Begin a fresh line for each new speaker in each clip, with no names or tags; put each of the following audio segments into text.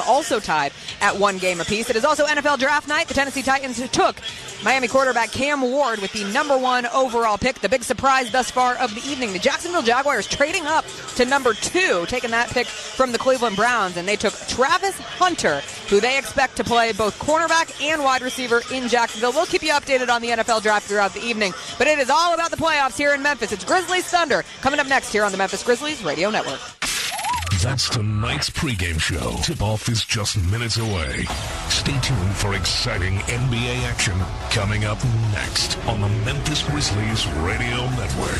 also tied at 1 game apiece. It is also NFL Draft Night. The Tennessee Titans took Miami quarterback Cam Ward with the number 1 overall pick. The big surprise thus far of the evening, the Jacksonville Jaguars trading up to number 2, taking that pick from the Cleveland Browns, and they took Travis Hunter, who they expect to play both cornerback and wide receiver in Jacksonville. We'll keep you updated on the NFL Draft throughout the evening, but it is all about the playoffs here in Memphis. It's Grizzlies Thunder coming up next here on the Memphis Grizzlies Radio Network.
That's tonight's pregame show. Tip-off is just minutes away. Stay tuned for exciting NBA action coming up next on the Memphis Grizzlies Radio Network.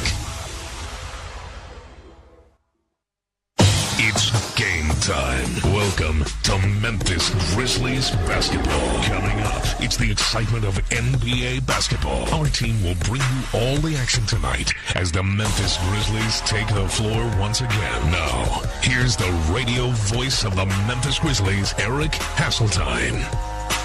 It's game time. Welcome to Memphis Grizzlies basketball. Coming up, it's the excitement of NBA basketball. Our team will bring you all the action tonight as the Memphis Grizzlies take the floor once again. Now, here's the radio voice of the Memphis Grizzlies, Eric Hasseltine.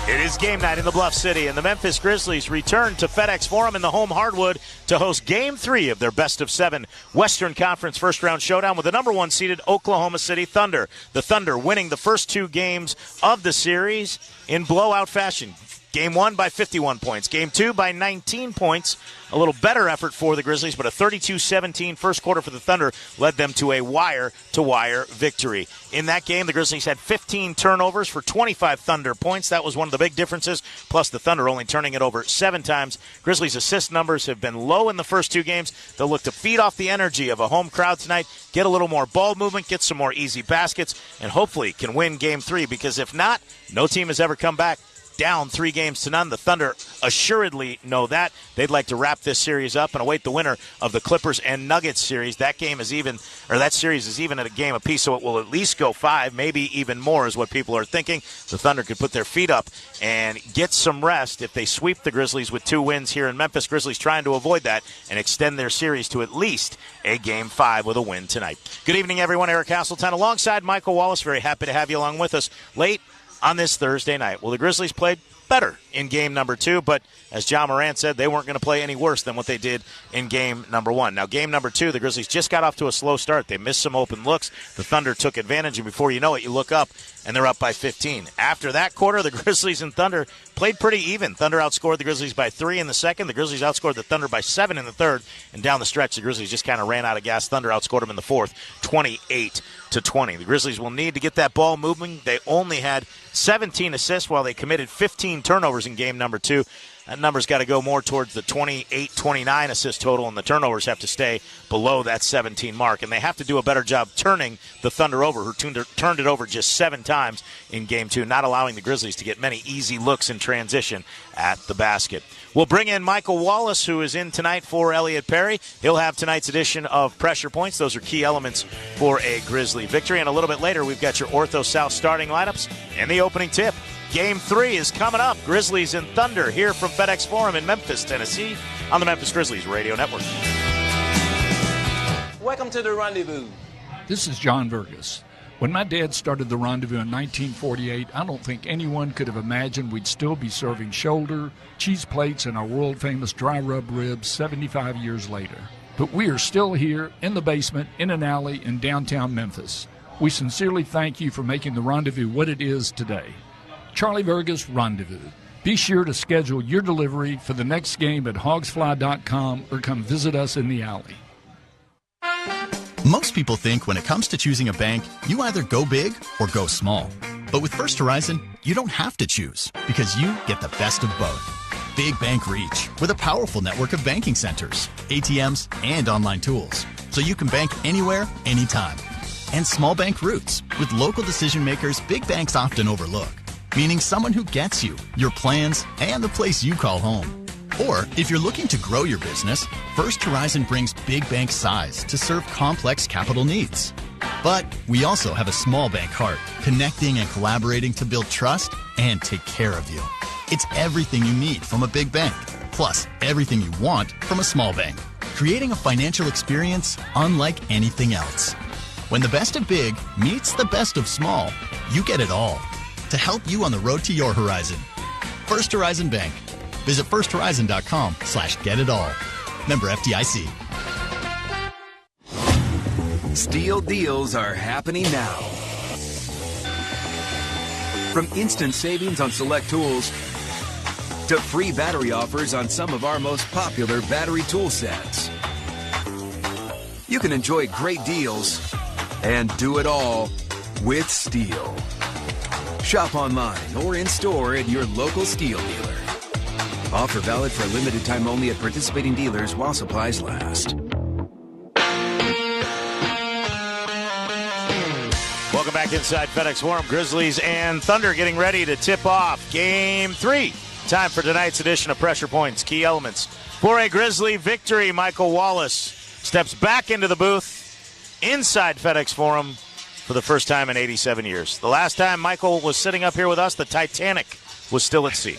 It is game night in the Bluff City, and the Memphis Grizzlies return to FedEx Forum in the home hardwood to host Game 3 of their best-of-7 Western Conference first-round showdown with the number 1 seeded Oklahoma City Thunder. The Thunder winning the first 2 games of the series in blowout fashion. Game 1 by 51 points. Game 2 by 19 points. A little better effort for the Grizzlies, but a 32-17 first quarter for the Thunder led them to a wire-to-wire victory. In that game, the Grizzlies had 15 turnovers for 25 Thunder points. That was one of the big differences, plus the Thunder only turning it over 7 times. Grizzlies' assist numbers have been low in the first 2 games. They'll look to feed off the energy of a home crowd tonight, get a little more ball movement, get some more easy baskets, and hopefully can win Game 3, because if not, no team has ever come back down 3-0. The Thunder assuredly know that. They'd like to wrap this series up and await the winner of the Clippers and Nuggets series. That series is even at a game apiece, so it will at least go 5, maybe even more is what people are thinking. The Thunder could put their feet up and get some rest if they sweep the Grizzlies with 2 wins here in Memphis. Grizzlies trying to avoid that and extend their series to at least a Game 5 with a win tonight. Good evening, everyone. Eric Hasseltine alongside Michael Wallace. Very happy to have you along with us late on this Thursday night. Well, the Grizzlies played better in game number 2, but as John Morant said, they weren't going to play any worse than what they did in game number 1. Now, game number 2, the Grizzlies just got off to a slow start. They missed some open looks. The Thunder took advantage, and before you know it, you look up, and they're up by 15. After that quarter, the Grizzlies and Thunder played pretty even. Thunder outscored the Grizzlies by 3 in the second. The Grizzlies outscored the Thunder by 7 in the third, and down the stretch, the Grizzlies just kind of ran out of gas. Thunder outscored them in the fourth, 28-20. The Grizzlies will need to get that ball moving. They only had 17 assists while they committed 15 turnovers in game number 2. That number's got to go more towards the 28-29 assist total, and the turnovers have to stay below that 17 mark. And they have to do a better job turning the Thunder over, who turned it over just 7 times in Game 2, not allowing the Grizzlies to get many easy looks in transition at the basket. We'll bring in Michael Wallace, who is in tonight for Elliot Perry. He'll have tonight's edition of Pressure Points. Those are key elements for a Grizzly victory. And a little bit later, we've got your Ortho South starting lineups and the opening tip. Game 3 is coming up. Grizzlies and Thunder here from FedEx Forum in Memphis, Tennessee, on the Memphis Grizzlies Radio Network.
Welcome to the Rendezvous.
This is John Vergas. When my dad started the Rendezvous in 1948, I don't think anyone could have imagined we'd still be serving shoulder, cheese plates, and our world-famous dry rub ribs 75 years later. But we are still here in the basement, in an alley in downtown Memphis. We sincerely thank you for making the Rendezvous what it is today. Charlie Vergas Rendezvous. Be sure to schedule your delivery for the next game at hogsfly.com or come visit us in the alley.
Most people think when it comes to choosing a bank, you either go big or go small. But with First Horizon, you don't have to choose because you get the best of both. Big bank reach with a powerful network of banking centers, ATMs, and online tools, so you can bank anywhere, anytime. And small bank roots with local decision makers big banks often overlook, meaning someone who gets you, your plans, and the place you call home. Or if you're looking to grow your business, First Horizon brings big bank size to serve complex capital needs. But we also have a small bank heart, connecting and collaborating to build trust and take care of you. It's everything you need from a big bank, plus everything you want from a small bank, creating a financial experience unlike anything else. When the best of big meets the best of small, you get it all to help you on the road to your horizon. First Horizon Bank. Visit firsthorizon.com/getitall. Member FDIC.
Steel deals are happening now.
From instant savings on select tools to free battery offers on some of our most popular battery tool sets. You can enjoy great deals and do it all with Steel. Shop online or in-store at your local Steel dealer. Offer valid for a limited time only at participating dealers while supplies last.
Welcome back inside FedEx Forum. Grizzlies and Thunder getting ready to tip off Game 3. Time for tonight's edition of Pressure Points. Key elements for a Grizzly victory. Michael Wallace steps back into the booth inside FedEx Forum for the first time in 87 years. The last time Michael was sitting up here with us, the Titanic was still at sea.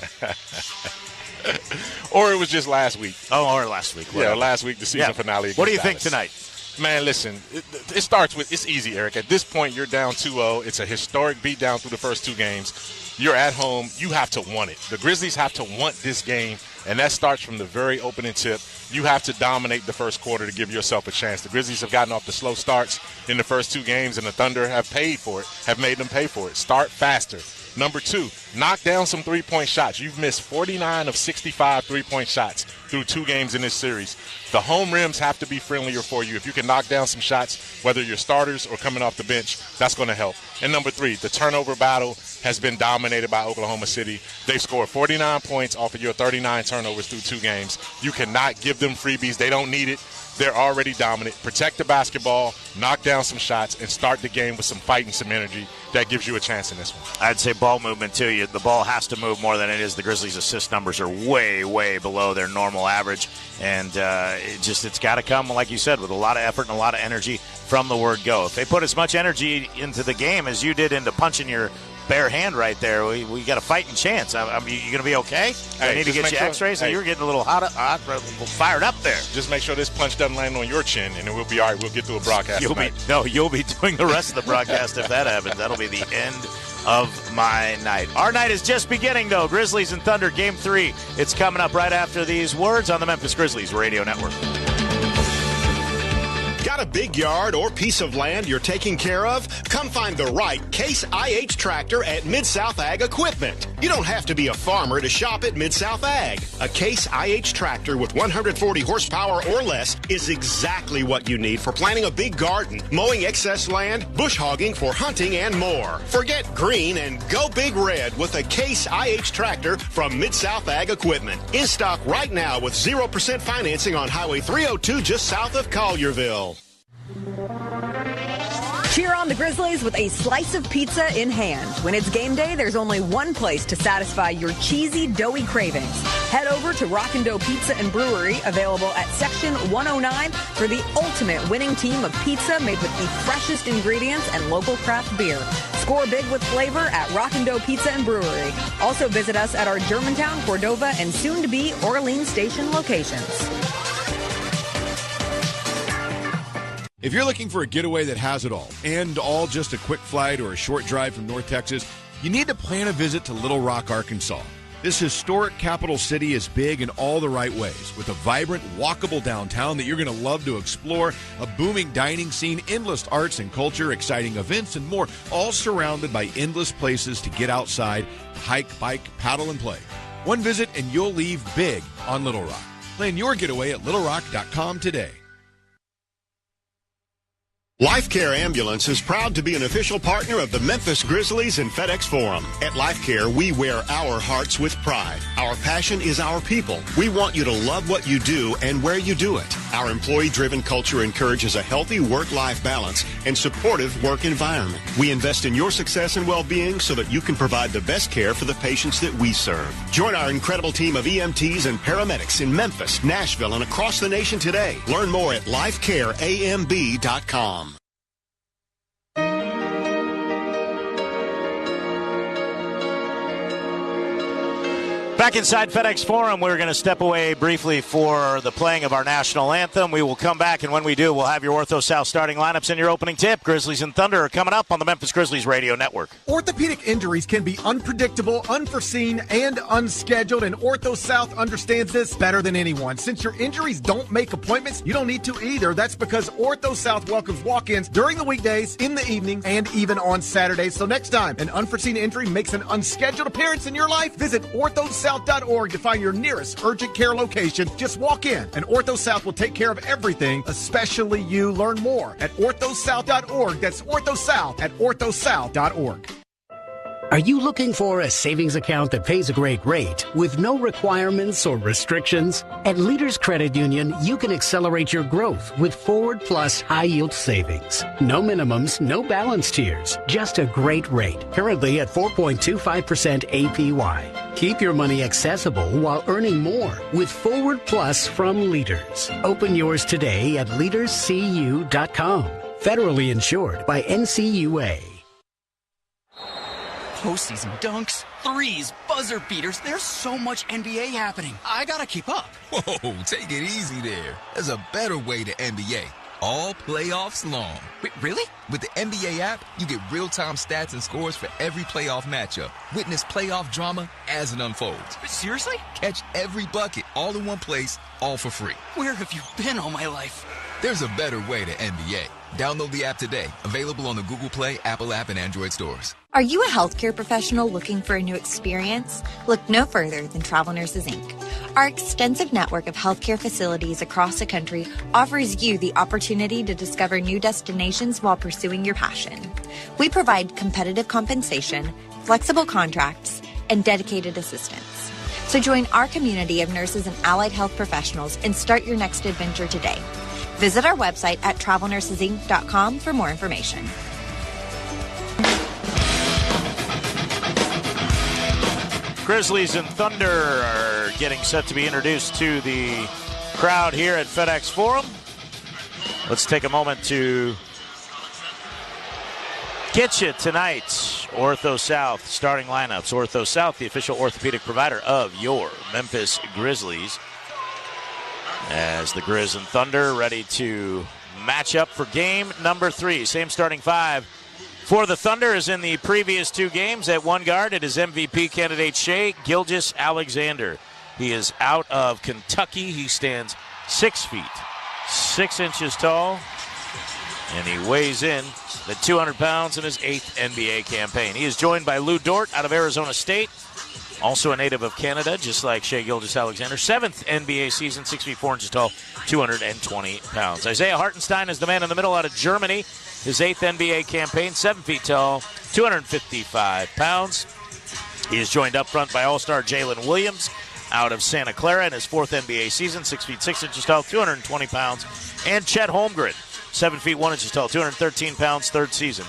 Or it was just last week.
Oh, or last week.
Whatever. Yeah, last week, the season finale.
What do you
Dallas.
think tonight?
Man, listen, it starts with, it's easy, Eric. At this point, you're down 2-0. It's a historic beatdown through the first two games. You're at home. You have to want it. The Grizzlies have to want this game, and that starts from the very opening tip. You have to dominate the first quarter to give yourself a chance. The Grizzlies have gotten off the slow starts in the first two games, and the Thunder have paid for it, have made them pay for it. Start faster. Number two, knock down some three-point shots. You've missed 49 of 65 three-point shots through two games in this series. The home rims have to be friendlier for you. If you can knock down some shots, whether you're starters or coming off the bench, that's going to help. And number three, the turnover battle has been dominated by Oklahoma City. They've scored 49 points off of your 39 turnovers through two games. You cannot give them freebies. They don't need it. They're already dominant. Protect the basketball, knock down some shots, and start the game with some fight and some energy. That gives you a chance in this one.
I'd say ball movement, too. The ball has to move more than it is. The Grizzlies' assist numbers are way, way below their normal average. And it's got to come, like you said, with a lot of effort and a lot of energy from the word go. If they put as much energy into the game as you did into punching your bare hand right there, we got a fighting chance. You going to be okay? I need to get you x-rays? You were getting a little hot, fired up there.
Just make sure this punch doesn't land on your chin, and then we'll be all right. We'll get through a broadcast
you'll be doing the rest of the broadcast if that happens. That'll be the end of my night. Our night is just beginning, though. Grizzlies and Thunder, Game 3. It's coming up right after these words on the Memphis Grizzlies Radio Network.
Got a big yard or piece of land you're taking care of? Come find the right Case IH tractor at Mid-South Ag Equipment. You don't have to be a farmer to shop at Mid-South Ag. A Case IH tractor with 140 horsepower or less is exactly what you need for planting a big garden, mowing excess land, bush hogging for hunting, and more. Forget green and go big red with a Case IH tractor from Mid-South Ag Equipment. In stock right now with 0% financing on Highway 302 just south of Collierville.
Cheer on the Grizzlies with a slice of pizza in hand. When it's game day, there's only one place to satisfy your cheesy, doughy cravings. Head over to Rockin' Dough Pizza and Brewery, available at Section 109, for the ultimate winning team of pizza made with the freshest ingredients and local craft beer. Score big with flavor at Rockin' Dough Pizza and Brewery. Also visit us at our Germantown, Cordova, and soon-to-be Orleans Station locations.
If you're looking for a getaway that has it all, and all just a quick flight or a short drive from North Texas, you need to plan a visit to Little Rock, Arkansas. This historic capital city is big in all the right ways, with a vibrant, walkable downtown that you're going to love to explore, a booming dining scene, endless arts and culture, exciting events, and more, all surrounded by endless places to get outside, hike, bike, paddle, and play. One visit and you'll leave big on Little Rock. Plan your getaway at littlerock.com today.
Life Care Ambulance is proud to be an official partner of the Memphis Grizzlies and FedEx Forum. At Life Care, we wear our hearts with pride. Our passion is our people. We want you to love what you do and where you do it. Our employee-driven culture encourages a healthy work-life balance and supportive work environment. We invest in your success and well-being so that you can provide the best care for the patients that we serve. Join our incredible team of EMTs and paramedics in Memphis, Nashville, and across the nation today. Learn more at lifecareamb.com.
Back inside FedEx Forum, we're going to step away briefly for the playing of our national anthem. We will come back, and when we do, we'll have your Ortho South starting lineups and your opening tip. Grizzlies and Thunder are coming up on the Memphis Grizzlies radio network.
Orthopedic injuries can be unpredictable, unforeseen, and unscheduled, and Ortho South understands this better than anyone. Since your injuries don't make appointments, you don't need to either. That's because Ortho South welcomes walk-ins during the weekdays, in the evenings, and even on Saturdays. So next time an unforeseen injury makes an unscheduled appearance in your life, visit orthosouth.org to find your nearest urgent care location. Just walk in, and Ortho South will take care of everything, especially you. Learn more at orthosouth.org. That's OrthoSouth at orthosouth.org.
Are you looking for a savings account that pays a great rate with no requirements or restrictions? At Leaders Credit Union, you can accelerate your growth with Forward Plus high-yield savings. No minimums, no balance tiers, just a great rate. Currently at 4.25% APY. Keep your money accessible while earning more with Forward Plus from Leaders. Open yours today at leaderscu.com. Federally insured by NCUA.
Postseason dunks, threes, buzzer beaters. There's so much NBA happening. I gotta keep up.
Whoa, take it easy there. There's a better way to NBA. All playoffs long.
Wait, really?
With the NBA app, you get real-time stats and scores for every playoff matchup. Witness playoff drama as it unfolds.
Seriously?
Catch every bucket all in one place, all for free.
Where have you been all my life?
There's a better way to NBA. Download the app today. Available on the Google Play, Apple app, and Android stores.
Are you a healthcare professional looking for a new experience? Look no further than Travel Nurses, Inc. Our extensive network of healthcare facilities across the country offers you the opportunity to discover new destinations while pursuing your passion. We provide competitive compensation, flexible contracts, and dedicated assistance. So join our community of nurses and allied health professionals and start your next adventure today. Visit our website at travelnursesinc.com for more information.
Grizzlies and Thunder are getting set to be introduced to the crowd here at FedEx Forum. Let's take a moment to get you tonight's Ortho South starting lineups. Ortho South, the official orthopedic provider of your Memphis Grizzlies. As the Grizz and Thunder ready to match up for game number 3. Same starting 5 for the Thunder as in the previous 2 games. At one guard, it is MVP candidate Shai Gilgeous-Alexander. He is out of Kentucky. He stands 6 feet, 6 inches tall, and he weighs in at 200 pounds in his 8th NBA campaign. He is joined by Lou Dort out of Arizona State, also a native of Canada, just like Shai Gilgeous-Alexander. 7th NBA season, 6 feet 4 inches tall, 220 pounds. Isaiah Hartenstein is the man in the middle out of Germany. His 8th NBA campaign, 7 feet tall, 255 pounds. He is joined up front by All-Star Jalen Williams out of Santa Clara in his 4th NBA season, 6 feet 6 inches tall, 220 pounds. And Chet Holmgren, 7 feet 1 inches tall, 213 pounds, 3rd season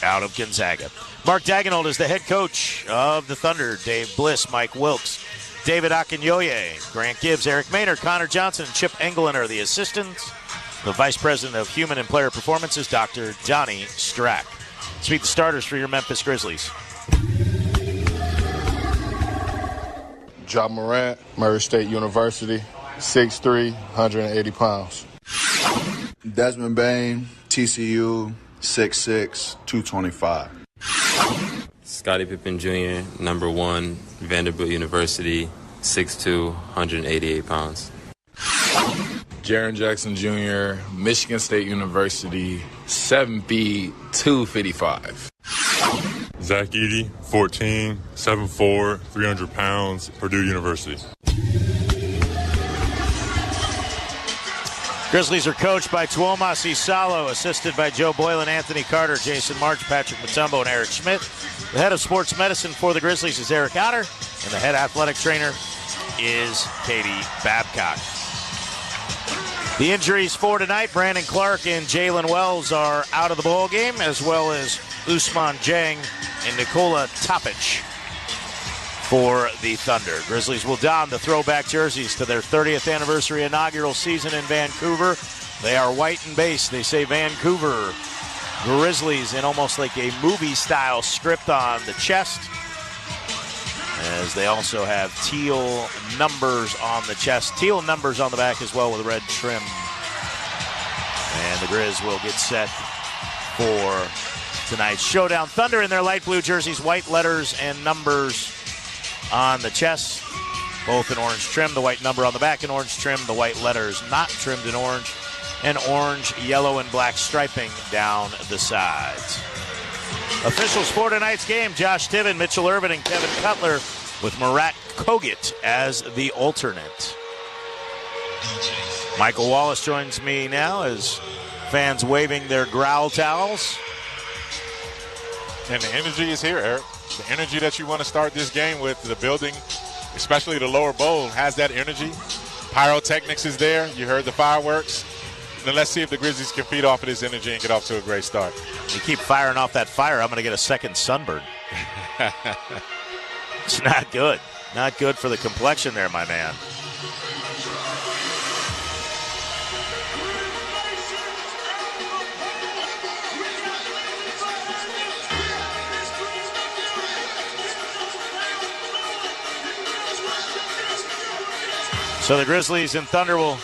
out of Gonzaga. Mark Daigneault is the head coach of the Thunder. Dave Bliss, Mike Wilkes, David Akinyoye, Grant Gibbs, Eric Maynard, Connor Johnson, and Chip Engelin are the assistants. The vice president of human and player performance is Dr. Donnie Strack. Let's meet the starters for your Memphis Grizzlies.
Ja Morant, Murray State University, 6'3", 180 pounds.
Desmond Bain, TCU, 6'6", 225.
Scottie Pippen Jr., number 1, Vanderbilt University, 6'2", 188 pounds.
Jaren Jackson Jr., Michigan State University, 7 feet, 255.
Zach Edey, 14, 7'4", 300 pounds, Purdue University.
Grizzlies are coached by Tuomas Isalo, assisted by Joe Boylan, Anthony Carter, Jason March, Patrick Mutombo, and Eric Schmidt. The head of sports medicine for the Grizzlies is Eric Otter, and the head athletic trainer is Katie Babcock. The injuries for tonight, Brandon Clark and Jalen Wells are out of the ball game, as well as Usman Jang and Nikola Topic for the Thunder. Grizzlies will don the throwback jerseys to their 30th anniversary inaugural season in Vancouver. They are white and base. They say Vancouver Grizzlies in almost like a movie-style script on the chest. as they also have teal numbers on the chest, teal numbers on the back as well with red trim. And the Grizz will get set for tonight's showdown. Thunder in their light blue jerseys, white letters and numbers on the chest, both in orange trim. The white number on the back in orange trim, the white letters not trimmed in orange, and orange, yellow, and black striping down the sides. Officials for tonight's game, Josh Tiven, Mitchell Irvin, and Kevin Cutler, with Murat Kogut as the alternate. Michael Wallace joins me now as fans waving their growl towels.
And the energy is here, Eric. The energy that you want to start this game with, the building, especially the lower bowl, has that energy. Pyrotechnics is there. You heard the fireworks. Then let's see if the Grizzlies can feed off of this energy and get off to a great start.
You keep firing off that fire, I'm going to get a second sunburn. It's not good. Not good for the complexion there, my man. So the Grizzlies and Thunder will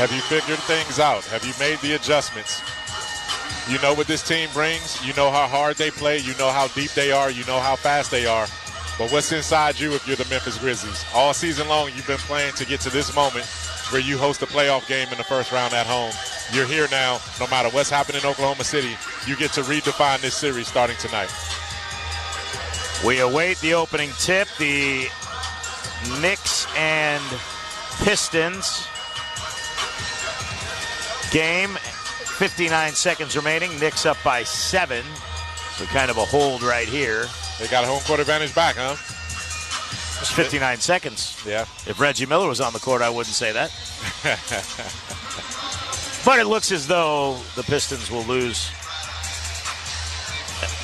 Have you figured things out? Have you made the adjustments? You know what this team brings. You know how hard they play. You know how deep they are. You know how fast they are. But what's inside you if you're the Memphis Grizzlies? All season long, you've been playing to get to this moment where you host a playoff game in the first round at home. You're here now. No matter what's happening in Oklahoma City, you get to redefine this series starting tonight.
We await the opening tip. The Knicks and Pistons game. 59 seconds remaining. Knicks up by 7. So kind of a hold right here.
They got a home court advantage back, huh?
Just 59 seconds.
Yeah.
If Reggie Miller was on the court, I wouldn't say that. But it looks as though the Pistons will lose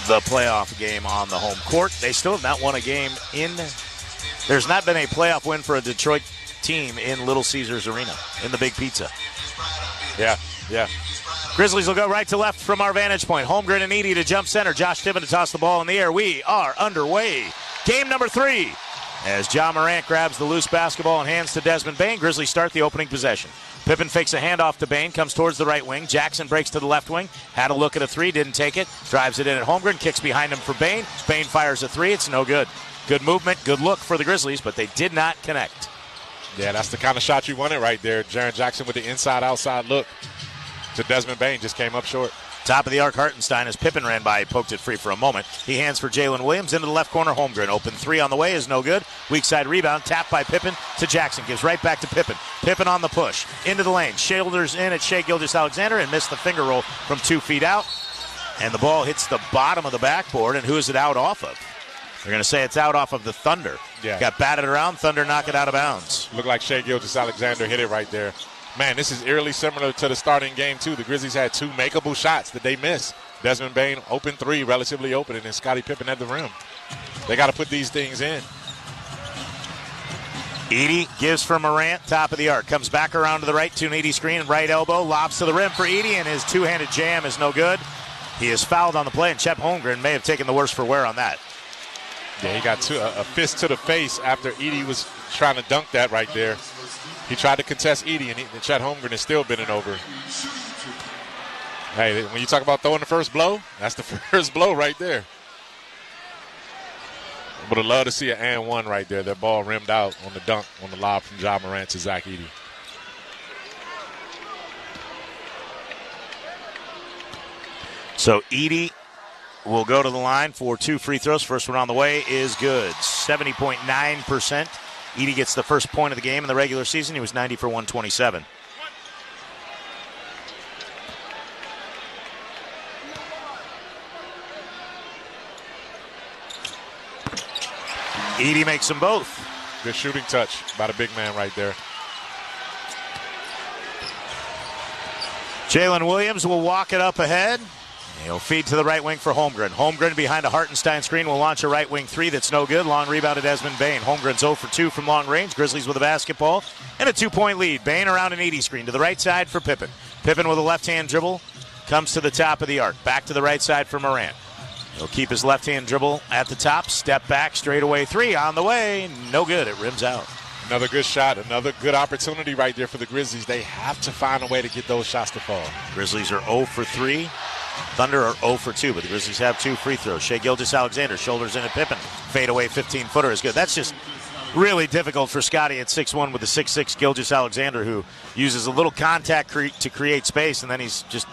the playoff game on the home court. They still have not won a game in. There's not been a playoff win for a Detroit team in Little Caesars Arena in the Big Pizza.
Yeah.
Grizzlies will go right to left from our vantage point. Holmgren and Edey to jump center. Josh Tiven to toss the ball in the air. We are underway. Game number 3. As Ja Morant grabs the loose basketball and hands to Desmond Bane, Grizzlies start the opening possession. Pippen fakes a handoff to Bane, comes towards the right wing. Jackson breaks to the left wing. Had a look at a 3, didn't take it. Drives it in at Holmgren, kicks behind him for Bane. Bane fires a 3, it's no good. Good movement, good look for the Grizzlies, but they did not connect.
Yeah, that's the kind of shot you wanted right there. Jaren Jackson with the inside-outside look to Desmond Bane, just came up short.
Top of the arc, Hartenstein, as Pippen ran by, poked it free for a moment. He hands for Jalen Williams into the left corner. Holmgren, open 3 on the way, is no good. Weak side rebound, tapped by Pippen to Jackson. Gives right back to Pippen. Pippen on the push, into the lane. Shoulders in at Shai Gilgeous-Alexander and missed the finger roll from 2 feet out. And the ball hits the bottom of the backboard, and who is it out off of? They're going to say it's out off of the Thunder.
Yeah.
Got batted around, Thunder knock it out of bounds.
Looked like Shai Gilgeous-Alexander hit it right there. Man, this is eerily similar to the starting game, too. The Grizzlies had 2 makeable shots that they missed. Desmond Bane, open 3, relatively open, and then Scottie Pippen at the rim. They got to put these things in.
Edey gives for Morant, top of the arc. Comes back around to the right, to an Edey screen, right elbow, lobs to the rim for Edey, and his two-handed jam is no good. He is fouled on the play, and Chet Holmgren may have taken the worst for wear on that.
Yeah, he got a fist to the face after Edey was trying to dunk that right there. He tried to contest Edey, and Chet Holmgren is still bending over. Hey, when you talk about throwing the first blow, that's the first blow right there. Would have loved to see an and one right there. That ball rimmed out on the dunk, on the lob from Ja Morant to Zach Edey.
So Edey will go to the line for 2 free throws. First one on the way is good. 70.9%. Edey gets the first point of the game in the regular season. He was 90 for 127. Edey makes them both.
Good shooting touch by the big man right there.
Jalen Williams will walk it up ahead. He'll feed to the right wing for Holmgren. Holmgren behind a Hartenstein screen will launch a right wing three that's no good. Long rebound to Desmond Bain. Holmgren's 0 for 2 from long range. Grizzlies with a basketball and a 2-point lead. Bain around an 80 screen to the right side for Pippen. Pippen with a left-hand dribble comes to the top of the arc. Back to the right side for Morant. He'll keep his left-hand dribble at the top. Step back, straightaway three on the way. No good. It rims out.
Another good shot, another good opportunity right there for the Grizzlies. They have to find a way to get those shots to fall.
Grizzlies are 0 for 3. Thunder are 0 for 2, but the Grizzlies have 2 free throws. Shai Gilgeous-Alexander shoulders in at Pippen. Fadeaway 15-footer is good. That's just really difficult for Scotty at 6'1" with the 6'6" Gilgeous-Alexander, who uses a little contact to create space, and then he's just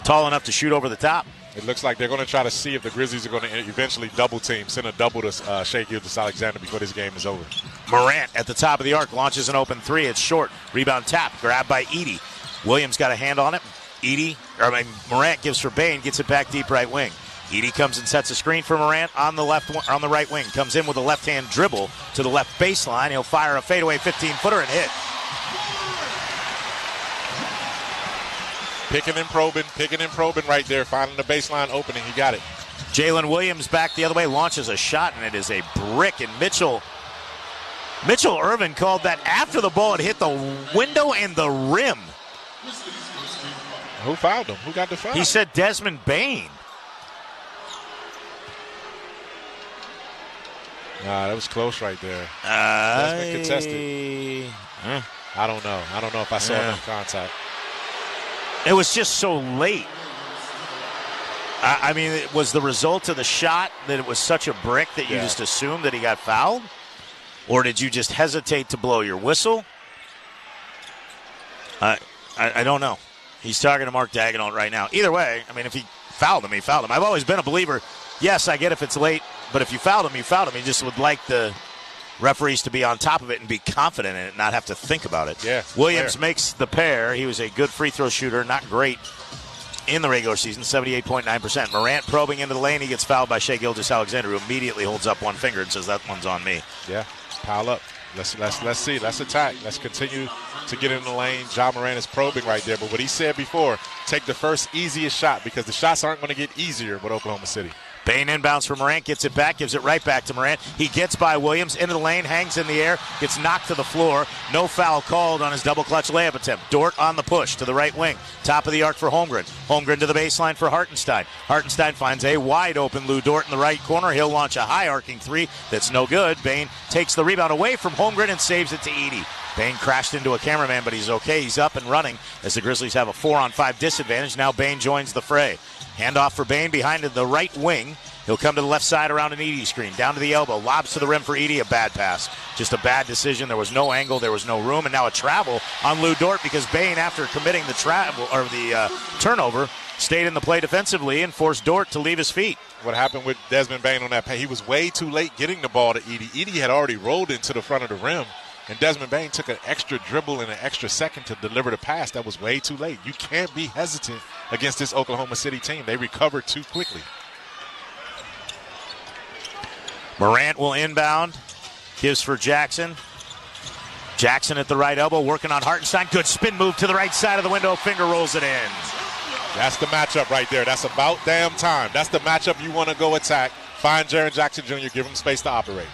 tall enough to shoot over the top.
It looks like they're going to try to see if the Grizzlies are going to eventually double team, send a double to Shai Gilgeous-Alexander before this game is over.
Morant at the top of the arc launches an open three. It's short. Rebound tap. Grabbed by Edey. Williams got a hand on it. Morant gives for Bain. Gets it back deep right wing. Edey comes and sets a screen for Morant on the right wing. Comes in with a left-hand dribble to the left baseline. He'll fire a fadeaway 15-footer and hit.
Picking and probing right there. Finding the baseline opening. He got it.
Jalen Williams back the other way, launches a shot, and it is a brick. And Mitchell Irvin called that after the ball had hit the window and the rim.
Who fouled him? Who got the foul?
He said Desmond Bain.
That was close right there. Desmond contested. I don't know. I don't know if I saw enough contact.
It was just so late. I mean, it was the result of the shot that it was such a brick that you just assumed that he got fouled? Or did you just hesitate to blow your whistle? I don't know. He's talking to Mark Daigneault right now. Either way, I mean, if he fouled him, he fouled him. I've always been a believer. Yes, I get if it's late, but if you fouled him, you fouled him. You just would like the referees to be on top of it and be confident in it, not have to think about it.
Yeah,
Williams makes the pair. He was a good free throw shooter, not great in the regular season, 78.9%. Morant probing into the lane. He gets fouled by Shai Gilgeous-Alexander, who immediately holds up one finger and says, that one's on me.
Yeah, pile up. Let's see. Let's attack. Let's continue to get in the lane. Ja Morant is probing right there. But what he said before, take the first easiest shot because the shots aren't going to get easier with Oklahoma City.
Bain inbounds for Morant, gets it back, gives it right back to Morant. He gets by Williams, into the lane, hangs in the air, gets knocked to the floor. No foul called on his double clutch layup attempt. Dort on the push to the right wing. Top of the arc for Holmgren. Holmgren to the baseline for Hartenstein. Hartenstein finds a wide open Lou Dort in the right corner. He'll launch a high arcing three that's no good. Bain takes the rebound away from Holmgren and saves it to Edey. Bain crashed into a cameraman, but he's okay. He's up and running as the Grizzlies have a 4-on-5 disadvantage. Now Bain joins the fray. Handoff for Bain behind the right wing. He'll come to the left side around an Edey screen. Down to the elbow. Lobs to the rim for Edey. A bad pass. Just a bad decision. There was no angle. There was no room. And now a travel on Lou Dort because Bain, after committing the turnover, stayed in the play defensively and forced Dort to leave his feet.
What happened with Desmond Bain on that play? He was way too late getting the ball to Edey. Edey had already rolled into the front of the rim. And Desmond Bain took an extra dribble and an extra second to deliver the pass. That was way too late. You can't be hesitant against this Oklahoma City team. They recovered too quickly.
Morant will inbound. Gives for Jackson. Jackson at the right elbow, working on Hartenstein. Good spin move to the right side of the window. Finger rolls it in.
That's the matchup right there. That's about damn time. That's the matchup you want to go attack. Find Jaren Jackson Jr., give him space to operate.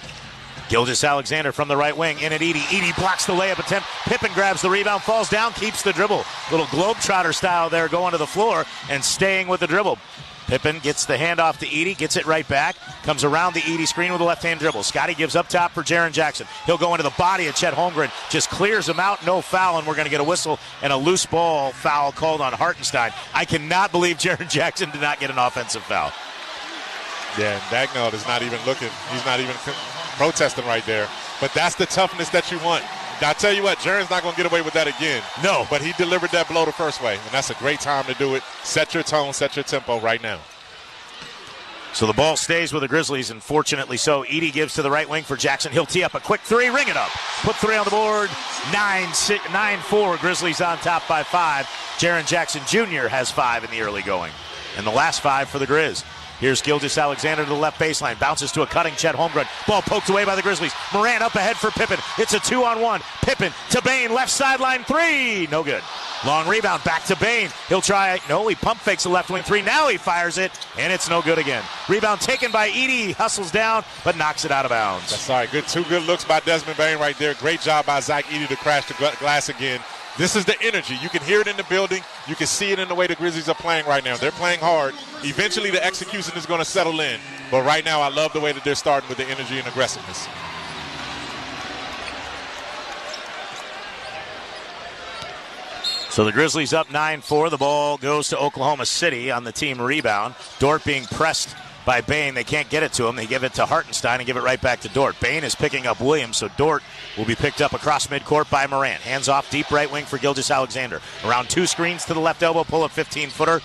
Gilgeous-Alexander from the right wing, in at Edey. Edey blocks the layup attempt. Pippen grabs the rebound, falls down, keeps the dribble. Little Globetrotter style there, going to the floor and staying with the dribble. Pippen gets the handoff to Edey, gets it right back, comes around the Edey screen with a left-hand dribble. Scotty gives up top for Jaren Jackson. He'll go into the body of Chet Holmgren, just clears him out, no foul, and we're going to get a whistle and a loose ball foul called on Hartenstein. I cannot believe Jaren Jackson did not get an offensive foul.
Yeah, and Daigneault is not even looking. He's not even protesting right there. But that's the toughness that you want. Now, I tell you what, Jaren's not going to get away with that again.
No.
But he delivered that blow the first way, and that's a great time to do it. Set your tone, set your tempo right now.
So the ball stays with the Grizzlies, and fortunately so. Edey gives to the right wing for Jackson. He'll tee up a quick three, ring it up. Put three on the board, 9-4. Grizzlies on top by 5. Jaren Jackson Jr. has 5 in the early going. And the last 5 for the Grizz. Here's Gilgeous-Alexander to the left baseline. Bounces to a cutting Chet Holmgren. Ball poked away by the Grizzlies. Morant up ahead for Pippen. It's a 2-on-1. Pippen to Bane. Left sideline three. No good. Long rebound back to Bane. He'll try. No, he pump fakes the left wing three. Now he fires it, and it's no good again. Rebound taken by Edey. Hustles down, but knocks it out of bounds.
That's all right. Good, two good looks by Desmond Bane right there. Great job by Zach Edey to crash the glass again. This is the energy. You can hear it in the building. You can see it in the way the Grizzlies are playing right now. They're playing hard. Eventually the execution is going to settle in. But right now I love the way that they're starting with the energy and aggressiveness.
So the Grizzlies up 9-4. The ball goes to Oklahoma City on the team rebound. Dort being pressed by Bane. They can't get it to him. They give it to Hartenstein and give it right back to Dort. Bane is picking up Williams, so Dort will be picked up across midcourt by Morant. Hands off deep right wing for Gilgeous-Alexander. Around two screens to the left elbow, pull up 15-footer.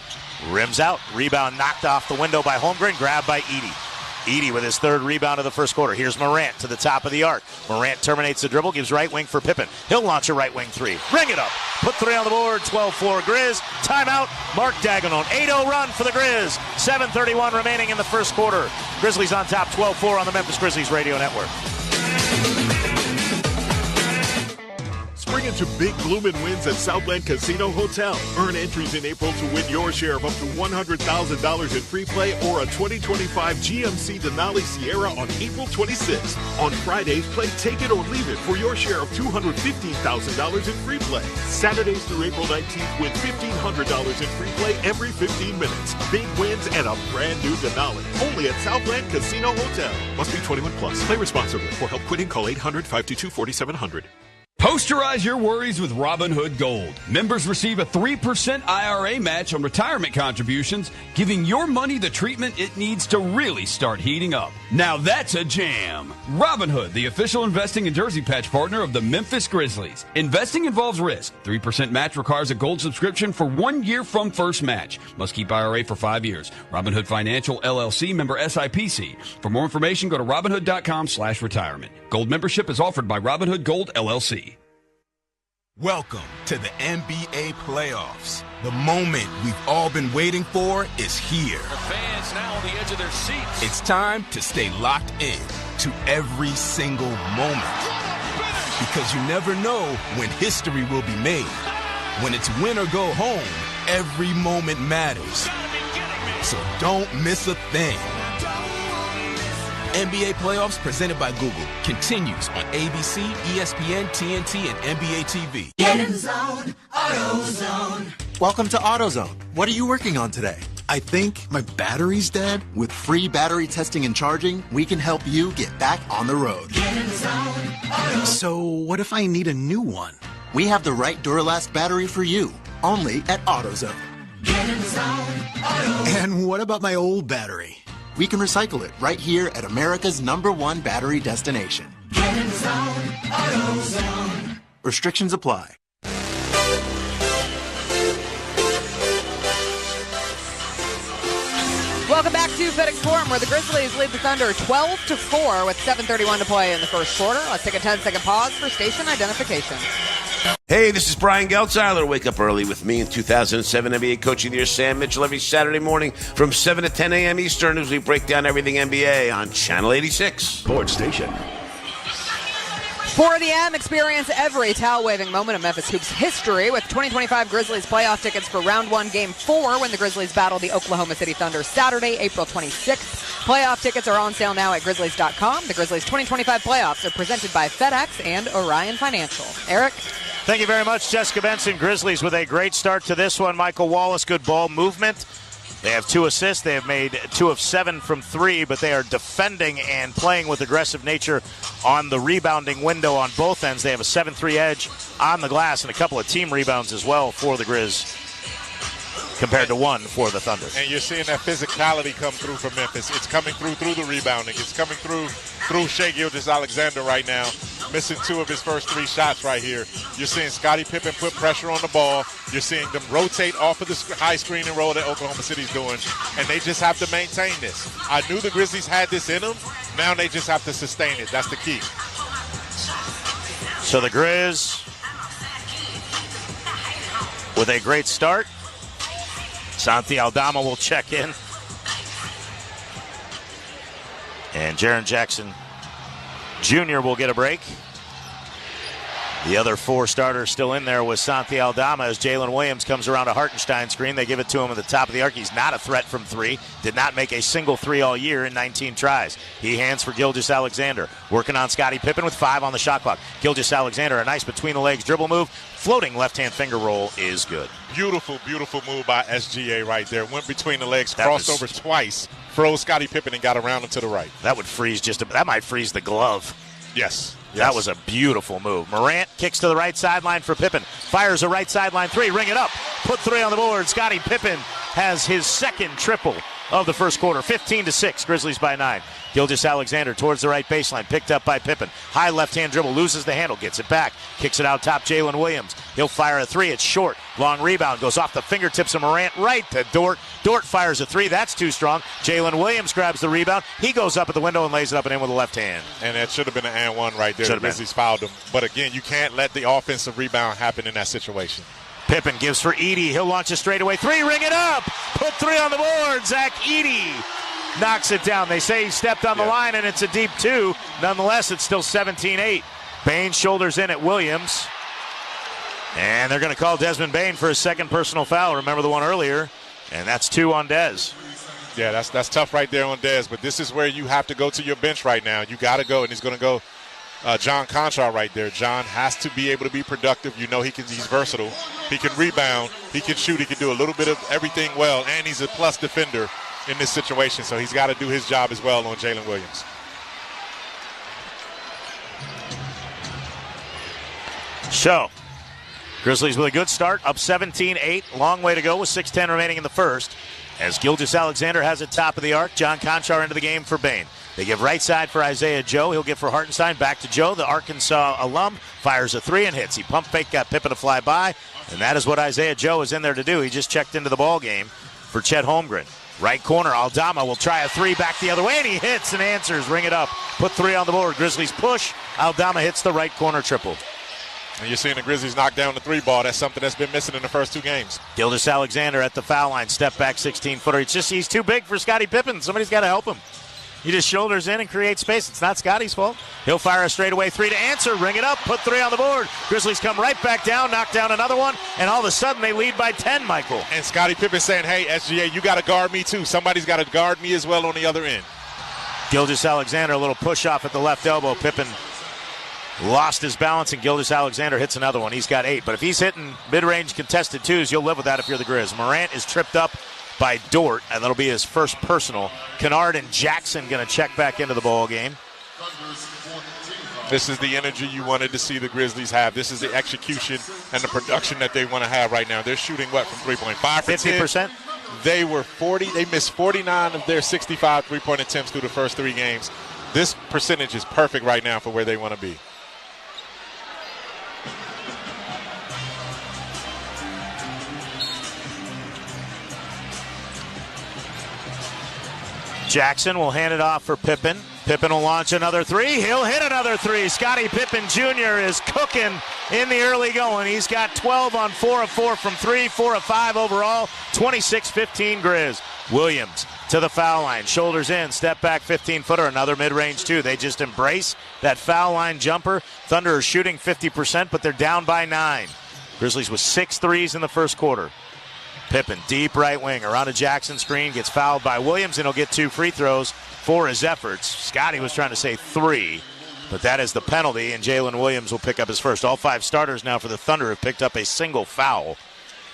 Rims out. Rebound knocked off the window by Holmgren. Grabbed by Edey. Edey with his third rebound of the first quarter. Here's Morant to the top of the arc. Morant terminates the dribble, gives right wing for Pippen. He'll launch a right wing three. Ring it up. Put three on the board. 12-4 Grizz. Timeout. Mark Dagenham. 8-0 run for the Grizz. 7:31 remaining in the first quarter. Grizzlies on top 12-4 on the Memphis Grizzlies radio network.
Spring into big blooming wins at Southland Casino Hotel. Earn entries in April to win your share of up to $100,000 in free play or a 2025 GMC Denali Sierra on April 26th. On Fridays, play Take It or Leave It for your share of $215,000 in free play. Saturdays through April 19th, win $1,500 in free play every 15 minutes. Big wins and a brand new Denali. Only at Southland Casino Hotel. Must be 21 plus. Play responsibly. For help quitting, call 800-522-4700.
Posterize your worries with Robinhood Gold. Members receive a 3% IRA match on retirement contributions, giving your money the treatment it needs to really start heating up. Now that's a jam. Robinhood, the official investing and jersey patch partner of the Memphis Grizzlies. Investing involves risk. 3% match requires a gold subscription for 1 year from first match. Must keep IRA for 5 years. Robinhood Financial, LLC, member SIPC. For more information, go to Robinhood.com/retirement. Gold membership is offered by Robinhood Gold, LLC.
Welcome to the NBA playoffs. The moment we've all been waiting for is here.
The fans now on the edge of their seats.
It's time to stay locked in to every single moment. Because you never know when history will be made. When it's win or go home, every moment matters. So don't miss a thing. NBA playoffs presented by Google continues on ABC, ESPN, TNT, and NBA TV.
Get in the zone, AutoZone.
Welcome to AutoZone. What are you working on today? I think my battery's dead. With free battery testing and charging, we can help you get back on the road.
Get in the zone, AutoZone.
So what if I need a new one? We have the right Duralast battery for you, only at AutoZone.
Get in the zone, AutoZone.
And what about my old battery? We can recycle it right here at America's #1 battery destination.
Get in the zone, AutoZone.
Restrictions apply.
Welcome back to FedEx Forum, where the Grizzlies lead the Thunder 12-4 with 7:31 to play in the first quarter. Let's take a 10-second pause for station identification.
Hey, this is Brian Geltzeiler. Wake up early with me in 2007 NBA Coach of the Year Sam Mitchell every Saturday morning from 7 to 10 a.m. Eastern as we break down everything NBA on Channel 86.
Sports Station.
For the M, experience every towel-waving moment of Memphis Hoops history with 2025 Grizzlies playoff tickets for Round 1, Game 4 when the Grizzlies battle the Oklahoma City Thunder Saturday, April 26th. Playoff tickets are on sale now at Grizzlies.com. The Grizzlies 2025 playoffs are presented by FedEx and Orion Financial. Eric?
Thank you very much, Jessica Benson. Grizzlies with a great start to this one. Michael Wallace, good ball movement. They have 2 assists. They have made 2 of 7 from 3, but they are defending and playing with aggressive nature on the rebounding window on both ends. They have a 7-3 edge on the glass and a couple of team rebounds as well for the Grizz compared to 1 for the Thunder.
And you're seeing that physicality come through for Memphis. It's coming through the rebounding. It's coming through Shai Gilgeous-Alexander right now, missing 2 of his first 3 shots right here. You're seeing Scottie Pippen put pressure on the ball. You're seeing them rotate off of the high screen and roll that Oklahoma City's doing, and they just have to maintain this. I knew the Grizzlies had this in them. Now they just have to sustain it. That's the key.
So the Grizz with a great start. Santi Aldama will check in. And Jaren Jackson Jr. will get a break. The other 4 starters still in there with Santi Aldama as Jalen Williams comes around a Hartenstein screen. They give it to him at the top of the arc. He's not a threat from 3. Did not make a single 3 all year in 19 tries. He hands for Gilgeous-Alexander. Working on Scottie Pippen with 5 on the shot clock. Gilgeous-Alexander, a nice between-the-legs dribble move. Floating left-hand finger roll is good.
Beautiful, beautiful move by SGA right there. Went between the legs, crossed over twice, froze Scottie Pippen, and got around him to the right.
That would freeze that might freeze the glove.
Yes.
That was a beautiful move. Morant kicks to the right sideline for Pippen. Fires a right sideline 3. Ring it up. Put 3 on the board. Scottie Pippen has his second triple of the first quarter. 15-6. Grizzlies by 9. Gilgeous-Alexander towards the right baseline. Picked up by Pippen. High left-hand dribble. Loses the handle. Gets it back. Kicks it out top. Jalen Williams. He'll fire a 3. It's short. Long rebound. Goes off the fingertips of Morant right to Dort. Dort fires a 3. That's too strong. Jalen Williams grabs the rebound. He goes up at the window and lays it up and in with the left hand.
And that should have been an and one right there. The Grizzlies fouled him. But again, you can't let the offensive rebound happen in that situation.
Pippen gives for Edey. He'll launch a straightaway 3. Ring it up. Put 3 on the board. Zach Edey knocks it down. They say he stepped on the line, and it's a deep 2. Nonetheless, it's still 17-8. Bain shoulders in at Williams. And they're going to call Desmond Bain for his second personal foul. Remember the one earlier. And that's 2 on Dez.
Yeah, that's tough right there on Dez. But this is where you have to go to your bench right now. You got to go, and he's going to go John Conchar right there. John has to be able to be productive. You know he's versatile. He can rebound. He can shoot. He can do a little bit of everything well. And he's a plus defender in this situation. So he's got to do his job as well on Jalen Williams.
So, Grizzlies with a good start, up 17-8. Long way to go with 6:10 remaining in the first. As Gilgeous-Alexander has it top of the arc, John Conchar into the game for Bain. They give right side for Isaiah Joe. He'll give for Hartenstein. Back to Joe, the Arkansas alum. Fires a 3 and hits. He pump fake, got Pippen to fly by. And that is what Isaiah Joe is in there to do. He just checked into the ball game for Chet Holmgren. Right corner, Aldama will try a 3 back the other way, and he hits and answers. Ring it up. Put 3 on the board. Grizzlies push. Aldama hits the right corner triple.
And you're seeing the Grizzlies knock down the 3 ball. That's something that's been missing in the first 2 games.
Gilgeous-Alexander at the foul line. Step back 16-footer. He's too big for Scottie Pippen. Somebody's got to help him. He just shoulders in and creates space. It's not Scottie's fault. He'll fire a straightaway 3 to answer. Ring it up. Put 3 on the board. Grizzlies come right back down, knock down another one, and all of a sudden they lead by 10, Michael.
And Scottie Pippen saying, hey, SGA, you got to guard me too. Somebody's got to guard me as well on the other end.
Gilgeous-Alexander, a little push off at the left elbow. Pippen lost his balance, and Gilgeous-Alexander hits another one. He's got 8. But if he's hitting mid-range contested 2s, you'll live with that if you're the Grizz. Morant is tripped up by Dort, and that'll be his first personal. Kennard and Jackson going to check back into the ball game.
This is the energy you wanted to see the Grizzlies have. This is the execution and the production that they want to have right now. They're shooting what from 3-point? 5 for
50%?
They were 40. They missed 49 of their 65 3-point attempts through the first 3 games. This percentage is perfect right now for where they want to be.
Jackson will hand it off for Pippen. Pippen will launch another 3. He'll hit another 3. Scottie Pippen Jr. is cooking in the early going. He's got 12 on 4 of 4 from 3, 4 of 5 overall, 26-15 Grizz. Williams to the foul line, shoulders in, step back 15-footer, another mid-range 2. They just embrace that foul line jumper. Thunder are shooting 50%, but they're down by 9. Grizzlies with 6 threes in the first quarter. Pippen, deep right wing, around a Jackson screen, gets fouled by Williams, and he'll get 2 free throws for his efforts. Scottie was trying to say 3, but that is the penalty, and Jalen Williams will pick up his first. All 5 starters now for the Thunder have picked up a single foul,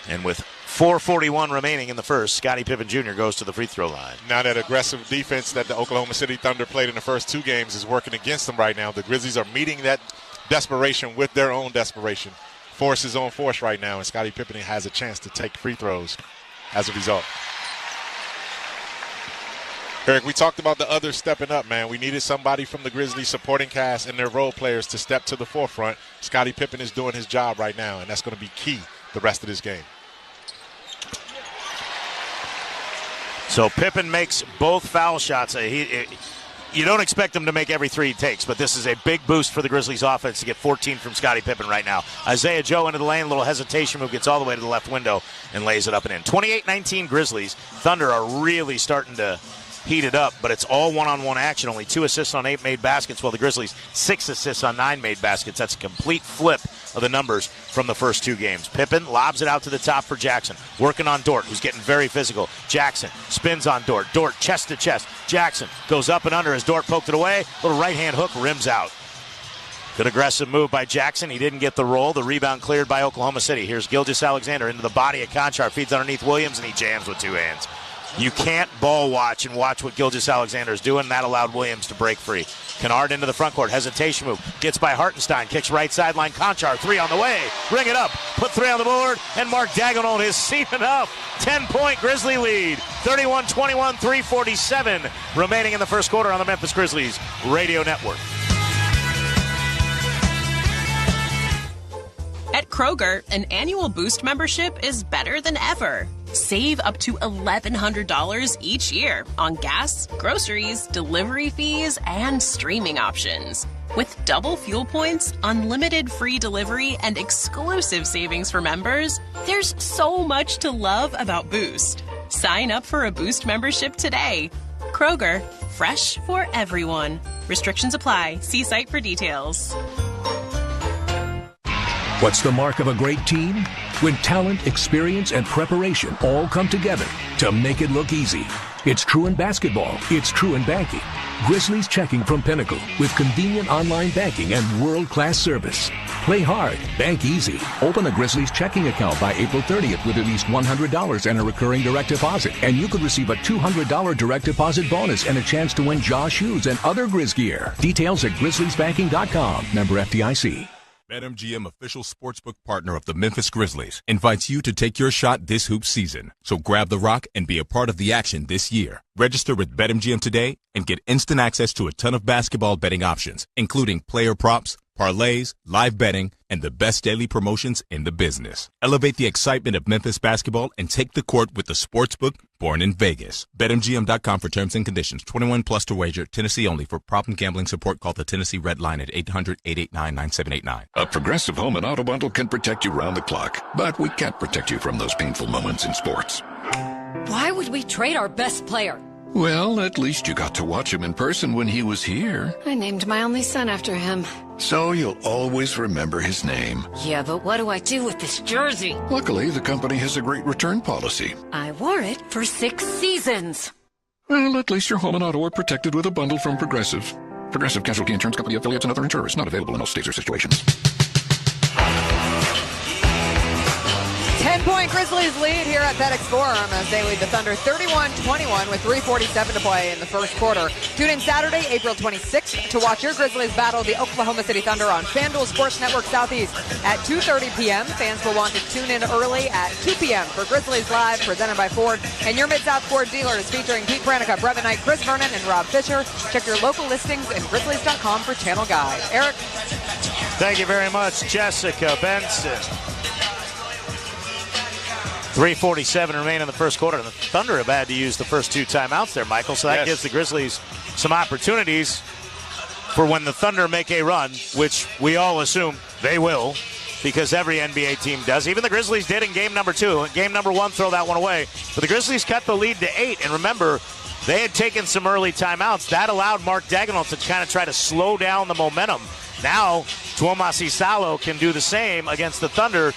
and with 4:41 remaining in the first, Scottie Pippen Jr. goes to the free throw line.
Now that aggressive defense that the Oklahoma City Thunder played in the first 2 games is working against them right now. The Grizzlies are meeting that desperation with their own desperation. Force is on force right now, and Scottie Pippen has a chance to take free throws as a result. Eric, we talked about the others stepping up, man. We needed somebody from the Grizzlies supporting cast and their role players to step to the forefront. Scottie Pippen is doing his job right now, and that's going to be key the rest of this game.
So Pippen makes both foul shots. You don't expect him to make every 3 he takes, but this is a big boost for the Grizzlies offense to get 14 from Scottie Pippen right now. Isaiah Joe into the lane, little hesitation move, gets all the way to the left window and lays it up and in. 28-19 Grizzlies. Thunder are really starting to heated up, but it's all one-on-one action. Only 2 assists on 8 made baskets, while the Grizzlies 6 assists on 9 made baskets. That's a complete flip of the numbers from the first 2 games. Pippen lobs it out to the top for Jackson, working on Dort, who's getting very physical. Jackson spins on Dort. Dort chest to chest. Jackson goes up and under as Dort poked it away. Little right-hand hook, rims out. Good aggressive move by Jackson. He didn't get the roll. The rebound cleared by Oklahoma City. Here's Gilgeous-Alexander into the body of Conchar. Feeds underneath Williams, and he jams with 2 hands. You can't ball watch and watch what Gilgeous-Alexander is doing. That allowed Williams to break free. Kennard into the front court. Hesitation move. Gets by Hartenstein. Kicks right sideline. Conchar, 3 on the way. Bring it up. Put 3 on the board. And Mark Daigneault is seaming up. 10-point Grizzly lead. 31-21, 3:47 remaining in the first quarter on the Memphis Grizzlies Radio Network.
At Kroger, an annual Boost membership is better than ever. Save up to $1,100 each year on gas, groceries, delivery fees, and streaming options. With double fuel points, unlimited free delivery, and exclusive savings for members, there's so much to love about Boost. Sign up for a Boost membership today. Kroger, fresh for everyone. Restrictions apply. See site for details.
What's the mark of a great team? When talent, experience, and preparation all come together to make it look easy. It's true in basketball. It's true in banking. Grizzlies Checking from Pinnacle with convenient online banking and world-class service. Play hard, bank easy. Open a Grizzlies checking account by April 30th with at least $100 and a recurring direct deposit. And you could receive a $200 direct deposit bonus and a chance to win Jaw shoes and other Grizz gear. Details at grizzliesbanking.com. Member FDIC.
BetMGM, official sportsbook partner of the Memphis Grizzlies, invites you to take your shot this hoop season. So grab the rock and be a part of the action this year. Register with BetMGM today and get instant access to a ton of basketball betting options, including player props, parlays, live betting, and the best daily promotions in the business. Elevate the excitement of Memphis basketball and take the court with the sportsbook born in Vegas. BetMGM.com for terms and conditions. 21 plus to wager. Tennessee only. For problem gambling support, call the Tennessee Red Line at 800-889-9789.
A Progressive Home and Auto Bundle can protect you round the clock, but we can't protect you from those painful moments in sports.
Why would we trade our best player?
Well, at least you got to watch him in person when he was here.
I named my only son after him.
So you'll always remember his name.
Yeah, but what do I do with this jersey?
Luckily, the company has a great return policy.
I wore it for 6 seasons.
Well, at least your home and auto are protected with a bundle from Progressive. Progressive Casualty Insurance Company affiliates and other insurers. Not available in all states or situations.
10-point Grizzlies lead here at FedEx Forum as they lead the Thunder 31-21 with 3:47 to play in the first quarter. Tune in Saturday, April 26th to watch your Grizzlies battle the Oklahoma City Thunder on FanDuel Sports Network Southeast at 2:30 p.m. Fans will want to tune in early at 2 p.m. for Grizzlies Live, presented by Ford and your Mid-South Ford dealers, featuring Pete Pranica, Brevin Knight, Chris Vernon, and Rob Fisher. Check your local listings and Grizzlies.com for channel guide. Eric?
Thank you very much, Jessica Benson. 3:47 remain in the first quarter. The Thunder have had to use the first 2 timeouts there, Michael, so that gives the Grizzlies some opportunities for when the Thunder make a run, which we all assume they will, because every NBA team does. Even the Grizzlies did in game number 2. Game number 1, throw that one away. But the Grizzlies cut the lead to 8, and remember, they had taken some early timeouts. That allowed Mark Daigneault to kind of try to slow down the momentum. Now, Tuomasi Salo can do the same against the Thunder,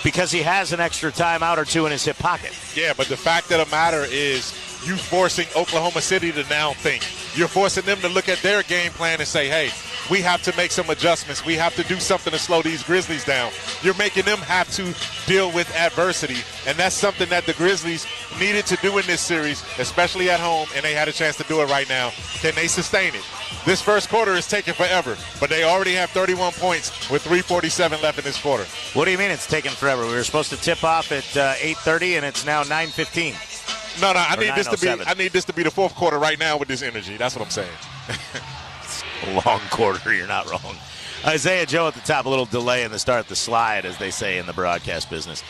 because he has an extra timeout or 2 in his hip pocket.
Yeah, but the fact of the matter is you forcing Oklahoma City to now think. You're forcing them to look at their game plan and say, hey, we have to make some adjustments. We have to do something to slow these Grizzlies down. You're making them have to deal with adversity, and that's something that the Grizzlies needed to do in this series, especially at home, and they had a chance to do it right now. Can they sustain it? This first quarter is taking forever, but they already have 31 points with 3:47 left in this quarter.
What do you mean it's taking forever? We were supposed to tip off at 8:30, and it's now 9:15.
No, I need this to be the fourth quarter right now with this energy. That's what I'm saying.
It's a long quarter. You're not wrong. Isaiah Joe at the top, a little delay in the start, the slide, as they say in the broadcast business.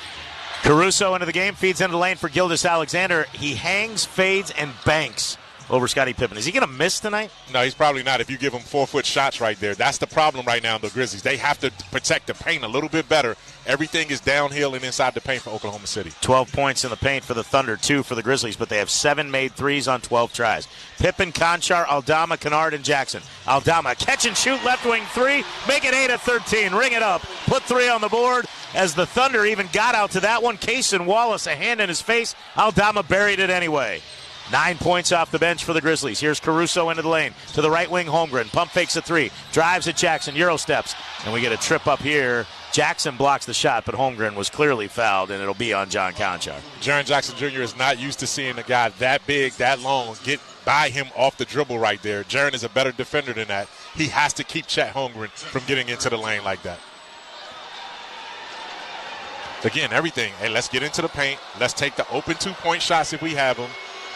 Caruso into the game, feeds into the lane for Gilgeous-Alexander. He hangs, fades, and banks over Scottie Pippen. Is he going to miss tonight?
No, he's probably not if you give him 4-foot shots right there. That's the problem right now in the Grizzlies. They have to protect the paint a little bit better. Everything is downhill and inside the paint for Oklahoma City.
12 points in the paint for the Thunder, 2 for the Grizzlies, but they have 7 made threes on 12 tries. Pippen, Conchar, Aldama, Kennard, and Jackson. Aldama, catch and shoot, left wing 3, make it 8 of 13, ring it up, put 3 on the board. As the Thunder even got out to that one, Case and Wallace, a hand in his face. Aldama buried it anyway. 9 points off the bench for the Grizzlies. Here's Caruso into the lane. To the right wing, Holmgren. Pump fakes a 3. Drives at Jackson. Euro steps. And we get a trip up here. Jackson blocks the shot, but Holmgren was clearly fouled, and it'll be on John Conchar.
Jaren Jackson Jr. is not used to seeing a guy that big, that long, get by him off the dribble right there. Jaren is a better defender than that. He has to keep Chet Holmgren from getting into the lane like that. Again, everything. Hey, let's get into the paint. Let's take the open 2-point shots if we have them,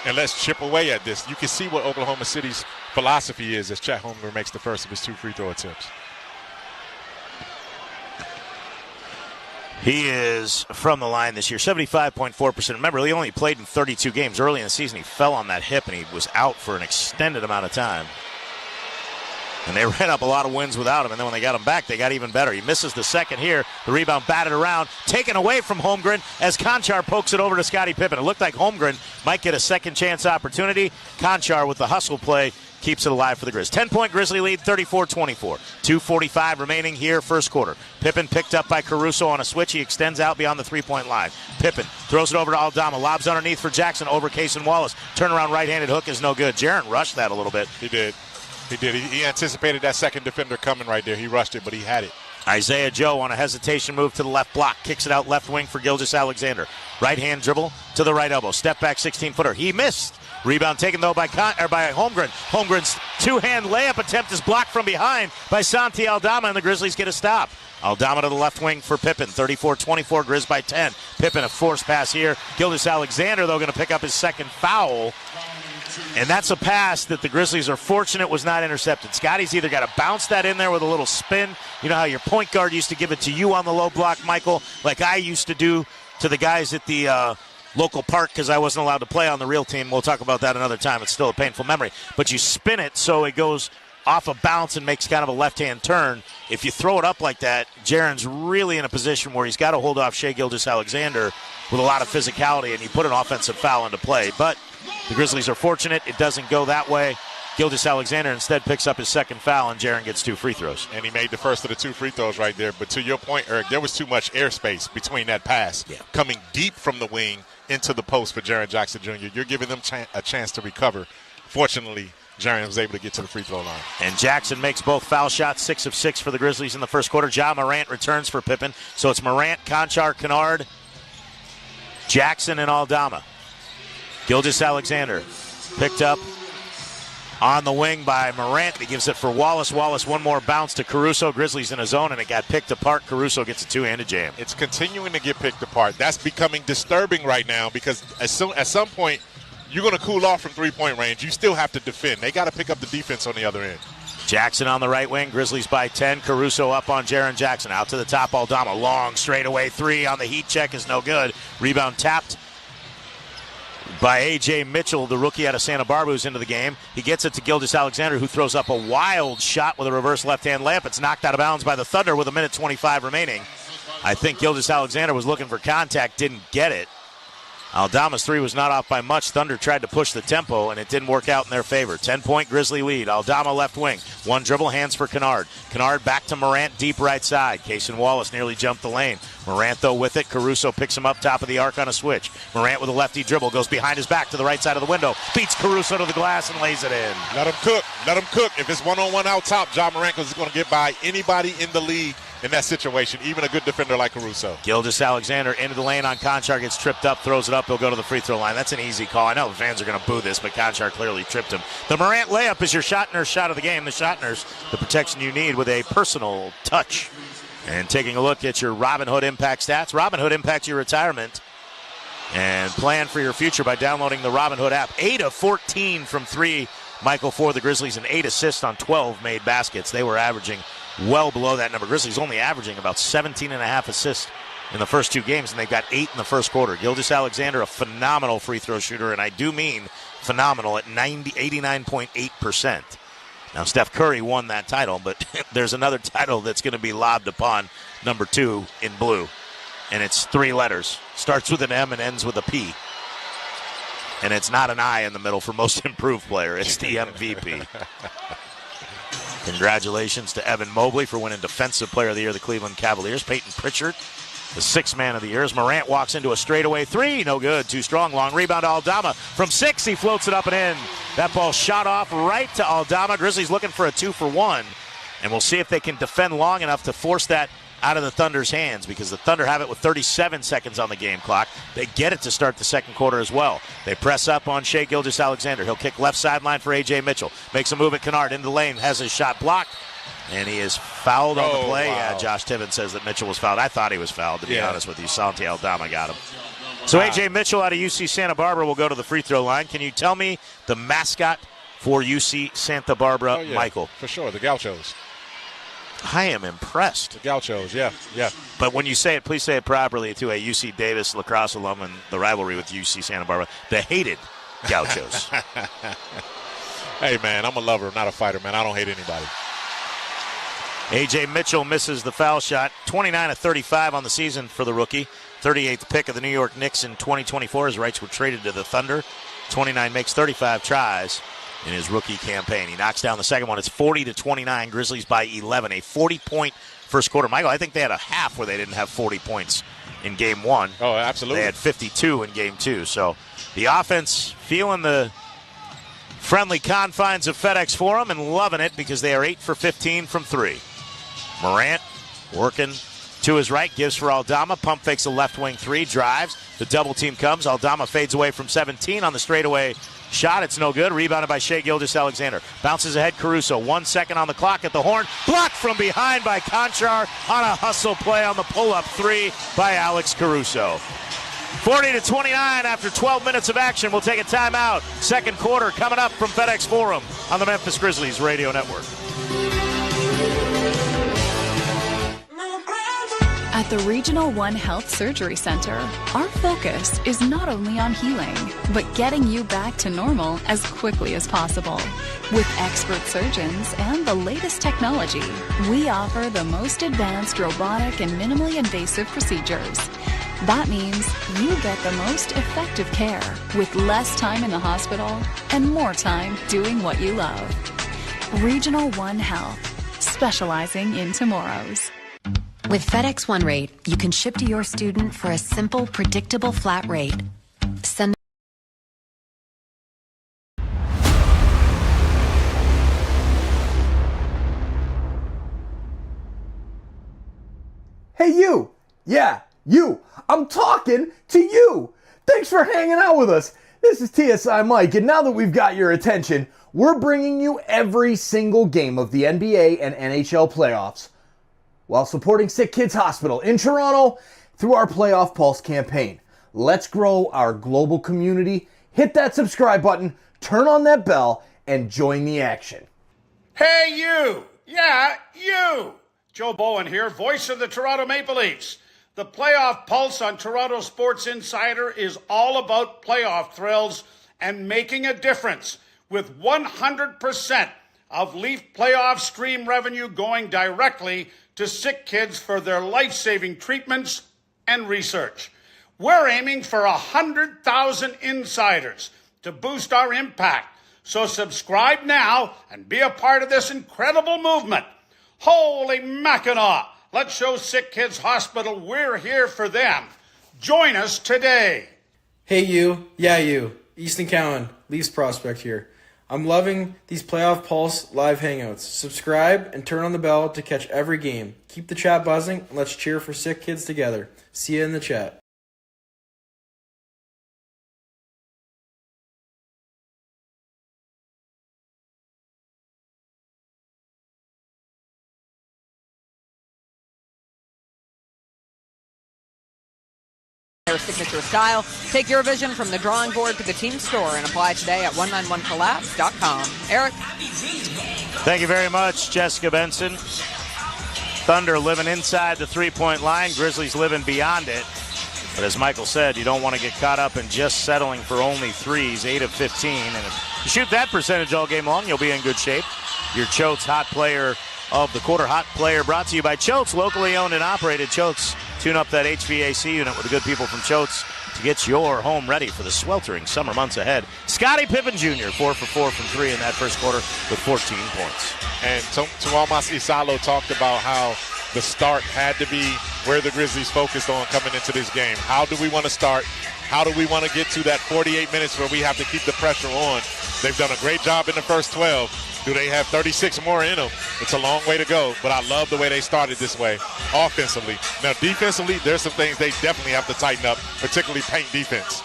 and let's chip away at this. You can see what Oklahoma City's philosophy is as Chet Holmgren makes the first of his 2 free throw attempts.
He is from the line this year, 75.4%. Remember, he only played in 32 games. Early in the season, he fell on that hip, and he was out for an extended amount of time. And they ran up a lot of wins without him, and then when they got him back, they got even better. He misses the second here. The rebound batted around, taken away from Holmgren as Conchar pokes it over to Scottie Pippen. It looked like Holmgren might get a second chance opportunity. Conchar with the hustle play keeps it alive for the Grizz. 10-point Grizzly lead, 34-24. 2:45 remaining here, first quarter. Pippen picked up by Caruso on a switch. He extends out beyond the 3-point line. Pippen throws it over to Aldama. Lobs underneath for Jackson over Case and Wallace. Turnaround right-handed hook is no good. Jaren rushed that a little bit.
He did. He anticipated that second defender coming right there. He rushed it, but he had it.
Isaiah Joe on a hesitation move to the left block. Kicks it out left wing for Gilgeous-Alexander. Right-hand dribble to the right elbow. Step back 16-footer. He missed. Rebound taken, though, by Holmgren. Holmgren's two-hand layup attempt is blocked from behind by Santi Aldama, and the Grizzlies get a stop. Aldama to the left wing for Pippen. 34-24, Grizz by 10. Pippen, a forced pass here. Gilgeous-Alexander, though, going to pick up his second foul. And that's a pass that the Grizzlies are fortunate was not intercepted. Scotty's either got to bounce that in there with a little spin. You know how your point guard used to give it to you on the low block, Michael, like I used to do to the guys at the local park because I wasn't allowed to play on the real team. We'll talk about that another time. It's still a painful memory. But you spin it so it goes off a bounce and makes kind of a left-hand turn. If you throw it up like that, Jaren's really in a position where he's got to hold off Shai Gilgeous-Alexander with a lot of physicality, and you put an offensive foul into play. But the Grizzlies are fortunate. It doesn't go that way. Gilgeous-Alexander instead picks up his second foul, and Jaren gets 2 free throws.
And he made the first of the 2 free throws right there. But to your point, Eric, there was too much airspace between that pass coming deep from the wing into the post for Jaren Jackson Jr. You're giving them a chance to recover. Fortunately, Jaren was able to get to the free throw line.
And Jackson makes both foul shots, 6 of 6 for the Grizzlies in the first quarter. Ja Morant returns for Pippen. So it's Morant, Conchar, Kennard, Jackson, and Aldama. Gilgeous-Alexander picked up on the wing by Morant. He gives it for Wallace. Wallace, one more bounce to Caruso. Grizzlies in a zone, and it got picked apart. Caruso gets a two-handed jam.
It's continuing to get picked apart. That's becoming disturbing right now because at some point, you're going to cool off from three-point range. You still have to defend. They got to pick up the defense on the other end.
Jackson on the right wing. Grizzlies by 10. Caruso up on Jaren Jackson. Out to the top, Aldama. Long straightaway 3 on the heat check is no good. Rebound tapped by A.J. Mitchell, the rookie out of Santa Barbara, who's into the game. He gets it to Gilgeous-Alexander, who throws up a wild shot with a reverse left-hand layup. It's knocked out of bounds by the Thunder with 1:25 remaining. I think Gilgeous-Alexander was looking for contact, didn't get it. Aldama's 3 was not off by much. Thunder tried to push the tempo, and it didn't work out in their favor. 10-point Grizzly lead. Aldama left wing. One dribble, hands for Kennard. Kennard back to Morant, deep right side. Case and Wallace nearly jumped the lane. Morant, though, with it. Caruso picks him up top of the arc on a switch. Morant with a lefty dribble. Goes behind his back to the right side of the window. Beats Caruso to the glass and lays it in.
Let him cook. Let him cook. If it's one-on-one out top, Ja Morant is going to get by anybody in the league in that situation, even a good defender like Caruso.
Gilgeous-Alexander into the lane on Conchar, gets tripped up, throws it up. He'll go to the free throw line. That's an easy call. I know the fans are going to boo this, but Conchar clearly tripped him. The Morant layup is your shot nurse shot of the game. The shot nurse, the protection you need with a personal touch. And taking a look at your Robinhood Impact stats. Robinhood impacts your retirement and plan for your future by downloading the Robinhood app. 8 of 14 from 3, Michael, for the Grizzlies, and 8 assists on 12 made baskets. They were averaging well below that number. Grizzlies only averaging about 17.5 assists in the first 2 games, and they've got 8 in the first quarter. Gilgeous-Alexander, a phenomenal free throw shooter, and I do mean phenomenal at 89.8%. Now, Steph Curry won that title, but there's another title that's going to be lobbed upon number 2 in blue, and it's 3 letters. Starts with an M and ends with a P. And it's not an I in the middle for most improved player. It's the MVP. Congratulations to Evan Mobley for winning Defensive Player of the Year of the Cleveland Cavaliers. Peyton Pritchard, the 6th man of the year. As Morant walks into a straightaway 3. No good. Too strong. Long rebound to Aldama. From 6, he floats it up and in. That ball shot off right to Aldama. Grizzlies looking for a 2-for-1. And we'll see if they can defend long enough to force that out of the Thunder's hands, because the Thunder have it with 37 seconds on the game clock. They get it to start the second quarter as well. They press up on Shai Gilgeous-Alexander. He'll kick left sideline for A.J. Mitchell. Makes a move at Kennard into the lane, has his shot blocked, and he is fouled on the play.
Wow.
Yeah, Josh Tibbins says that Mitchell was fouled. I thought he was fouled, to be honest with you. Santi Aldama got him. So A.J. Mitchell out of UC Santa Barbara will go to the free throw line. Can you tell me the mascot for UC Santa Barbara, Michael?
For sure, the Gauchos.
I am impressed.
The Gauchos, yeah.
But when you say it, please say it properly to a UC Davis lacrosse alum and the rivalry with UC Santa Barbara, the hated Gauchos.
Hey, man, I'm a lover, not a fighter, man. I don't hate anybody.
A.J. Mitchell misses the foul shot. 29 of 35 on the season for the rookie. 38th pick of the New York Knicks in 2024. His rights were traded to the Thunder. 29 makes 35 tries in his rookie campaign. He knocks down the second one. It's 40-29. Grizzlies by 11. A 40-point first quarter. Michael, I think they had a half where they didn't have 40 points in game 1.
Oh, absolutely.
They had 52 in game 2. So the offense feeling the friendly confines of FedEx Forum and loving it, because they are 8 for 15 from 3. Morant working to his right, gives for Aldama. Pump fakes a left wing 3, drives. The double team comes. Aldama fades away from 17 on the straightaway shot. It's no good. Rebounded by Shai Gilgeous-Alexander. Bounces ahead Caruso. 1 second on the clock at the horn. Blocked from behind by Conchar on a hustle play on the pull-up 3 by Alex Caruso. 40-29 after 12 minutes of action. We'll take a timeout. Second quarter coming up from FedEx Forum on the Memphis Grizzlies Radio Network.
At the Regional One Health Surgery Center, our focus is not only on healing, but getting you back to normal as quickly as possible. With expert surgeons and the latest technology, we offer the most advanced robotic and minimally invasive procedures. That means you get the most effective care with less time in the hospital and more time doing what you love. Regional One Health, specializing in tomorrows.
With FedEx One Rate, you can ship to your student for a simple, predictable flat rate. Send
Hey, you! Yeah, you! I'm talking to you! Thanks for hanging out with us. This is TSI Mike, and now that we've got your attention, we're bringing you every single game of the NBA and NHL playoffs, while supporting SickKids Hospital in Toronto through our Playoff Pulse campaign. Let's grow our global community. Hit that subscribe button, turn on that bell, and join the action.
Hey, you! Yeah, you! Joe Bowen here, voice of the Toronto Maple Leafs. The Playoff Pulse on Toronto Sports Insider is all about playoff thrills and making a difference, with 100% of Leaf playoff stream revenue going directly to SickKids for their life-saving treatments and research. We're aiming for 100,000 insiders to boost our impact. So subscribe now and be a part of this incredible movement. Holy Mackinac! Let's show SickKids Hospital we're here for them. Join us today.
Hey you, yeah you, Easton Cowan, Leafs prospect here. I'm loving these Playoff Pulse live hangouts. Subscribe and turn on the bell to catch every game. Keep the chat buzzing and let's cheer for SickKids together. See you in the chat.
Their signature style. Take your vision from the drawing board to the team store and apply today at 191collabs.com. Eric?
Thank you very much, Jessica Benson. Thunder living inside the three-point line. Grizzlies living beyond it. But as Michael said, you don't want to get caught up in just settling for only threes, 8 of 15. And if you shoot that percentage all game long, you'll be in good shape. Your Choate's Hot Player of the Quarter. Hot Player brought to you by Choate's, locally owned and operated. Choate's, tune up that HVAC unit with the good people from Choate's to get your home ready for the sweltering summer months ahead. Scottie Pippen Jr., 4 for 4 from 3 in that first quarter with 14 points.
And Tuomas Isalo talked about how the start had to be where the Grizzlies focused on coming into this game. How do we want to start? How do we want to get to that 48 minutes where we have to keep the pressure on? They've done a great job in the first 12. Do they have 36 more in them? It's a long way to go, but I love the way they started this way offensively. Now, defensively, there's some things they definitely have to tighten up, particularly paint defense.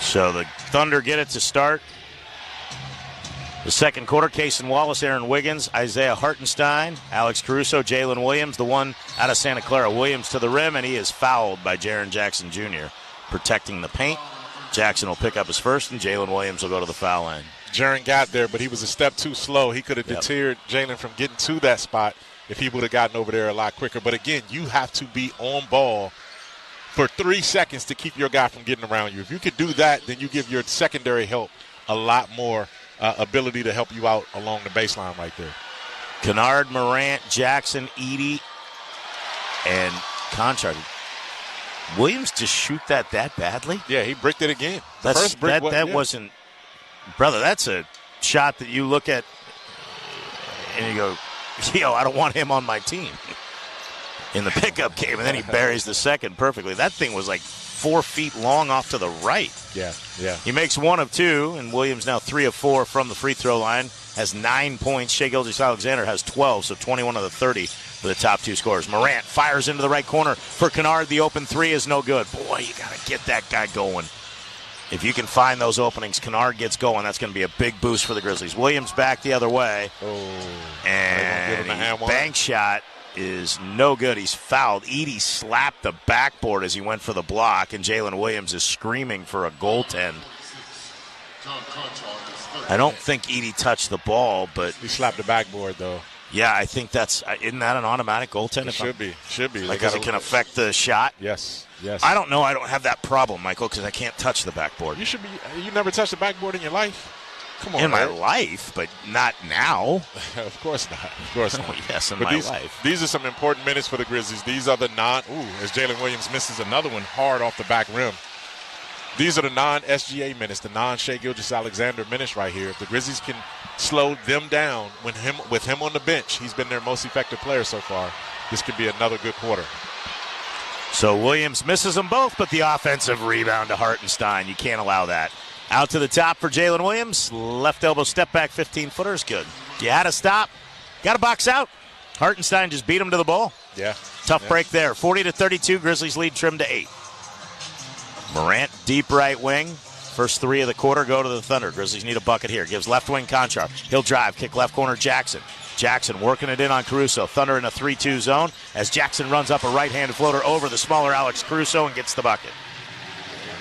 So the Thunder get it to start. The second quarter, Cason Wallace, Aaron Wiggins, Isaiah Hartenstein, Alex Caruso, Jalen Williams, the one out of Santa Clara. Williams to the rim, and he is fouled by Jaren Jackson Jr., protecting the paint. Jackson will pick up his first, and Jalen Williams will go to the foul line.
Jaren got there, but he was a step too slow. He could have deterred Jalen from getting to that spot if he would have gotten over there a lot quicker. But, again, you have to be on ball for 3 seconds to keep your guy from getting around you. If you could do that, then you give your secondary help a lot more ability to help you out along the baseline right there.
Kennard, Morant, Jackson, Edey, and Conchard. Williams just shoot that badly?
Yeah, he bricked it again.
First brick wasn't – brother, that's a shot that you look at and you go, I don't want him on my team. In the pickup game, and then he buries the second perfectly. That thing was like 4 feet long off to the right.
Yeah.
He makes 1 of 2, and Williams now 3 of 4 from the free throw line. Has 9 points. Shai Gilgeous-Alexander has 12, so 21 of the 30 for the top 2 scorers. Morant fires into the right corner for Kennard. The open 3 is no good. Boy, you got to get that guy going. If you can find those openings, Kennard gets going. That's going to be a big boost for the Grizzlies. Williams back the other way. And bank shot is no good. He's fouled. Edey slapped the backboard as he went for the block, and Jalen Williams is screaming for a goaltend. I don't think Edey touched the ball, but
he slapped the backboard, though.
Yeah, I think isn't that an automatic goaltend?
It should be.
Because it can affect the shot?
Yes.
I don't know. I don't have that problem, Michael, because I can't touch the backboard.
You never touched the backboard in your life? Come on,
in my life, but not now.
Of course not.
Oh, yes, in my life.
These are some important minutes for the Grizzlies. These are the as Jalen Williams misses another one hard off the back rim. These are the non-SGA minutes, the non-Shai Gilgeous-Alexander minutes right here. If the Grizzlies can slow them down with him on the bench, he's been their most effective player so far. This could be another good quarter.
So Williams misses them both, but the offensive rebound to Hartenstein. You can't allow that. Out to the top for Jalen Williams. Left elbow step back 15-footer is good. You had to stop. Got to box out. Hartenstein just beat him to the ball.
Yeah.
Tough break there. 40-32. Grizzlies lead trimmed to 8. Morant, deep right wing. First 3 of the quarter go to the Thunder. Grizzlies need a bucket here. Gives left wing Conchar. He'll drive. Kick left corner Jackson. Jackson working it in on Caruso. Thunder in a 3-2 zone as Jackson runs up a right-handed floater over the smaller Alex Caruso and gets the bucket.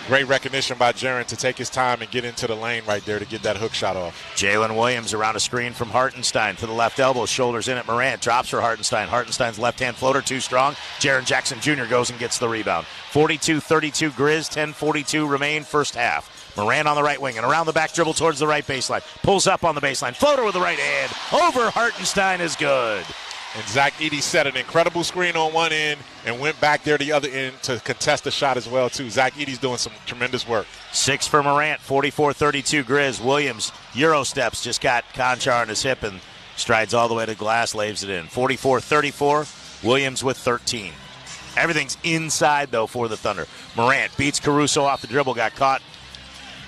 Great recognition by Jaren to take his time and get into the lane right there to get that hook shot off.
Jalen Williams around a screen from Hartenstein to the left elbow. Shoulders in at Morant. Drops for Hartenstein. Hartenstein's left-hand floater too strong. Jaren Jackson Jr. goes and gets the rebound. 42-32 Grizz. 10:42 remain first half. Morant on the right wing and around the back dribble towards the right baseline. Pulls up on the baseline. Floater with the right hand. Over Hartenstein is good.
And Zach Edey set an incredible screen on one end and went back there the other end to contest the shot as well, too. Zach Edey's doing some tremendous work.
6 for Morant, 44-32 Grizz. Williams, Euro steps, just got Conchar on his hip and strides all the way to the glass, lays it in. 44-34, Williams with 13. Everything's inside, though, for the Thunder. Morant beats Caruso off the dribble, got caught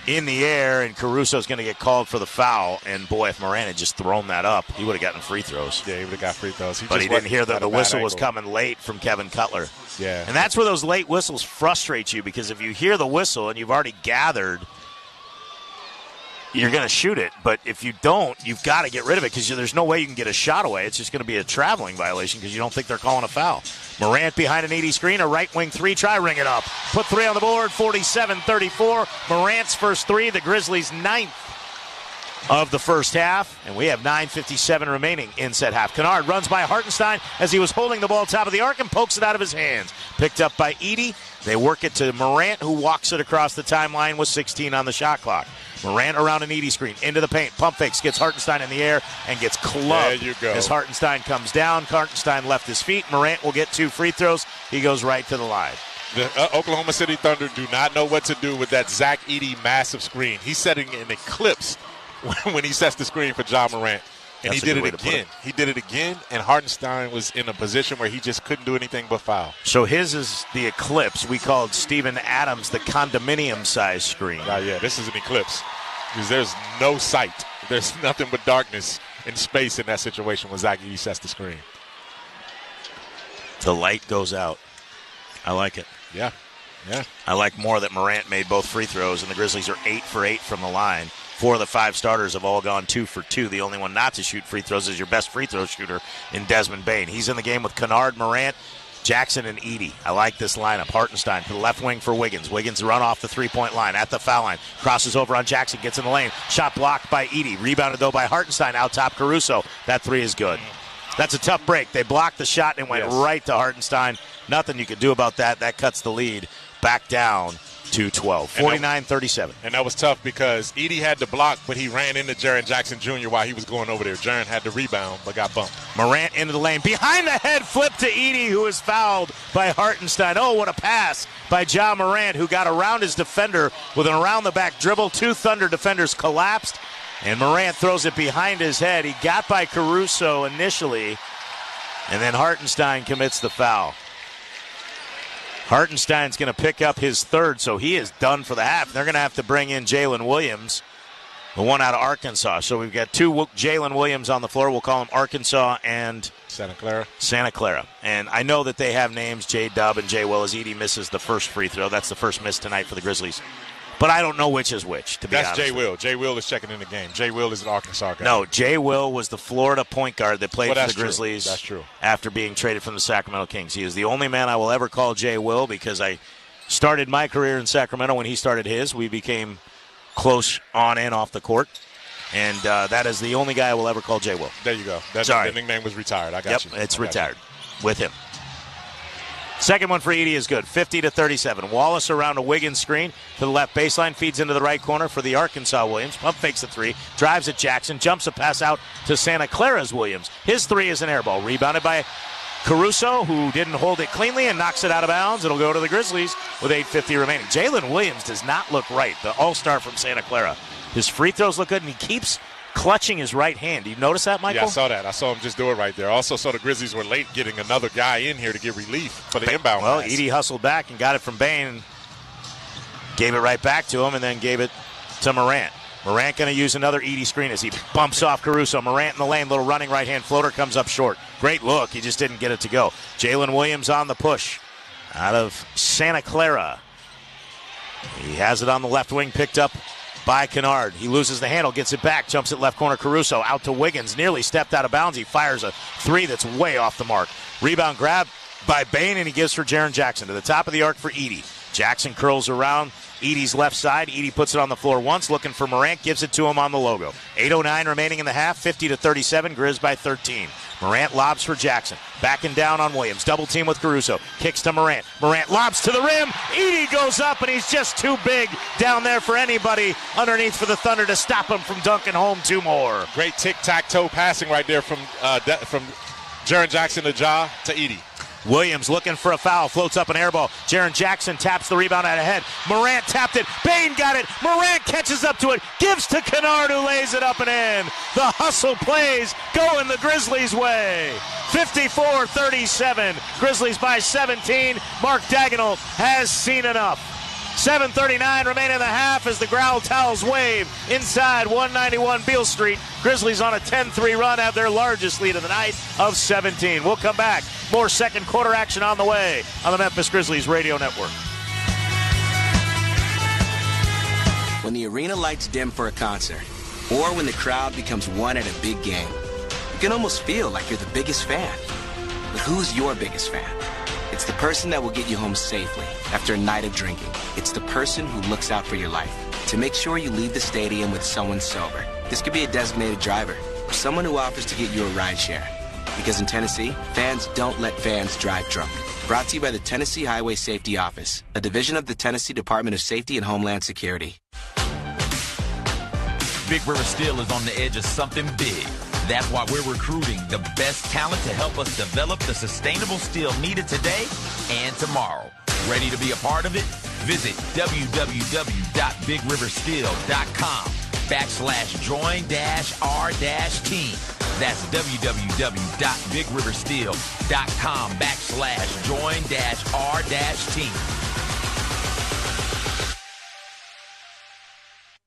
in the air, and Caruso's going to get called for the foul. And, boy, if Morant had just thrown that up, he would have gotten free throws.
Yeah, he would have got free throws.
But he didn't hear that the whistle was coming late from Kevin Cutler.
Yeah.
And that's where those late whistles frustrate you, because if you hear the whistle and you've already gathered, you're going to shoot it. But if you don't, you've got to get rid of it, because there's no way you can get a shot away. It's just going to be a traveling violation because you don't think they're calling a foul. Morant behind an Edey screen, a right wing 3, try ring it up. Put 3 on the board, 47-34. Morant's first 3, the Grizzlies' 9th. of the first half, and we have 9:57 remaining in said half. Kennard runs by Hartenstein as he was holding the ball top of the arc and pokes it out of his hands. Picked up by Edey. They work it to Morant, who walks it across the timeline with 16 on the shot clock. Morant around an Edey screen, into the paint, pump fakes, gets Hartenstein in the air, and gets clubbed.
There you go.
As Hartenstein comes down, Hartenstein left his feet. Morant will get 2 free throws. He goes right to the line.
The Oklahoma City Thunder do not know what to do with that Zach Edey massive screen. He's setting an eclipse when he sets the screen for Ja Morant. And he did it again. He did it again, and Hartenstein was in a position where he just couldn't do anything but foul.
So his is the eclipse. We called Steven Adams the condominium-size screen.
Yeah, this is an eclipse because there's no sight. There's nothing but darkness and space in that situation when Zach Edey sets the screen.
The light goes out. I like it.
Yeah.
I like more that Morant made both free throws, and the Grizzlies are 8 for 8 from the line. 4 of the 5 starters have all gone 2 for 2. The only one not to shoot free throws is your best free throw shooter in Desmond Bane. He's in the game with Kennard, Morant, Jackson, and Edey. I like this lineup. Hartenstein to the left wing for Wiggins. Wiggins run off the three-point line at the foul line. Crosses over on Jackson, gets in the lane. Shot blocked by Edey. Rebounded, though, by Hartenstein out top Caruso. That 3 is good. That's a tough break. They blocked the shot and went right to Hartenstein. Nothing you could do about that. That cuts the lead back down to 12. 49-37.
And that was tough because Edey had the block, but he ran into Jaren Jackson Jr. while he was going over there. Jaren had the rebound, but got bumped.
Morant into the lane. Behind the head flip to Edey, who is fouled by Hartenstein. Oh, what a pass by Ja Morant, who got around his defender with an around-the-back dribble. 2 Thunder defenders collapsed, and Morant throws it behind his head. He got by Caruso initially, and then Hartenstein commits the foul. Hartenstein's going to pick up his 3rd, so he is done for the half. They're going to have to bring in Jalen Williams, the one out of Arkansas. So we've got 2 Jalen Williams on the floor. We'll call them Arkansas and
Santa Clara.
And I know that they have names, J-Dub and J-Will, as Edey misses the first free throw. That's the first miss tonight for the Grizzlies. But I don't know which is which, to be honest.
That's J-Will. J-Will is checking in the game. J-Will is an Arkansas guy.
No, J-Will was the Florida point guard that played for the Grizzlies.
That's true.
After being traded from the Sacramento Kings. He is the only man I will ever call J-Will because I started my career in Sacramento when he started his. We became close on and off the court. And that is the only guy I will ever call J-Will.
There you go. The nickname was retired. I got you.
It's retired with him. Second one for Edey is good, 50-37. Wallace around a Wiggins screen to the left baseline, feeds into the right corner for the Arkansas Williams. Pump fakes the 3, drives at Jackson, jumps a pass out to Santa Clara's Williams. His 3 is an air ball, rebounded by Caruso, who didn't hold it cleanly and knocks it out of bounds. It'll go to the Grizzlies with 8:50 remaining. Jalen Williams does not look right, the all-star from Santa Clara. His free throws look good, and he keeps clutching his right hand. Do you notice that, Michael?
Yeah, I saw that. I saw him just do it right there. Also saw the Grizzlies were late getting another guy in here to get relief for the inbound
Well,
pass.
Edey hustled back and got it from Bane and gave it right back to him and then gave it to Morant. Morant going to use another Edey screen as he bumps off Caruso. Morant in the lane, little running right-hand floater comes up short. Great look. He just didn't get it to go. Jalen Williams on the push out of Santa Clara. He has it on the left wing, picked up by Kennard. He loses the handle, gets it back, jumps at left corner. Caruso out to Wiggins, nearly stepped out of bounds. He fires a 3 that's way off the mark. Rebound grab by Bane, and he gives for Jaren Jackson to the top of the arc for Edey. Jackson curls around Edey's left side. Edey puts it on the floor once, looking for Morant, gives it to him on the logo. 8:09 remaining in the half, 50-37, Grizz by 13. Morant lobs for Jackson, backing down on Williams. Double team with Caruso, kicks to Morant. Morant lobs to the rim. Edey goes up, and he's just too big down there for anybody underneath for the Thunder to stop him from dunking home 2 more.
Great tic-tac-toe passing right there from Jaren Jackson to Ja to Edey.
Williams looking for a foul, floats up an air ball. Jaren Jackson taps the rebound out ahead. Morant tapped it. Bane got it. Morant catches up to it. Gives to Kennard, who lays it up and in. The hustle plays going the Grizzlies' way. 54-37. Grizzlies by 17. Mark Dagnall has seen enough. 7:39 remain in the half as the growl towels wave inside 191 Beale Street. Grizzlies on a 10-3 run have their largest lead of the night of 17. We'll come back. More second quarter action on the way on the Memphis Grizzlies Radio Network.
When the arena lights dim for a concert, or when the crowd becomes one at a big game, you can almost feel like you're the biggest fan. But who's your biggest fan? It's the person that will get you home safely after a night of drinking. It's the person who looks out for your life to make sure you leave the stadium with someone sober. This could be a designated driver or someone who offers to get you a ride share. Because in Tennessee, fans don't let fans drive drunk. Brought to you by the Tennessee Highway Safety Office, a division of the Tennessee Department of Safety and Homeland Security.
Big River Steel is on the edge of something big. That's why we're recruiting the best talent to help us develop the sustainable steel needed today and tomorrow. Ready to be a part of it? Visit www.bigriversteel.com/join-r-team. That's www.bigriversteel.com/join-r-team.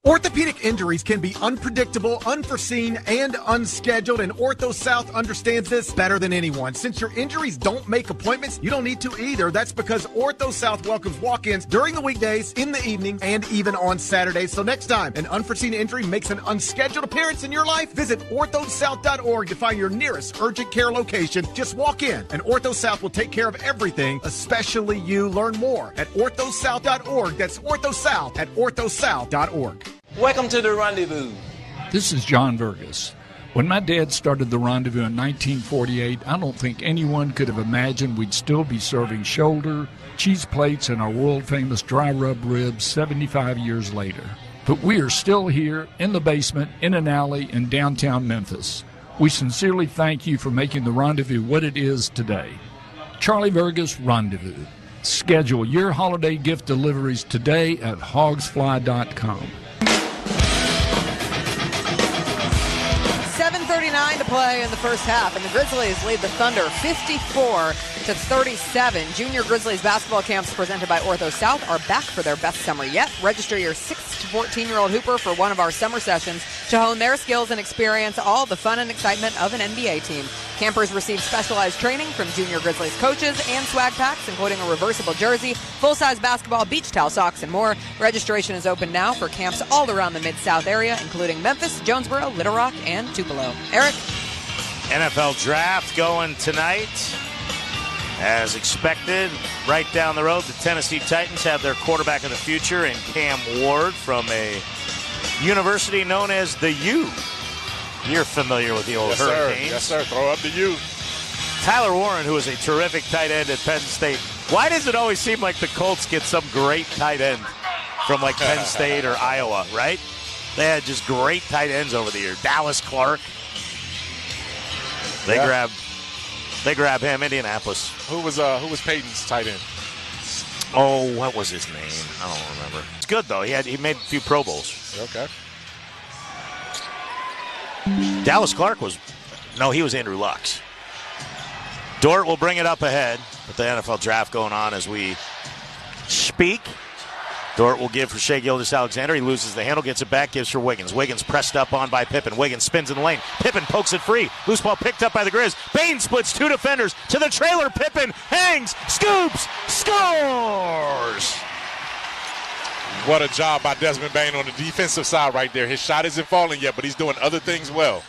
Orthopedic injuries can be unpredictable, unforeseen, and unscheduled, and Ortho South understands this better than anyone. Since your injuries don't make appointments, you don't need to either. That's because Ortho South welcomes walk-ins during the weekdays, in the evening, and even on Saturdays. So next time an unforeseen injury makes an unscheduled appearance in your life, visit orthosouth.org to find your nearest urgent care location. Just walk in, and Ortho South will take care of everything, especially you. Learn more at orthosouth.org. That's orthosouth at orthosouth.org.
Welcome to the Rendezvous.
This is John Vergas. When my dad started the Rendezvous in 1948, I don't think anyone could have imagined we'd still be serving shoulder, cheese plates, and our world-famous dry rub ribs 75 years later. But we are still here in the basement, in an alley in downtown Memphis. We sincerely thank you for making the Rendezvous what it is today. Charlie Vergas Rendezvous. Schedule your holiday gift deliveries today at hogsfly.com.
7:39 to play in the first half, and the Grizzlies lead the Thunder 54-37. Junior Grizzlies basketball camps presented by Ortho South are back for their best summer yet. Register your 6 to 14-year-old hooper for one of our summer sessions to hone their skills and experience all the fun and excitement of an NBA team. Campers receive specialized training from Junior Grizzlies coaches and swag packs, including a reversible jersey, full-size basketball, beach towel, socks, and more. Registration is open now for camps all around the Mid-South area, including Memphis, Jonesboro, Little Rock, and Tupelo. Eric?
NFL Draft going tonight. As expected, right down the road, the Tennessee Titans have their quarterback of the future in Cam Ward from a university known as the U. You're familiar with the old Hurricanes.
Yes, sir. Throw up the U.
Tyler Warren, who is a terrific tight end at Penn State. Why does it always seem like the Colts get some great tight end from like Penn State or Iowa, right? They had just great tight ends over the years. Dallas Clark. They grab him. Indianapolis.
Who was Peyton's tight end?
Oh, what was his name? I don't remember. It's good though. He made a few Pro Bowls.
Okay.
Dallas Clark was Andrew Luck's. Dort will bring it up ahead with the NFL Draft going on as we speak. Dort will give for Shai Gilgeous-Alexander. He loses the handle, gets it back, gives for Wiggins. Wiggins pressed up on by Pippen. Wiggins spins in the lane. Pippen pokes it free. Loose ball picked up by the Grizz. Bain splits 2 defenders to the trailer. Pippen hangs, scoops, scores!
What a job by Desmond Bain on the defensive side right there. His shot isn't falling yet, but he's doing other things well.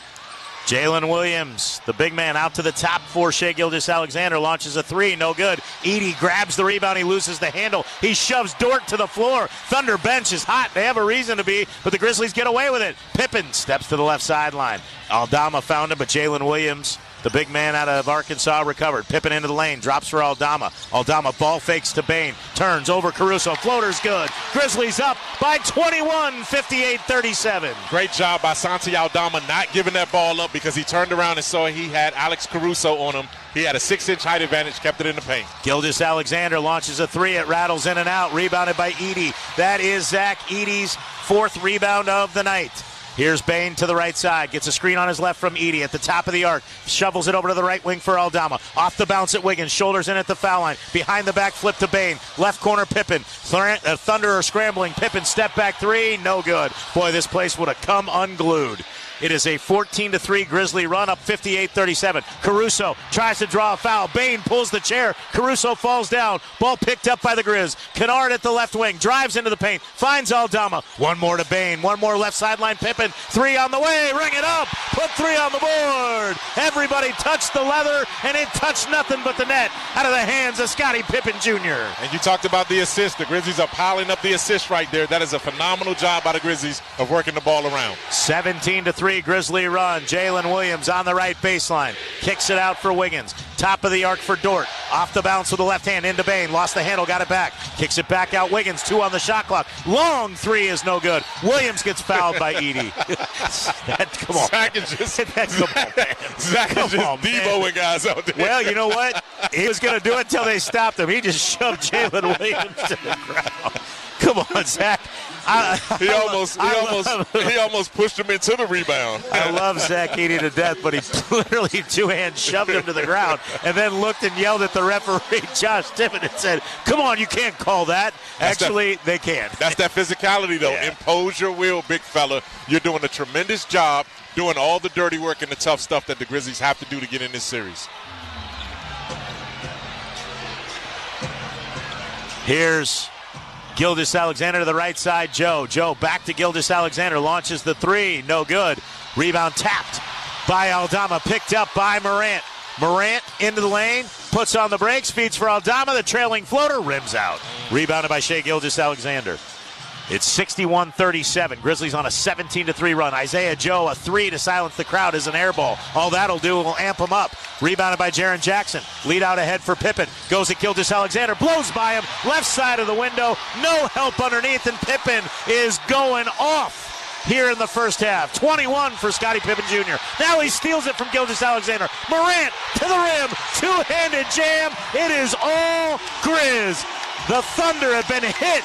Jalen Williams, the big man, out to the top for Shai Gilgeous-Alexander, launches a 3, no good. Edey grabs the rebound, he loses the handle. He shoves Dort to the floor. Thunder bench is hot. They have a reason to be, but the Grizzlies get away with it. Pippen steps to the left sideline. Aldama found him, but Jalen Williams, the big man out of Arkansas, recovered. Pippen into the lane, drops for Aldama. Aldama ball fakes to Bain, turns over Caruso, floater's good. Grizzlies up by 21, 58-37.
Great job by Santi Aldama not giving that ball up because he turned around and saw he had Alex Caruso on him. He had a 6-inch height advantage, kept it in the paint.
Gilgeous-Alexander launches a 3, it rattles in and out, rebounded by Edey. That is Zach Edey's 4th rebound of the night. Here's Bain to the right side. Gets a screen on his left from Edey at the top of the arc. Shovels it over to the right wing for Aldama. Off the bounce at Wiggins. Shoulders in at the foul line. Behind the back flip to Bain. Left corner Pippen. Thunder are scrambling. Pippen step back 3. No good. Boy, this place would have come unglued. It is a 14-3 Grizzly run, up 58-37. Caruso tries to draw a foul. Bain pulls the chair. Caruso falls down. Ball picked up by the Grizz. Kennard at the left wing, drives into the paint, finds Aldama. One more to Bain. One more left sideline. Pippen. 3 on the way. Ring it up. Put 3 on the board. Everybody touched the leather, and it touched nothing but the net out of the hands of Scottie Pippen Jr.
And you talked about the assist. The Grizzlies are piling up the assist right there. That is a phenomenal job by the Grizzlies of working the ball around.
17-3 Grizzly run. Jalen Williams on the right baseline. Kicks it out for Wiggins. Top of the arc for Dort. Off the bounce with the left hand into Bain. Lost the handle, got it back. Kicks it back out Wiggins. 2 on the shot clock. Long 3 is no good. Williams gets fouled by Edey. Come on.
Zach is just,
come on, man.
Zach is just Deboing guys out there.
Well, you know what? He was going to do it until they stopped him. He just shoved Jalen Williams to the ground. Come on, Zach.
He almost pushed him into the rebound.
I love Zach Edey to death, but he literally 2-hand shoved him to the ground and then looked and yelled at the referee, Josh Tippett, and said, come on, you can't call that. Actually, they can.
That's that physicality, though. Yeah. Impose your will, big fella. You're doing a tremendous job doing all the dirty work and the tough stuff that the Grizzlies have to do to get in this series.
Here's Gilgeous-Alexander to the right side. Joe back to Gilgeous-Alexander. Launches the 3. No good. Rebound tapped by Aldama. Picked up by Morant. Morant into the lane. Puts on the brakes. Feeds for Aldama. The trailing floater. Rims out. Rebounded by Shai Gilgeous-Alexander. It's 61-37. Grizzlies on a 17-3 run. Isaiah Joe, a 3 to silence the crowd is an air ball. All that'll do will amp him up. Rebounded by Jaren Jackson. Lead out ahead for Pippen. Goes at Gilgeous-Alexander. Blows by him. Left side of the window. No help underneath, and Pippen is going off here in the first half. 21 for Scottie Pippen Jr. Now he steals it from Gilgeous-Alexander. Morant to the rim. Two-handed jam. It is all Grizz. The Thunder have been hit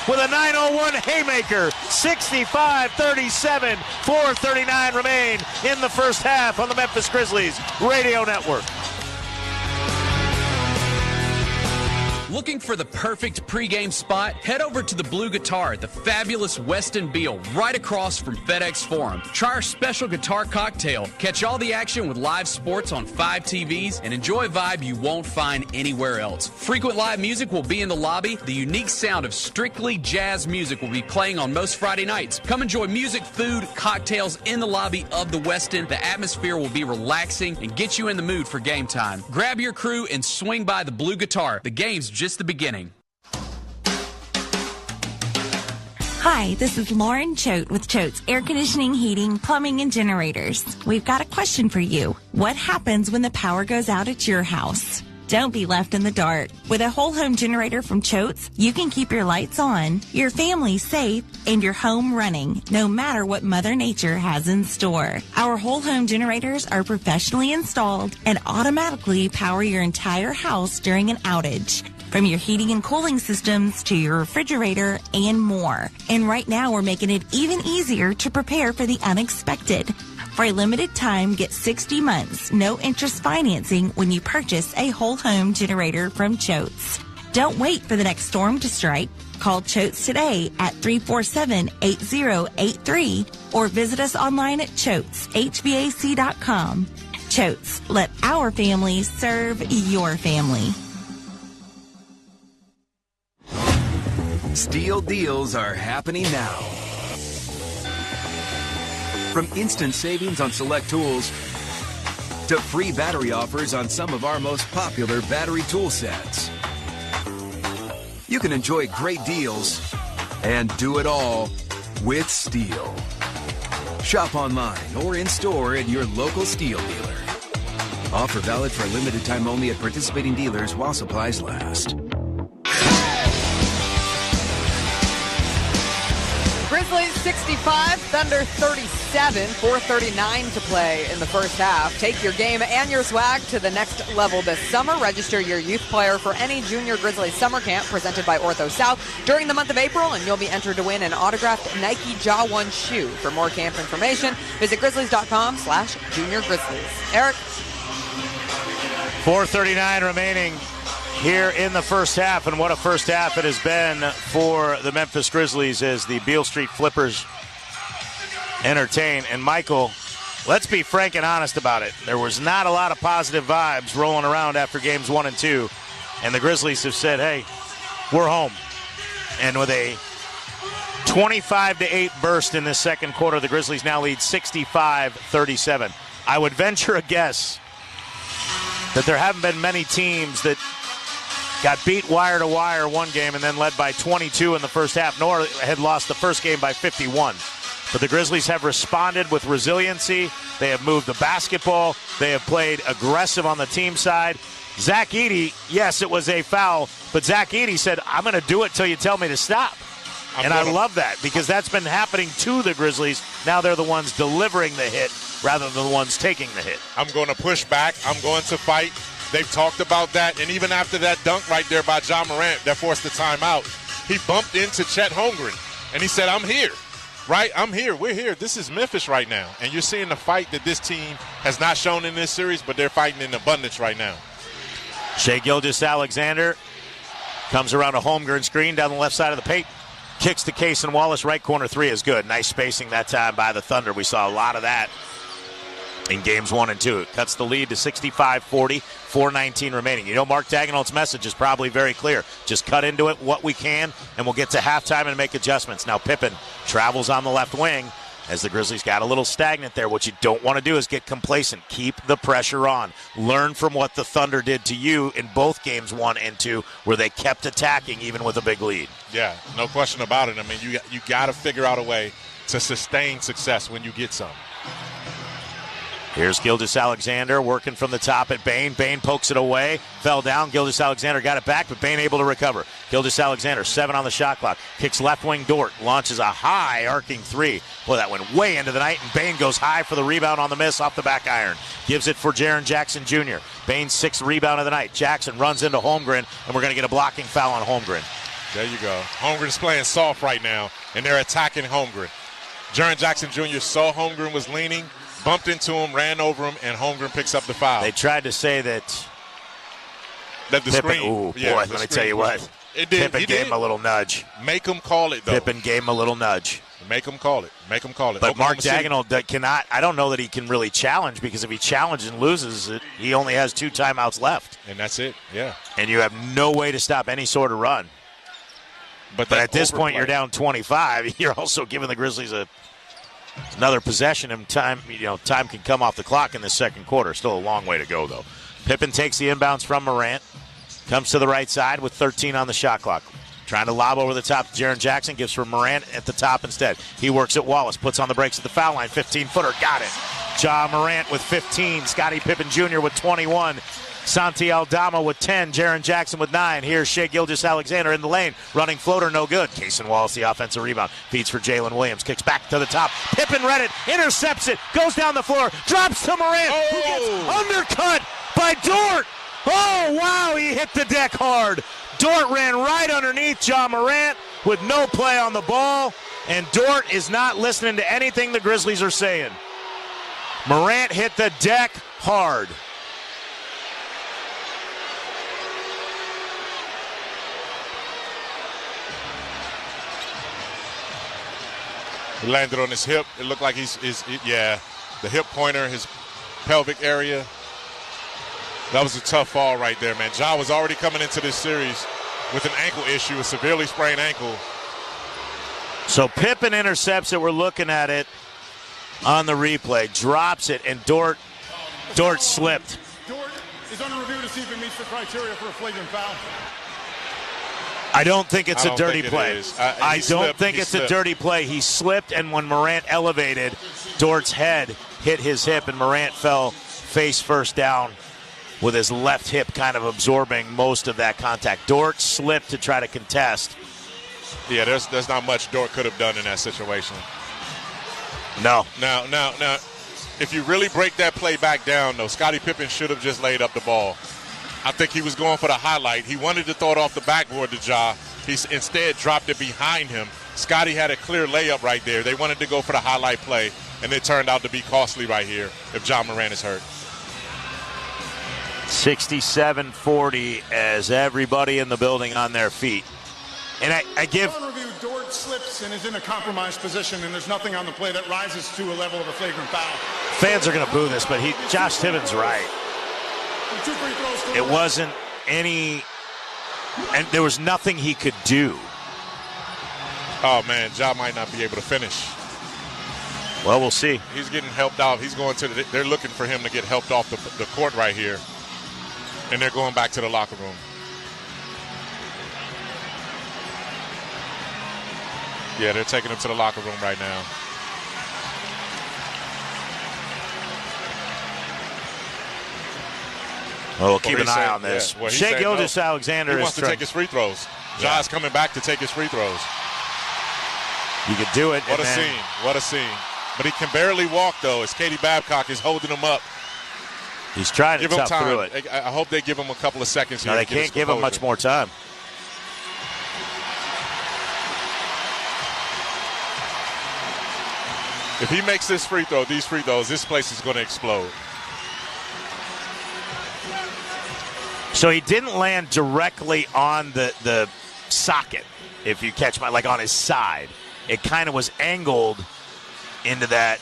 with a 901 haymaker. 65-37. 4:39 remain in the first half on the Memphis Grizzlies Radio Network.
Looking for the perfect pregame spot? Head over to the Blue Guitar at the fabulous Weston Beale, right across from FedEx Forum. Try our special guitar cocktail. Catch all the action with live sports on 5 TVs and enjoy a vibe you won't find anywhere else. Frequent live music will be in the lobby. The unique sound of strictly jazz music will be playing on most Friday nights. Come enjoy music, food, cocktails in the lobby of the Weston. The atmosphere will be relaxing and get you in the mood for game time. Grab your crew and swing by the Blue Guitar. The game's just the beginning.
Hi, this is Lauren Choate with Choate's Air Conditioning, Heating, Plumbing, and Generators. We've got a question for you. What happens when the power goes out at your house? Don't be left in the dark. With a whole home generator from Choate's, you can keep your lights on, your family safe, and your home running, no matter what Mother Nature has in store. Our whole home generators are professionally installed and automatically power your entire house during an outage. From your heating and cooling systems to your refrigerator and more. And right now we're making it even easier to prepare for the unexpected. For a limited time, get 60 months, no interest financing when you purchase a whole home generator from Choate's. Don't wait for the next storm to strike. Call Choate's today at 347-8083 or visit us online at choateshvac.com. Choate's, let our family serve your family.
Steel deals are happening now. From instant savings on select tools to free battery offers on some of our most popular battery tool sets. You can enjoy great deals and do it all with Steel. Shop online or in store at your local Steel dealer. Offer valid for a limited time only at participating dealers while supplies last.
Grizzlies 65, Thunder 37, 4:39 to play in the first half. Take your game and your swag to the next level this summer. Register your youth player for any Junior Grizzlies summer camp presented by Ortho South during the month of April, and you'll be entered to win an autographed Nike Jaw 1 shoe. For more camp information, visit grizzlies.com/Junior Grizzlies. Eric?
4:39 remaining here in the first half, and what a first half it has been for the Memphis Grizzlies as the Beale Street Flippers entertain. And Michael, let's be frank and honest about it. There was not a lot of positive vibes rolling around after games 1 and 2, and the Grizzlies have said, hey, we're home. And with a 25-8 burst in this second quarter, the Grizzlies now lead 65-37. I would venture a guess that there haven't been many teams that got beat wire to wire one game and then led by 22 in the first half, nor had lost the first game by 51. But the Grizzlies have responded with resiliency. They have moved the basketball. They have played aggressive on the team side. Zach Edey, yes, it was a foul, but Zach Edey said, I'm going to do it till you tell me to stop. I love that because that's been happening to the Grizzlies. Now they're the ones delivering the hit rather than the ones taking the hit.
I'm going to push back. I'm going to fight. They've talked about that. And even after that dunk right there by Ja Morant that forced the timeout, he bumped into Chet Holmgren, and he said, I'm here. Right? I'm here. We're here. This is Memphis right now. And you're seeing the fight that this team has not shown in this series, but they're fighting in abundance right now.
Shai Gilgeous-Alexander comes around a Holmgren screen down the left side of the paint. Kicks to Cason Wallace. Right corner three is good. Nice spacing that time by the Thunder. We saw a lot of that in games 1 and 2. It cuts the lead to 65-40, 4:19 remaining. You know, Mark Daigneault's message is probably very clear. Just cut into it what we can, and we'll get to halftime and make adjustments. Now Pippen travels on the left wing as the Grizzlies got a little stagnant there. What you don't want to do is get complacent. Keep the pressure on. Learn from what the Thunder did to you in both games 1 and 2, where they kept attacking even with a big lead.
Yeah, no question about it. I mean, you got to figure out a way to sustain success when you get some.
Here's Gilgeous-Alexander working from the top at Bane. Bane pokes it away. Fell down. Gilgeous-Alexander got it back, but Bane able to recover. Gilgeous-Alexander, 7 on the shot clock. Kicks left wing Dort. Launches a high arcing three. Boy, that went way into the night, and Bane goes high for the rebound on the miss off the back iron. Gives it for Jaren Jackson Jr. Bane's 6th rebound of the night. Jackson runs into Holmgren, and we're going to get a blocking foul on Holmgren.
There you go. Holmgren's playing soft right now, and they're attacking Holmgren. Jaren Jackson Jr. saw Holmgren was leaning, bumped into him, ran over him, and Holmgren picks up the foul.
They tried to say that
the
Pippen,
screen.
Ooh,
yeah,
boy, let me tell you what. Pippen gave him a little nudge.
Make him call it, though.
Pippen gave him a little nudge.
Make him call it. Make him call it.
But
Oklahoma
Mark Daigneault cannot, I don't know that he can really challenge, because if he challenges and loses, he only has 2 timeouts left.
And that's it, yeah.
And you have no way to stop any sort of run. But at this point, you're down 25. You're also giving the Grizzlies another possession, and time can come off the clock in the second quarter. Still a long way to go, though. Pippen takes the inbounds from Morant, comes to the right side with 13 on the shot clock. Trying to lob over the top to Jaren Jackson, gives for Morant at the top instead. He works at Wallace, puts on the brakes at the foul line, 15-footer, got it. Ja Morant with 15, Scottie Pippen Jr. with 21, Santi Aldama with 10, Jaren Jackson with 9. Here's Shai Gilgeous-Alexander in the lane, running floater, no good. Cason Wallace, the offensive rebound, feeds for Jalen Williams, kicks back to the top. Pippen read it, intercepts it, goes down the floor, drops to Morant, who gets undercut by Dort. Oh, wow, he hit the deck hard. Dort ran right underneath Ja Morant with no play on the ball, and Dort is not listening to anything the Grizzlies are saying. Morant hit the deck hard.
He landed on his hip. It looked like the hip pointer, his pelvic area. That was a tough fall right there, man. Ja was already coming into this series with an ankle issue, a severely sprained ankle.
So Pippen intercepts it. We're looking at it on the replay. Drops it, and Dort slipped.
Dort is under review to see if it meets the criteria for a flagrant foul.
I don't think it's a dirty play. I don't think it's a dirty play. He slipped, and when Morant elevated, Dort's head hit his hip, and Morant fell face first down with his left hip kind of absorbing most of that contact. Dort slipped to try to contest.
Yeah, there's not much Dort could have done in that situation.
No.
Now, if you really break that play back down, though, Scottie Pippen should have just laid up the ball. I think he was going for the highlight. He wanted to throw it off the backboard to Ja. He instead dropped it behind him. Scottie had a clear layup right there. They wanted to go for the highlight play, and it turned out to be costly right here if Ja Morant is hurt.
67-40 as everybody in the building on their feet. And I give...
On review, Dort slips and is in a compromised position, and there's nothing on the play that rises to a level of a flagrant foul.
Fans are going to boo this, but Josh Tibbins right. It wasn't any, and there was nothing he could do.
Oh, man, Ja might not be able to finish.
Well, we'll see.
He's getting helped out. He's going to they're looking for him to get helped off the court right here. And they're going back to the locker room. Yeah, they're taking him to the locker room right now.
Well, we'll keep an eye on this.
Yeah. Well,
Shai Gilgeous-Alexander
he wants to take his free throws. Ja's coming back to take his free throws.
You could do it.
What a scene. What a scene. But he can barely walk, though, as Katie Babcock is holding him up.
He's trying to
give him
tough
time.
through it.
I hope they give him a couple of seconds here.
No, they can't give him much more time.
If he makes these free throws, this place is going to explode.
So he didn't land directly on the socket, if you catch like on his side. It kind of was angled into that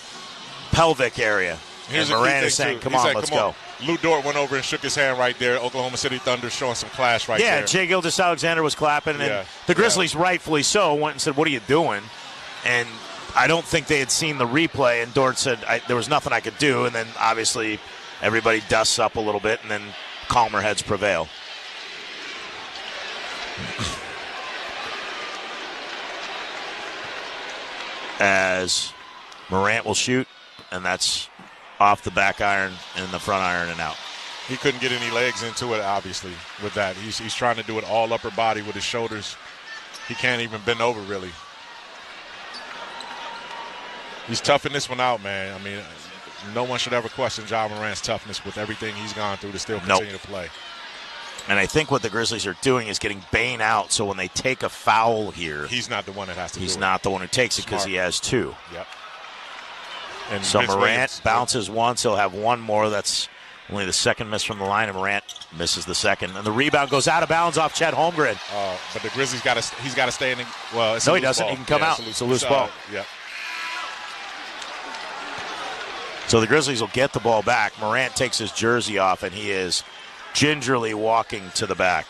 pelvic area.
Here's
and Moran is saying, come on, let's go.
Lou Dort went over and shook his hand right there. Oklahoma City Thunder showing some class right there.
Yeah, Shai Gilgeous-Alexander was clapping, and the Grizzlies, rightfully so, went and said, what are you doing? And I don't think they had seen the replay, and Dort said, there was nothing I could do. And then, obviously, everybody dusts up a little bit, and then calmer heads prevail. As Morant will shoot, and that's off the back iron and the front iron and out.
He couldn't get any legs into it, obviously, with that. He's trying to do it all upper body with his shoulders. He can't even bend over, really. He's toughing this one out, man. I mean, no one should ever question Ja Morant's toughness with everything he's gone through to still continue to play.
And I think what the Grizzlies are doing is getting Bane out, so when they take a foul here,
he's not the one that has to do it.
He's not the one who takes it because he has two.
Yep. And
so
Vince
Morant
Williams
bounces once. He'll have one more. That's only the second miss from the line, and Morant misses the second. And the rebound goes out of bounds off Chet Holmgren.
But the Grizzlies he's got to stay in.
No, he doesn't. Ball. He can come out. It's a loose ball.
Yeah.
So the Grizzlies will get the ball back. Morant takes his jersey off, and he is gingerly walking to the back.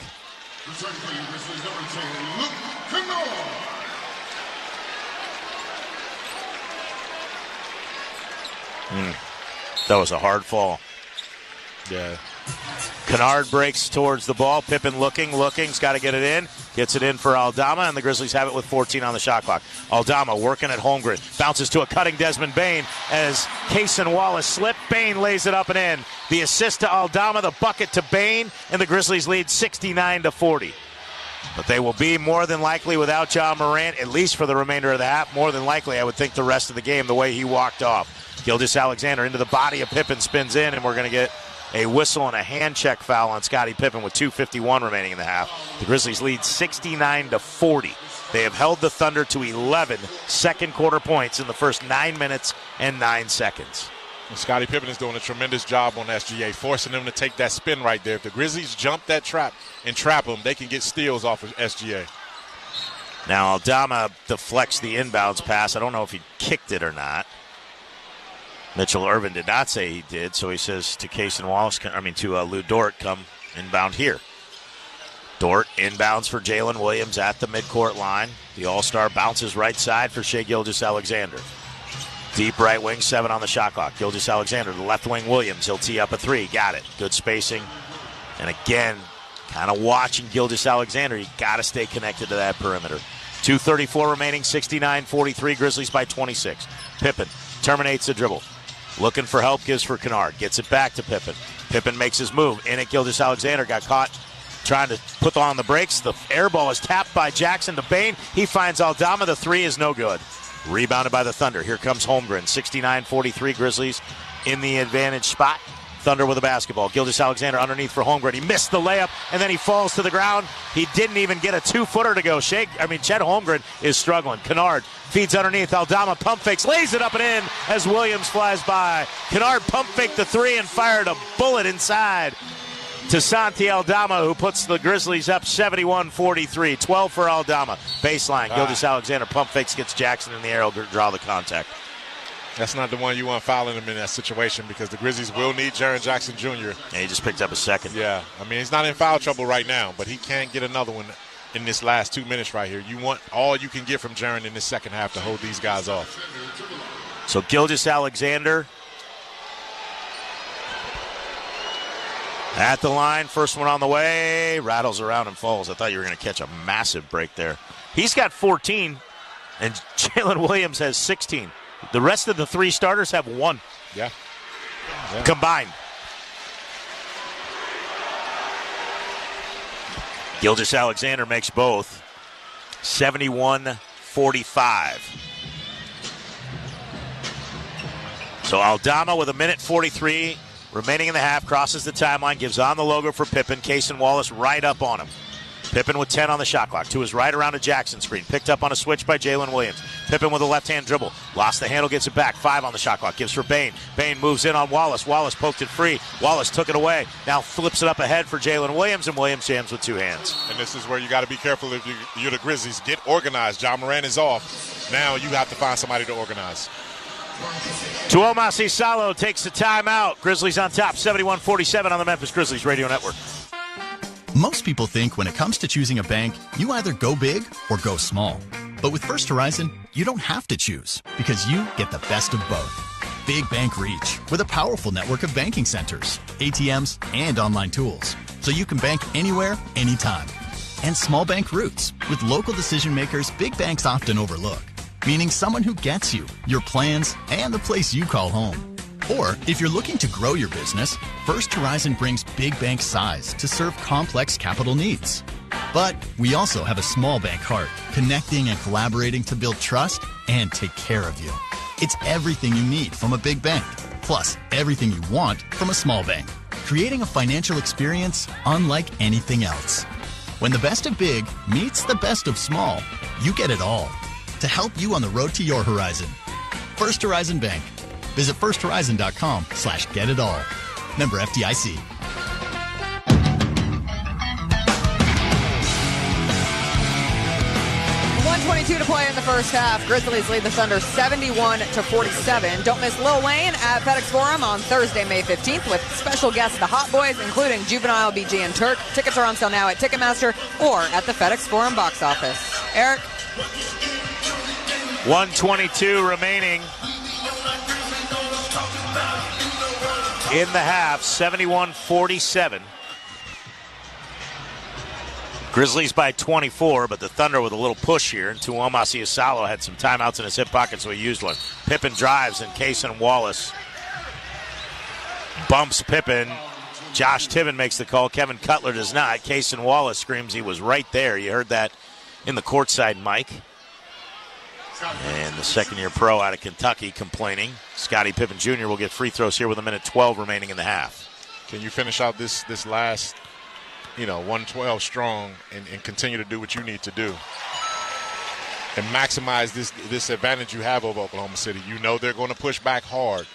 That was a hard fall.
Yeah.
Kennard breaks towards the ball. Pippen looking's got to get it in. Gets it in for Aldama, and the Grizzlies have it with 14 on the shot clock. Aldama working at Holmgren. Bounces to a cutting Desmond Bane as Kaysen Wallace slipped. Bane lays it up and in. The assist to Aldama, the bucket to Bane, and the Grizzlies lead 69-40. But they will be more than likely without Ja Morant, at least for the remainder of the half. More than likely, I would think, the rest of the game, the way he walked off. Gilgeous-Alexander into the body of Pippen, spins in, and we're going to get a whistle and a hand check foul on Scottie Pippen with 2:51 remaining in the half. The Grizzlies lead 69-40. They have held the Thunder to 11 second quarter points in the first 9 minutes and 9 seconds.
And Scottie Pippen is doing a tremendous job on SGA, forcing them to take that spin right there. If the Grizzlies jump that trap and trap them, they can get steals off of SGA.
Now Aldama deflects the inbounds pass. I don't know if he kicked it or not. Mitchell Irvin did not say he did, so he says to Lou Dort, come inbound here. Dort inbounds for Jalen Williams at the midcourt line. The All-Star bounces right side for Shai Gilgeous-Alexander. Deep right wing, 7 on the shot clock. Gilgeous-Alexander, the left wing Williams. He'll tee up a 3. Got it. Good spacing. And again, kind of watching Gilgeous-Alexander. You got to stay connected to that perimeter. 2:34 remaining, 69-43. Grizzlies by 26. Pippen terminates the dribble. Looking for help, gives for Kennard. Gets it back to Pippen. Pippen makes his move. In at Gilgeous-Alexander. Got caught trying to put on the brakes. The air ball is tapped by Jackson to Bane. He finds Aldama. The 3 is no good. Rebounded by the Thunder. Here comes Holmgren. 69-43 Grizzlies in the advantage spot. Thunder with the basketball. Gilgeous-Alexander underneath for Holmgren. He missed the layup, and then he falls to the ground. He didn't even get a 2-footer to go. Chet Holmgren is struggling. Kennard feeds underneath. Aldama pump fakes, lays it up and in as Williams flies by. Kennard pump faked the 3 and fired a bullet inside to Santi Aldama, who puts the Grizzlies up 71-43. 12 for Aldama. Baseline. Gilgeous-Alexander pump fakes, gets Jackson in the air. He'll draw the contact.
That's not the one you want fouling him in that situation because the Grizzlies will need Jaren Jackson Jr.
Yeah, he just picked up a second.
Yeah, I mean, he's not in foul trouble right now, but he can get another one in this last 2 minutes right here. You want all you can get from Jaren in this second half to hold these guys off.
So Gilgeous-Alexander at the line. First one on the way. Rattles around and falls. I thought you were going to catch a massive break there. He's got 14, and Jalen Williams has 16. The rest of the three starters have 1.
Yeah.
Combined. Gilgeous-Alexander makes both. 71-45. So Aldama with 1:43 remaining in the half, crosses the timeline, gives on the logo for Pippen. Case and Wallace right up on him. Pippen with 10 on the shot clock. To his right around a Jackson screen. Picked up on a switch by Jalen Williams. Pippen with a left-hand dribble. Lost the handle, gets it back. 5 on the shot clock. Gives for Bain. Bain moves in on Wallace. Wallace poked it free. Wallace took it away. Now flips it up ahead for Jalen Williams, and Williams jams with 2 hands.
And this is where you got to be careful if you're the Grizzlies. Get organized. John Moran is off. Now you have to find somebody to organize.
Tuomas Salo takes the timeout. Grizzlies on top, 71-47 on the Memphis Grizzlies Radio Network.
Most people think when it comes to choosing a bank, you either go big or go small. But with First Horizon, you don't have to choose because you get the best of both. Big bank reach with a powerful network of banking centers, ATMs, and online tools. So you can bank anywhere, anytime. And small bank roots with local decision makers big banks often overlook. Meaning someone who gets you, your plans, and the place you call home. Or if you're looking to grow your business, First Horizon brings big bank size to serve complex capital needs. But we also have a small bank heart, connecting and collaborating to build trust and take care of you. It's everything you need from a big bank, plus everything you want from a small bank, creating a financial experience unlike anything else. When the best of big meets the best of small, you get it all. To help you on the road to your horizon. First Horizon Bank. Visit firsthorizon.com/getitall. Member FDIC.
1:22 to play in the first half. Grizzlies lead the Thunder 71-47. Don't miss Lil Wayne at FedEx Forum on Thursday, May 15th with special guests, the Hot Boys, including Juvenile, BG, and Turk. Tickets are on sale now at Ticketmaster or at the FedEx Forum box office. Eric?
1:22 remaining in the half, 71-47. Grizzlies by 24, but the Thunder with a little push here. And Tuomas Salo had some timeouts in his hip pocket, so he used one. Pippen drives, and Case and Wallace bumps Pippen. Josh Tiven makes the call. Kevin Cutler does not. Case and Wallace screams he was right there. You heard that in the courtside mic. And the second-year pro out of Kentucky complaining. Scottie Pippen Jr. will get free throws here with 1:12 remaining in the half.
Can you finish out this last, 112 strong and continue to do what you need to do and maximize this advantage you have over Oklahoma City? You know they're going to push back hard,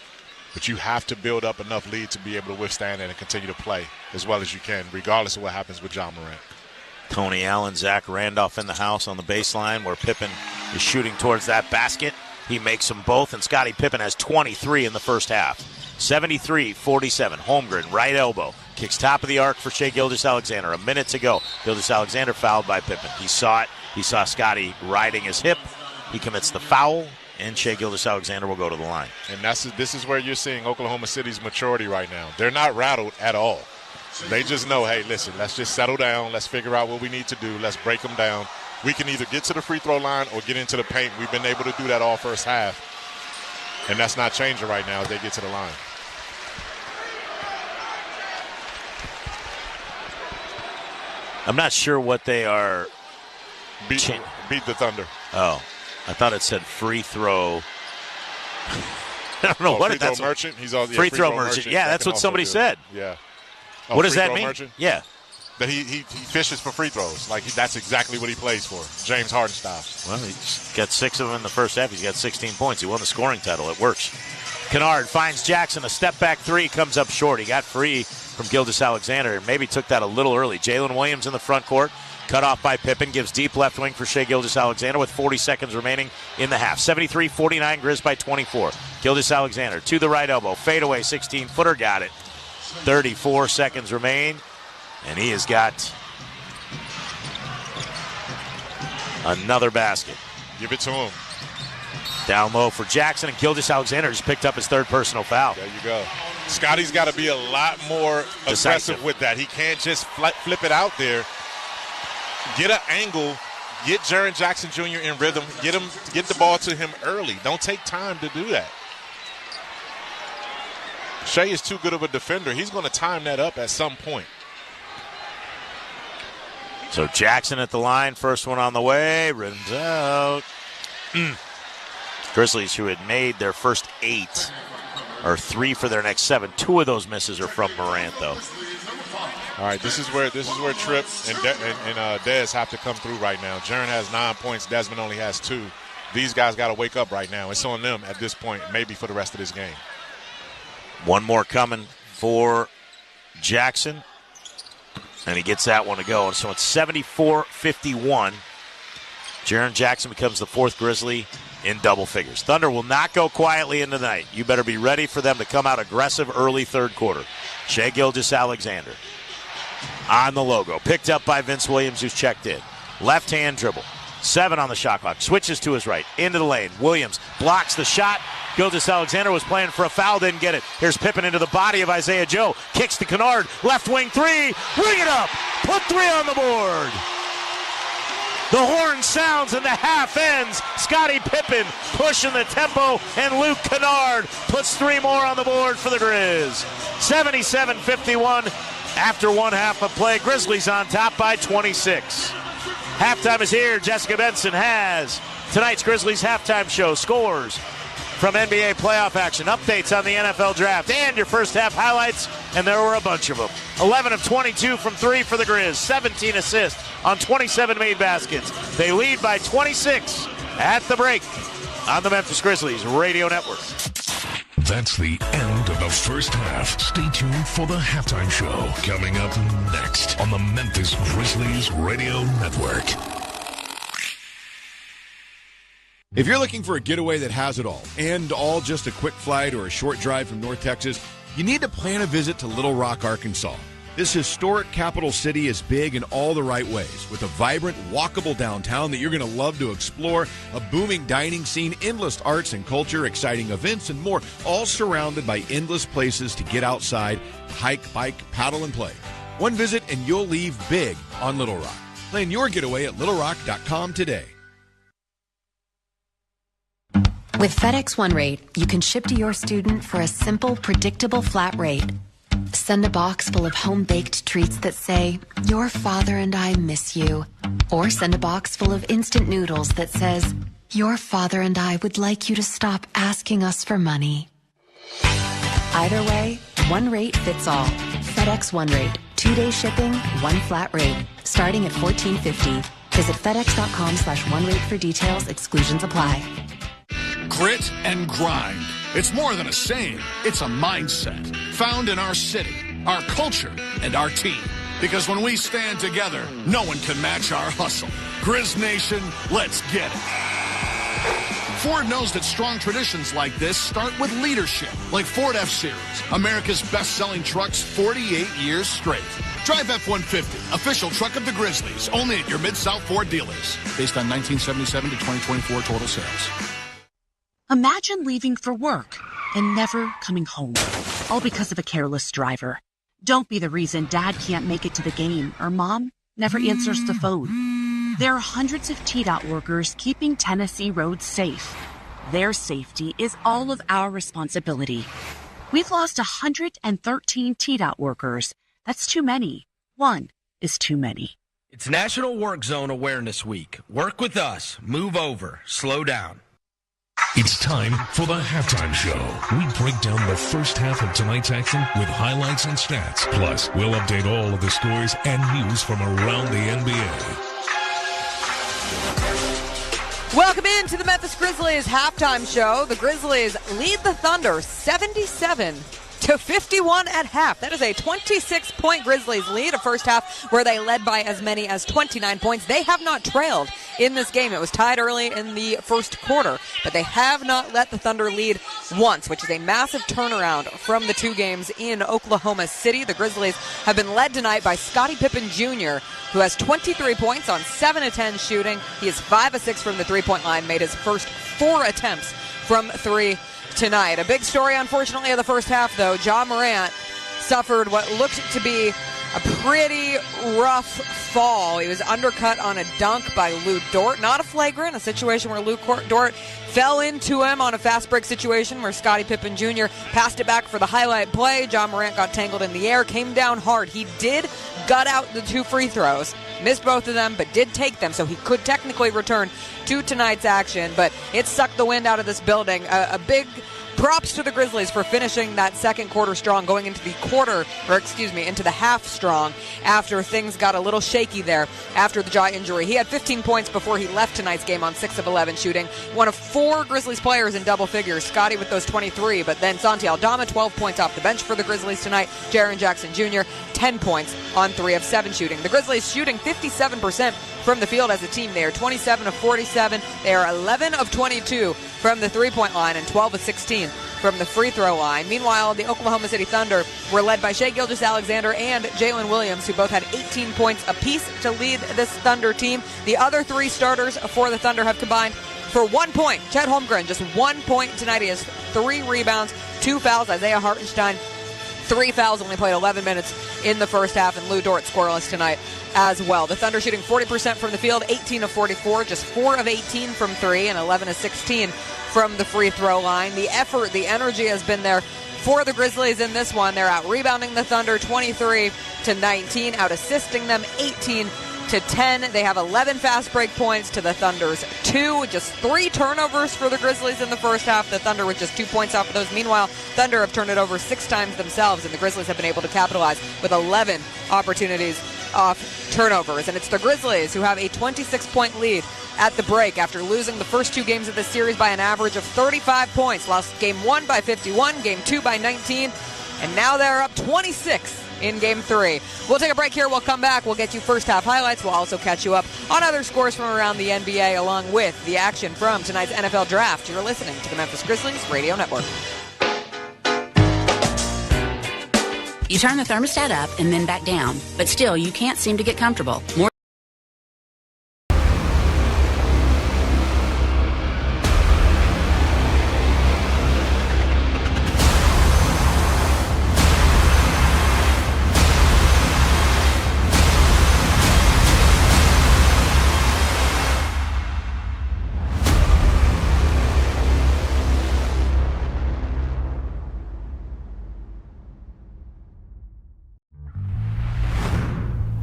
but you have to build up enough lead to be able to withstand it and continue to play as well as you can, regardless of what happens with John Morant.
Tony Allen, Zach Randolph in the house on the baseline where Pippen is shooting towards that basket. He makes them both, and Scottie Pippen has 23 in the first half. 73-47. Holmgren, right elbow. Kicks top of the arc for Shai Gilgeous-Alexander. A minute to go. Gilgeous-Alexander fouled by Pippen. He saw it. He saw Scottie riding his hip. He commits the foul, and Shai Gilgeous-Alexander will go to the line.
And this is where you're seeing Oklahoma City's maturity right now. They're not rattled at all. They just know, hey, listen, let's just settle down. Let's figure out what we need to do. Let's break them down. We can either get to the free throw line or get into the paint. We've been able to do that all first half. And that's not changing right now as they get to the line.
I'm not sure what they are.
Beat the Thunder.
Oh, I thought it said free throw. I don't know what
that's. Merchant. He's all
free throw merchant. Yeah, that's what somebody said.
Yeah.
What does that mean?
Merchant?
Yeah.
that he fishes for free throws. Like, that's exactly what he plays for, James Harden style.
Well, he's got 6 of them in the first half. He's got 16 points. He won the scoring title. It works. Kennard finds Jackson. A step-back 3 comes up short. He got free from Gilgeous-Alexander and maybe took that a little early. Jalen Williams in the front court. Cut off by Pippen. Gives deep left wing for Shai Gilgeous-Alexander with 40 seconds remaining in the half. 73-49, Grizz by 24. Gilgeous-Alexander to the right elbow. Fadeaway 16-footer. Got it. 34 seconds remain. And he has got another basket.
Give it to him.
Down low for Jackson, and Gilgeous-Alexander just picked up his 3rd personal foul.
There you go. Scotty's got to be a lot more aggressive with that. He can't just flip it out there. Get an angle. Get Jaren Jackson Jr. in rhythm. Get the ball to him early. Don't take time to do that. Shai is too good of a defender. He's going to time that up at some point.
So Jackson at the line, first one on the way, rims out. Grizzlies, who had made their first 8, are 3 for their next 7. 2 of those misses are from Morant, though.
All right, this is where Tripp and Dez have to come through right now. Jaren has 9 points. Desmond only has 2. These guys got to wake up right now. It's on them at this point, maybe for the rest of this game.
One more coming for Jackson. And he gets that one to go. And so it's 74-51. Jaren Jackson becomes the 4th Grizzly in double figures. Thunder will not go quietly into the night. You better be ready for them to come out aggressive early 3rd quarter. Shai Gilgeous-Alexander on the logo. Picked up by Vince Williams, who's checked in. Left-hand dribble. 7 on the shot clock. Switches to his right. Into the lane. Williams blocks the shot. Gilgeous-Alexander was playing for a foul, didn't get it. Here's Pippen into the body of Isaiah Joe. Kicks to Kennard. Left wing 3. Ring it up. Put 3 on the board. The horn sounds and the half ends. Scottie Pippen pushing the tempo, and Luke Kennard puts 3 more on the board for the Grizz. 77-51 after 1 half of play. Grizzlies on top by 26. Halftime is here. Jessica Benson has tonight's Grizzlies halftime show, scores from NBA playoff action, updates on the NFL draft, and your first half highlights, and there were a bunch of them. 11 of 22 from 3 for the Grizz, 17 assists on 27 made baskets. They lead by 26 at the break on the Memphis Grizzlies Radio Network.
That's the end of the first half. Stay tuned for the halftime show coming up next on the Memphis Grizzlies Radio Network.
If you're looking for a getaway that has it all, and all just a quick flight or a short drive from North Texas, you need to plan a visit to Little Rock, Arkansas. This historic capital city is big in all the right ways, with a vibrant, walkable downtown that you're going to love to explore, a booming dining scene, endless arts and culture, exciting events, and more, all surrounded by endless places to get outside, hike, bike, paddle, and play. One visit and you'll leave big on Little Rock. Plan your getaway at littlerock.com today.
With FedEx One Rate, you can ship to your student for a simple, predictable flat rate. Send a box full of home-baked treats that say, "Your father and I miss you." Or send a box full of instant noodles that says, "Your father and I would like you to stop asking us for money." Either way, one rate fits all. FedEx One Rate. 2-day shipping, one flat rate. Starting at $14.50. Visit FedEx.com/OneRate for details. Exclusions apply.
Grit and grind. It's more than a saying. It's a mindset found in our city, our culture, and our team. Because when we stand together, no one can match our hustle. Grizz Nation, let's get it. Ford knows that strong traditions like this start with leadership, like Ford F-Series, America's best-selling trucks 48 years straight. Drive F-150, official truck of the Grizzlies, only at your Mid-South Ford dealers. Based on 1977 to 2024 total sales.
Imagine leaving for work and never coming home, all because of a careless driver. Don't be the reason Dad can't make it to the game or Mom never answers the phone. There are hundreds of TDOT workers keeping Tennessee roads safe. Their safety is all of our responsibility. We've lost 113 TDOT workers. That's too many. One is too many.
It's National Work Zone Awareness Week. Work with us. Move over. Slow down.
It's time for the halftime show. We break down the first half of tonight's action with highlights and stats. Plus, we'll update all of the scores and news from around the NBA.
Welcome into the Memphis Grizzlies halftime show. The Grizzlies lead the Thunder 77-51 at half. That is a 26-point Grizzlies lead, a first half where they led by as many as 29 points. They have not trailed in this game. It was tied early in the first quarter, but they have not let the Thunder lead once, which is a massive turnaround from the two games in Oklahoma City. The Grizzlies have been led tonight by Scottie Pippen Jr., who has 23 points on 7 of 10 shooting. He is 5 of 6 from the three-point line, made his first 4 attempts from three tonight. A big story, unfortunately, of the first half, though. Ja Morant suffered what looked to be a pretty rough fall. He was undercut on a dunk by Lou Dort. Not a flagrant, a situation where Lou Dort fell into him on a fast break situation where Scottie Pippen Jr. passed it back for the highlight play. Ja Morant got tangled in the air, came down hard. He did gut out the 2 free throws, missed both of them, but did take them, so he could technically return to tonight's action, but it sucked the wind out of this building. A big props to the Grizzlies for finishing that second quarter strong, going into the into the half strong after things got a little shaky there after the Ja injury. He had 15 points before he left tonight's game on 6 of 11 shooting. One of 4 Grizzlies players in double figures, Scottie with those 23, but then Santi Aldama, 12 points off the bench for the Grizzlies tonight. Jaren Jackson Jr., 10 points on 3 of 7 shooting. The Grizzlies shooting 57% from the field as a team. They are 27 of 47. They are 11 of 22 from the three-point line and 12 of 16 from the free throw line. Meanwhile, the Oklahoma City Thunder were led by Shai Gilgeous-Alexander and Jalen Williams, who both had 18 points apiece to lead this Thunder team. The other 3 starters for the Thunder have combined for 1 point. Chet Holmgren, just 1 point tonight. He has 3 rebounds, 2 fouls. Isaiah Hartenstein, 3 fouls, only played 11 minutes in the first half, and Lou Dort scoreless tonight as well. The Thunder shooting 40% from the field, 18 of 44, just 4 of 18 from 3, and 11 of 16 from the free throw line. The effort, the energy has been there for the Grizzlies in this one. They're out rebounding the Thunder 23-19, out assisting them 18-10. They have 11 fast break points to the Thunder's 2. Just 3 turnovers for the Grizzlies in the first half. The Thunder with just 2 points off of those. Meanwhile, Thunder have turned it over 6 times themselves, and the Grizzlies have been able to capitalize with 11 opportunities off turnovers. And it's the Grizzlies who have a 26-point lead at the break after losing the first 2 games of the series by an average of 35 points. Lost game 1 by 51, game 2 by 19, and now they're up 26 in game 3. We'll take a break here. We'll come back. We'll get you first half highlights. We'll also catch you up on other scores from around the NBA along with the action from tonight's NFL Draft. You're listening to the Memphis Grizzlies Radio Network.
You turn the thermostat up and then back down, but still you can't seem to get comfortable. More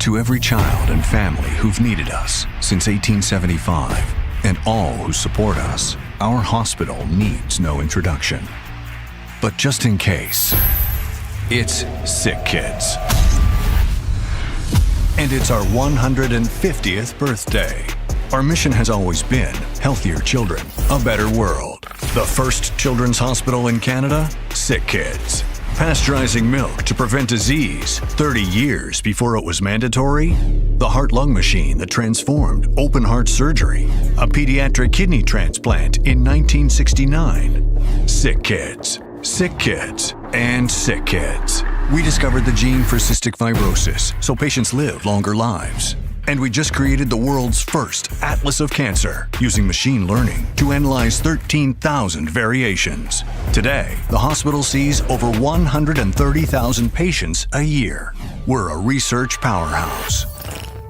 To every child and family who've needed us since 1875, and all who support us, our hospital needs no introduction. But just in case, it's SickKids. And it's our 150th birthday. Our mission has always been healthier children, a better world. The first children's hospital in Canada, SickKids. Pasteurizing milk to prevent disease 30 years before it was mandatory. The heart-lung machine that transformed open heart surgery. A pediatric kidney transplant in 1969. SickKids. SickKids. And SickKids. We discovered the gene for cystic fibrosis so patients live longer lives. And we just created the world's first Atlas of Cancer using machine learning to analyze 13,000 variations. Today, the hospital sees over 130,000 patients a year. We're a research powerhouse,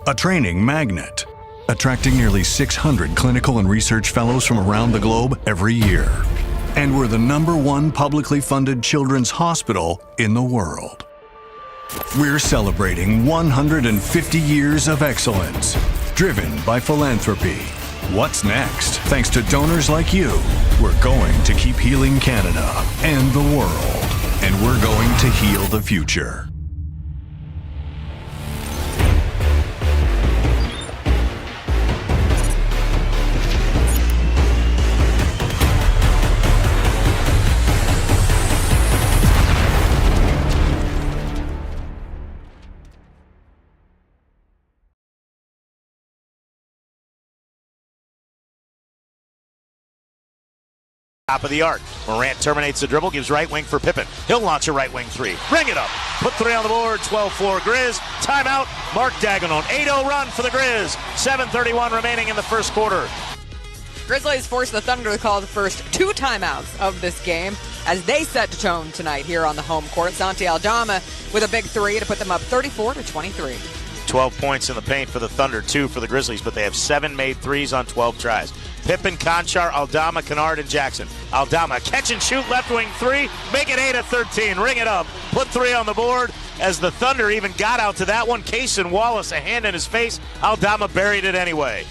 a training magnet, attracting nearly 600 clinical and research fellows from around the globe every year. And we're the #1 publicly funded children's hospital in the world. We're celebrating 150 years of excellence, driven by philanthropy. What's next? Thanks to donors like you. We're going to keep healing Canada and the world, and we're going to heal the future.
Top of the arc. Morant terminates the dribble, gives right wing for Pippen. He'll launch a right wing three. Ring it up. Put 3 on the board. 12-4 Grizz. Timeout. Mark Dagenham. 8-0 run for the Grizz. 7:31 remaining in the first quarter.
Grizzlies force the Thunder to call the first 2 timeouts of this game as they set the tone tonight here on the home court. Santi Aldama with a big 3 to put them up 34-23.
12 points in the paint for the Thunder, 2 for the Grizzlies, but they have 7 made threes on 12 tries. Pippen, Conchar, Aldama, Kennard, and Jackson. Aldama, catch and shoot, left wing 3, make it 8-13, ring it up, put 3 on the board. As the Thunder even got out to that one, Cason Wallace, a hand in his face, Aldama buried it anyway.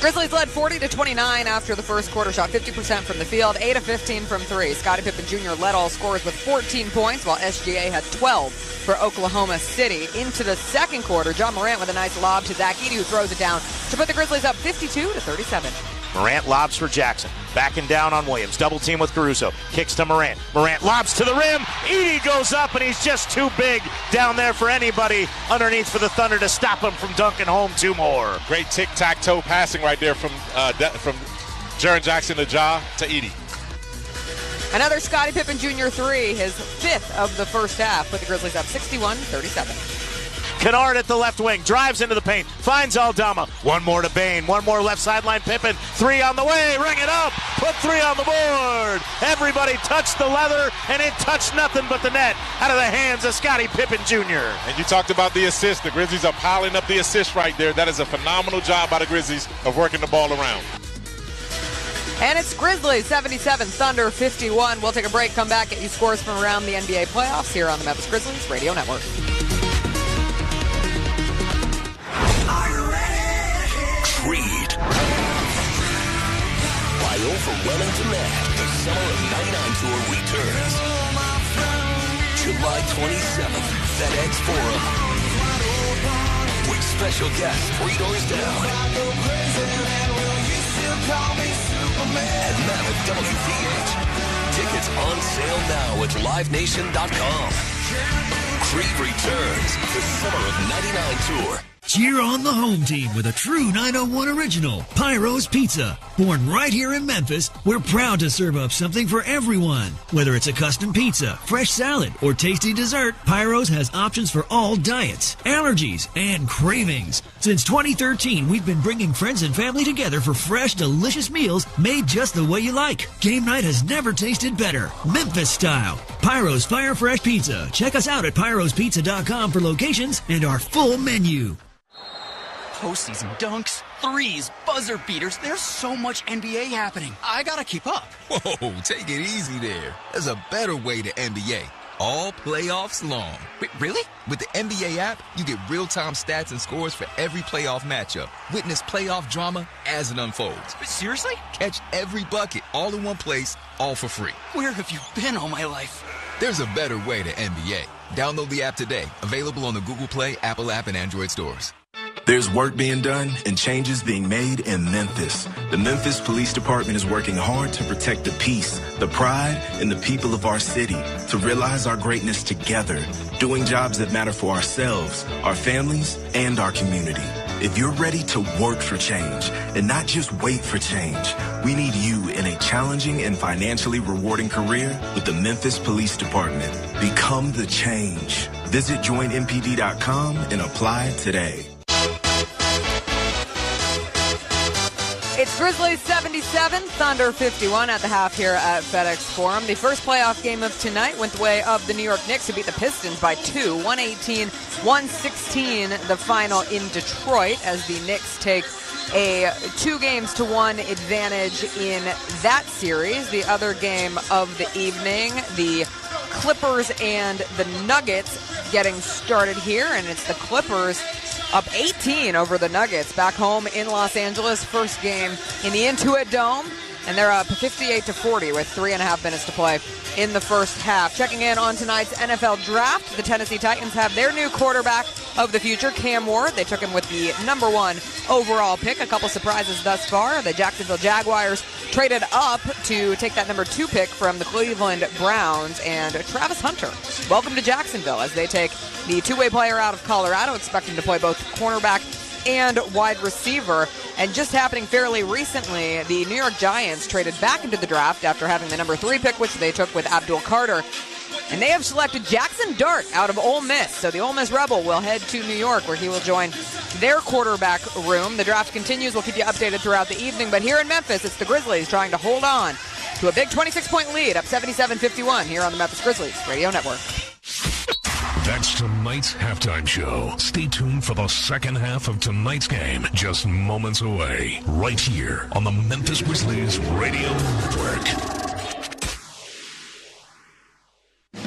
Grizzlies led 40-29 after the first quarter, shot 50% from the field, 8 of 15 from 3. Scottie Pippen Jr. led all scorers with 14 points, while SGA had 12 for Oklahoma City. Into the second quarter, John Morant with a nice lob to Zach Edey, who throws it down to put the Grizzlies up 52-37.
Morant lobs for Jackson. Backing down on Williams. Double team with Caruso. Kicks to Morant. Morant lobs to the rim. Edey goes up, and he's just too big down there for anybody underneath for the Thunder to stop him from dunking home 2 more.
Great tic-tac-toe passing right there from Jaren Jackson to Ja to Edey.
Another Scottie Pippen Jr. 3, his 5th of the first half, put the Grizzlies up 61-37.
Kennard at the left wing, drives into the paint, finds Aldama. 1 more to Bane, 1 more left sideline. Pippen, 3 on the way, ring it up, put 3 on the board. Everybody touched the leather, and it touched nothing but the net out of the hands of Scottie Pippen Jr.
And you talked about the assist. The Grizzlies are piling up the assist right there. That is a phenomenal job by the Grizzlies of working the ball around.
And it's Grizzlies 77, Thunder 51. We'll take a break, come back, get you scores from around the NBA playoffs here on the Memphis Grizzlies Radio Network.
Creed. By overwhelming demand, the Summer of '99 tour returns. July 27th, FedEx Forum. With special guests 3 doors down. At Mammoth WVH. Tickets on sale now at livenation.com. Creed returns, the Summer of '99 tour.
Cheer on the home team with a true 901 original, Pyro's Pizza. Born right here in Memphis, we're proud to serve up something for everyone. Whether it's a custom pizza, fresh salad, or tasty dessert, Pyro's has options for all diets, allergies, and cravings. Since 2013, we've been bringing friends and family together for fresh, delicious meals made just the way you like. Game night has never tasted better. Memphis style. Pyro's Fire Fresh Pizza. Check us out at pyrospizza.com for locations and our full menu.
Postseason dunks, threes, buzzer beaters. There's so much NBA happening. I gotta keep up.
Whoa, take it easy there. There's a better way to NBA. All playoffs long.
Wait, really?
With the NBA app, you get real-time stats and scores for every playoff matchup. Witness playoff drama as it unfolds.
Seriously?
Catch every bucket all in one place, all for free.
Where have you been all my life?
There's a better way to NBA. Download the app today. Available on the Google Play, Apple app, and Android stores.
There's work being done and changes being made in Memphis. The Memphis Police Department is working hard to protect the peace, the pride, and the people of our city, to realize our greatness together, doing jobs that matter for ourselves, our families, and our community. If you're ready to work for change and not just wait for change, we need you in a challenging and financially rewarding career with the Memphis Police Department. Become the change. Visit joinmpd.com and apply today.
It's Grizzlies 77, Thunder 51 at the half here at FedEx Forum. The first playoff game of tonight went the way of the New York Knicks, who beat the Pistons by 2, 118-116, the final in Detroit, as the Knicks take a 2-1 advantage in that series. The other game of the evening, the Clippers and the Nuggets getting started here, and it's the Clippers up 18 over the Nuggets back home in Los Angeles. First game in the Intuit Dome. and they're up 58-40 with 3.5 minutes to play in the first half. Checking in on tonight's NFL draft, the Tennessee Titans have their new quarterback of the future, Cam Ward. They took him with the number 1 overall pick. A couple surprises thus far. The Jacksonville Jaguars traded up to take that number 2 pick from the Cleveland Browns, and Travis Hunter. Welcome to Jacksonville as they take the two-way player out of Colorado, expecting to play both cornerback and wide receiver. And just happening fairly recently, the New York Giants traded back into the draft after having the number 3 pick, which they took with Abdul Carter. And they have selected Jackson Dart out of Ole Miss. So the Ole Miss Rebel will head to New York, where he will join their quarterback room. The draft continues. We'll keep you updated throughout the evening. But here in Memphis, it's the Grizzlies trying to hold on to a big 26-point lead, up 77-51 here on the Memphis Grizzlies Radio Network.
That's tonight's halftime show. Stay tuned for the second half of tonight's game, just moments away, right here on the Memphis Grizzlies Radio Network.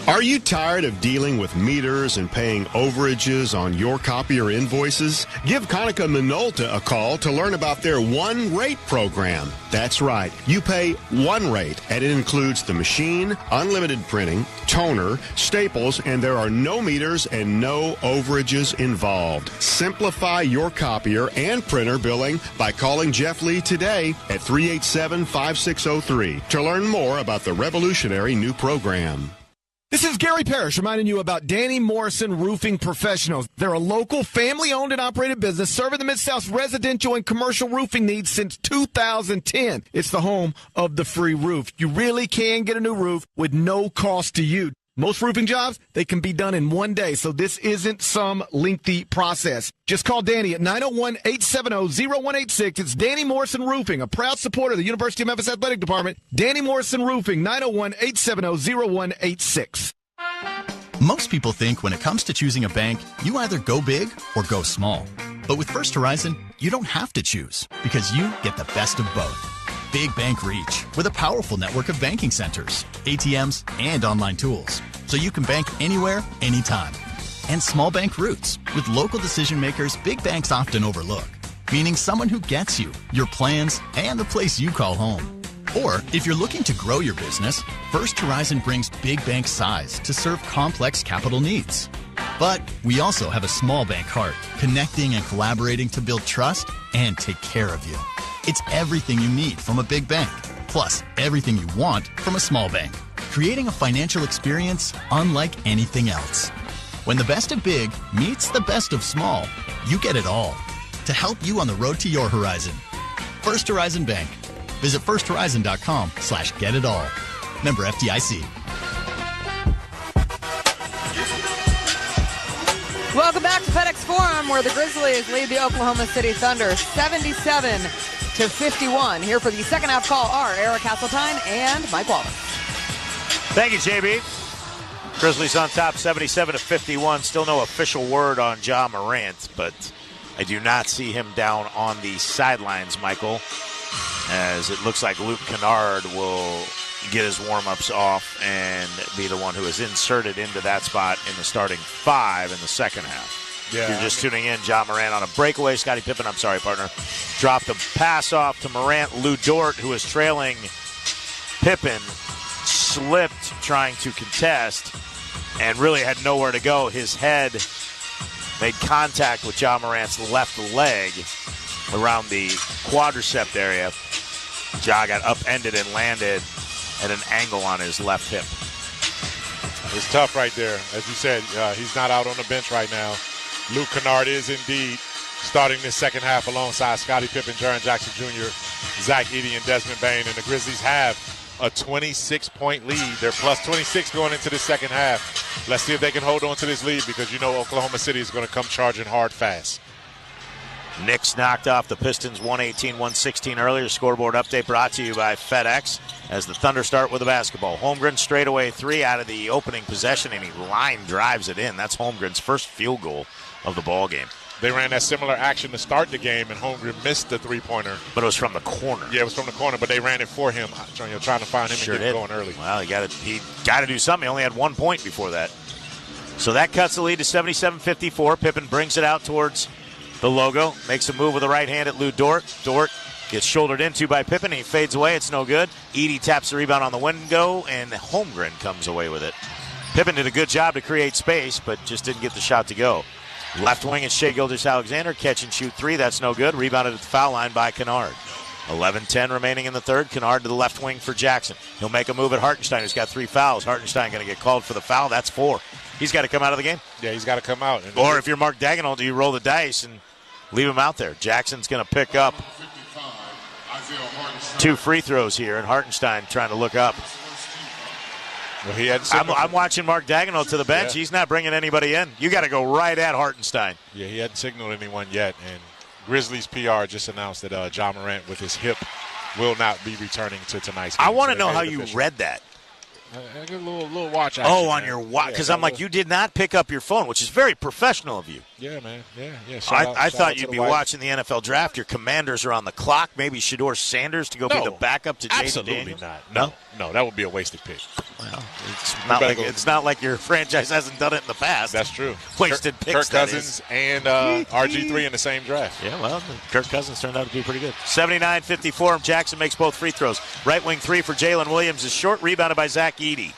Are you tired of dealing with meters and paying overages on your copier invoices? Give Konica Minolta a call to learn about their One Rate program. That's right. You pay one rate, and it includes the machine, unlimited printing, toner, staples, and there are no meters and no overages involved. Simplify your copier and printer billing by calling Jeff Lee today at 387-5603 to learn more about the revolutionary new program.
This is Gary Parrish reminding you about Danny Morrison Roofing Professionals. They're a local, family-owned and operated business serving the Mid-South's residential and commercial roofing needs since 2010. It's the home of the free roof. You really can get a new roof with no cost to you. Most roofing jobs, they can be done in one day, so this isn't some lengthy process. Just call Danny at 901-870-0186. It's Danny Morrison Roofing, a proud supporter of the University of Memphis Athletic Department. Danny Morrison Roofing, 901-870-0186.
Most people think when it comes to choosing a bank, you either go big or go small. But with First Horizon, you don't have to choose because you get the best of both. Big bank reach with a powerful network of banking centers, ATMs, and online tools, so you can bank anywhere, anytime. And small bank roots with local decision makers big banks often overlook, meaning someone who gets you, your plans, and the place you call home. Or if you're looking to grow your business, First Horizon brings big bank size to serve complex capital needs. But we also have a small bank heart, connecting and collaborating to build trust and take care of you. It's everything you need from a big bank, plus everything you want from a small bank, creating a financial experience unlike anything else. When the best of big meets the best of small, you get it all to help you on the road to your horizon. First Horizon Bank. Visit firsthorizon.com/getitall. Member FDIC.
Welcome back to FedEx Forum, where the Grizzlies lead the Oklahoma City Thunder 77-51. Here for the second half call are Eric Hasseltine and Mike Wallace.
Thank you, JB. Grizzlies on top 77-51. Still no official word on Ja Morant, but I do not see him down on the sidelines, Michael, as it looks like Luke Kennard will get his warm-ups off and be the one who is inserted into that spot in the starting 5 in the second half. Yeah, if you're just tuning in, Ja Morant on a breakaway. Scottie Pippen, I'm sorry, partner, dropped the pass off to Morant. Lou Dort, who was trailing Pippen, slipped trying to contest and really had nowhere to go. His head made contact with Ja Morant's left leg around the quadricep area. Ja got upended and landed at an angle on his left hip.
It's tough right there. As you said, he's not out on the bench right now. Luke Kennard is indeed starting this second half alongside Scottie Pippen, Jaren Jackson Jr., Zach Edey, and Desmond Bane. And the Grizzlies have a 26-point lead. They're plus 26 going into the second half. Let's see if they can hold on to this lead because you know Oklahoma City is going to come charging hard fast.
Knicks knocked off the Pistons 118-116 earlier. Scoreboard update brought to you by FedEx as the Thunder start with the basketball. Holmgren straightaway 3 out of the opening possession, and he line drives it in. That's Holmgren's first field goal of the ball game.
They ran that similar action to start the game, and Holmgren missed the three-pointer.
But it was from the corner.
Yeah, it was from the corner, but they ran it for him, trying to find him and get him going early.
Well, he got to do something. He only had 1 point before that. So that cuts the lead to 77-54. Pippen brings it out towards the logo, makes a move with the right hand at Lou Dort. Dort Gets shouldered into by Pippen. He fades away. It's no good. Edey taps the rebound on the window, and Holmgren comes away with it. Pippen did a good job to create space, but just didn't get the shot to go. Left wing is Shai Gilgeous-Alexander. Catch and shoot three. That's no good. Rebounded at the foul line by Kennard. 11-10 remaining in the third. Kennard to the left wing for Jackson. He'll make a move at Hartenstein, who's got 3 fouls. Hartenstein going to get called for the foul. That's 4. He's got to come out of the game.
Yeah, he's got to come out.
Or if you're Mark Dagenhall, do you roll the dice and leave him out there? Jackson's going to pick up 2 free throws here, and Hartenstein trying to look up.
Well, he had
I'm watching Mark Dagenhall to the bench. Yeah. He's not bringing anybody in. You got to go right at Hartenstein.
Yeah, he hadn't signaled anyone yet. And Grizzlies PR just announced that John Morant with his hip will not be returning to tonight's game.
I want to know how you read that.
I get a little watch action.
Oh, on your watch. Because I'm like, you did not pick up your phone, which is very professional of you.
Yeah, man. Yeah.
I thought you'd be watching the NFL draft. Your Commanders are on the clock. Maybe Shedeur Sanders to go be the backup to Jason Daniels.
Absolutely not. No, that would be a wasted pick.
Well, it's not like your franchise hasn't done it in the past.
That's true.
Wasted picks,
Kirk Cousins and RG3 in the same draft.
Yeah, well, Kirk Cousins turned out to be pretty good. 79-54. Jackson makes both free throws. Right wing 3 for Jalen Williams is short, rebounded by Zach Edey.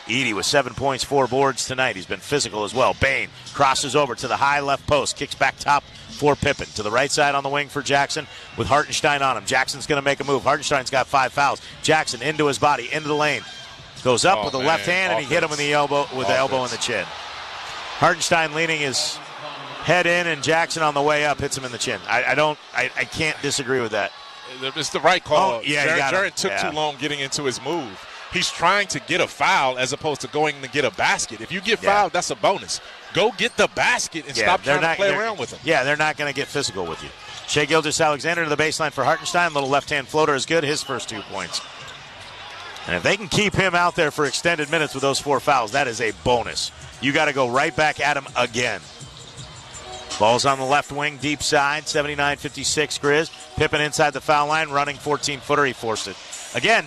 Edey with 7 points, 4 boards tonight. He's been physical as well. Bain crosses over to the high left post, kicks back top for Pippen. To the right side on the wing for Jackson with Hartenstein on him. Jackson's going to make a move. Hartenstein's got 5 fouls. Jackson into his body, into the lane. Goes up with the left hand, and he hit him with the elbow in the chin. Hartenstein leaning his head in, and Jackson on the way up hits him in the chin. I can't disagree with that.
It's the right call.
Oh, yeah,
Jared took too long getting into his move. He's trying to get a foul as opposed to going to get a basket. If you get fouled, that's a bonus. Go get the basket and stop trying to play around with him.
Yeah, they're not going to get physical with you. Shai Gilgeous-Alexander to the baseline for Hartenstein. Little left-hand floater is good. His first 2 points. And if they can keep him out there for extended minutes with those 4 fouls, that is a bonus. You got to go right back at him again. Ball's on the left wing, deep side, 79-56 Grizz. Pippen inside the foul line, running 14-footer. He forced it. Again,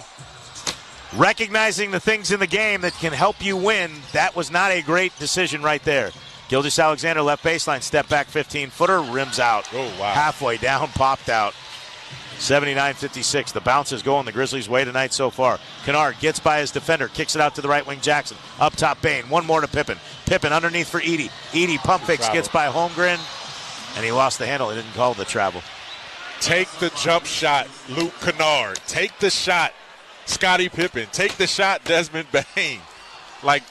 recognizing the things in the game that can help you win, that was not a great decision right there. Gilgeous-Alexander left baseline, step back 15-footer, rims out.
Oh, wow.
Halfway down, popped out. 79-56. The bounce is going the Grizzlies' way tonight so far. Kennard gets by his defender, kicks it out to the right wing Jackson. Up top Bain, one more to Pippen. Pippen underneath for Edey. Edey pump fakes, gets by Holmgren, and he lost the handle. He didn't call the travel.
Take the jump shot, Luke Kennard. Take the shot, Scottie Pippen. Take the shot, Desmond Bain. Like,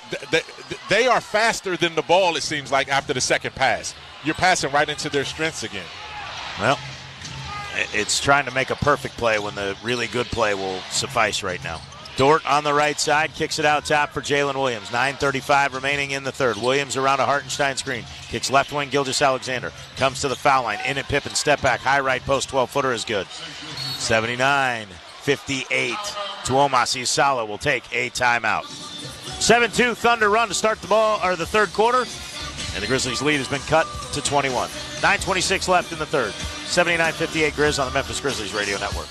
they are faster than the ball, it seems like, after the second pass. You're passing right into their strengths again.
Well, it's trying to make a perfect play when the really good play will suffice right now. Dort on the right side, kicks it out top for Jalen Williams. 9:35 remaining in the third. Williams around a Hartenstein screen. Kicks left wing, Gilgeous-Alexander. Comes to the foul line. In at Pippen, step back, high right post, 12-footer is good. 79-58. Tuomas Isala will take a timeout. 7-2 Thunder run to start the third quarter. And the Grizzlies' lead has been cut to 21. 9:26 left in the third. 79-58 Grizz on the Memphis Grizzlies Radio Network.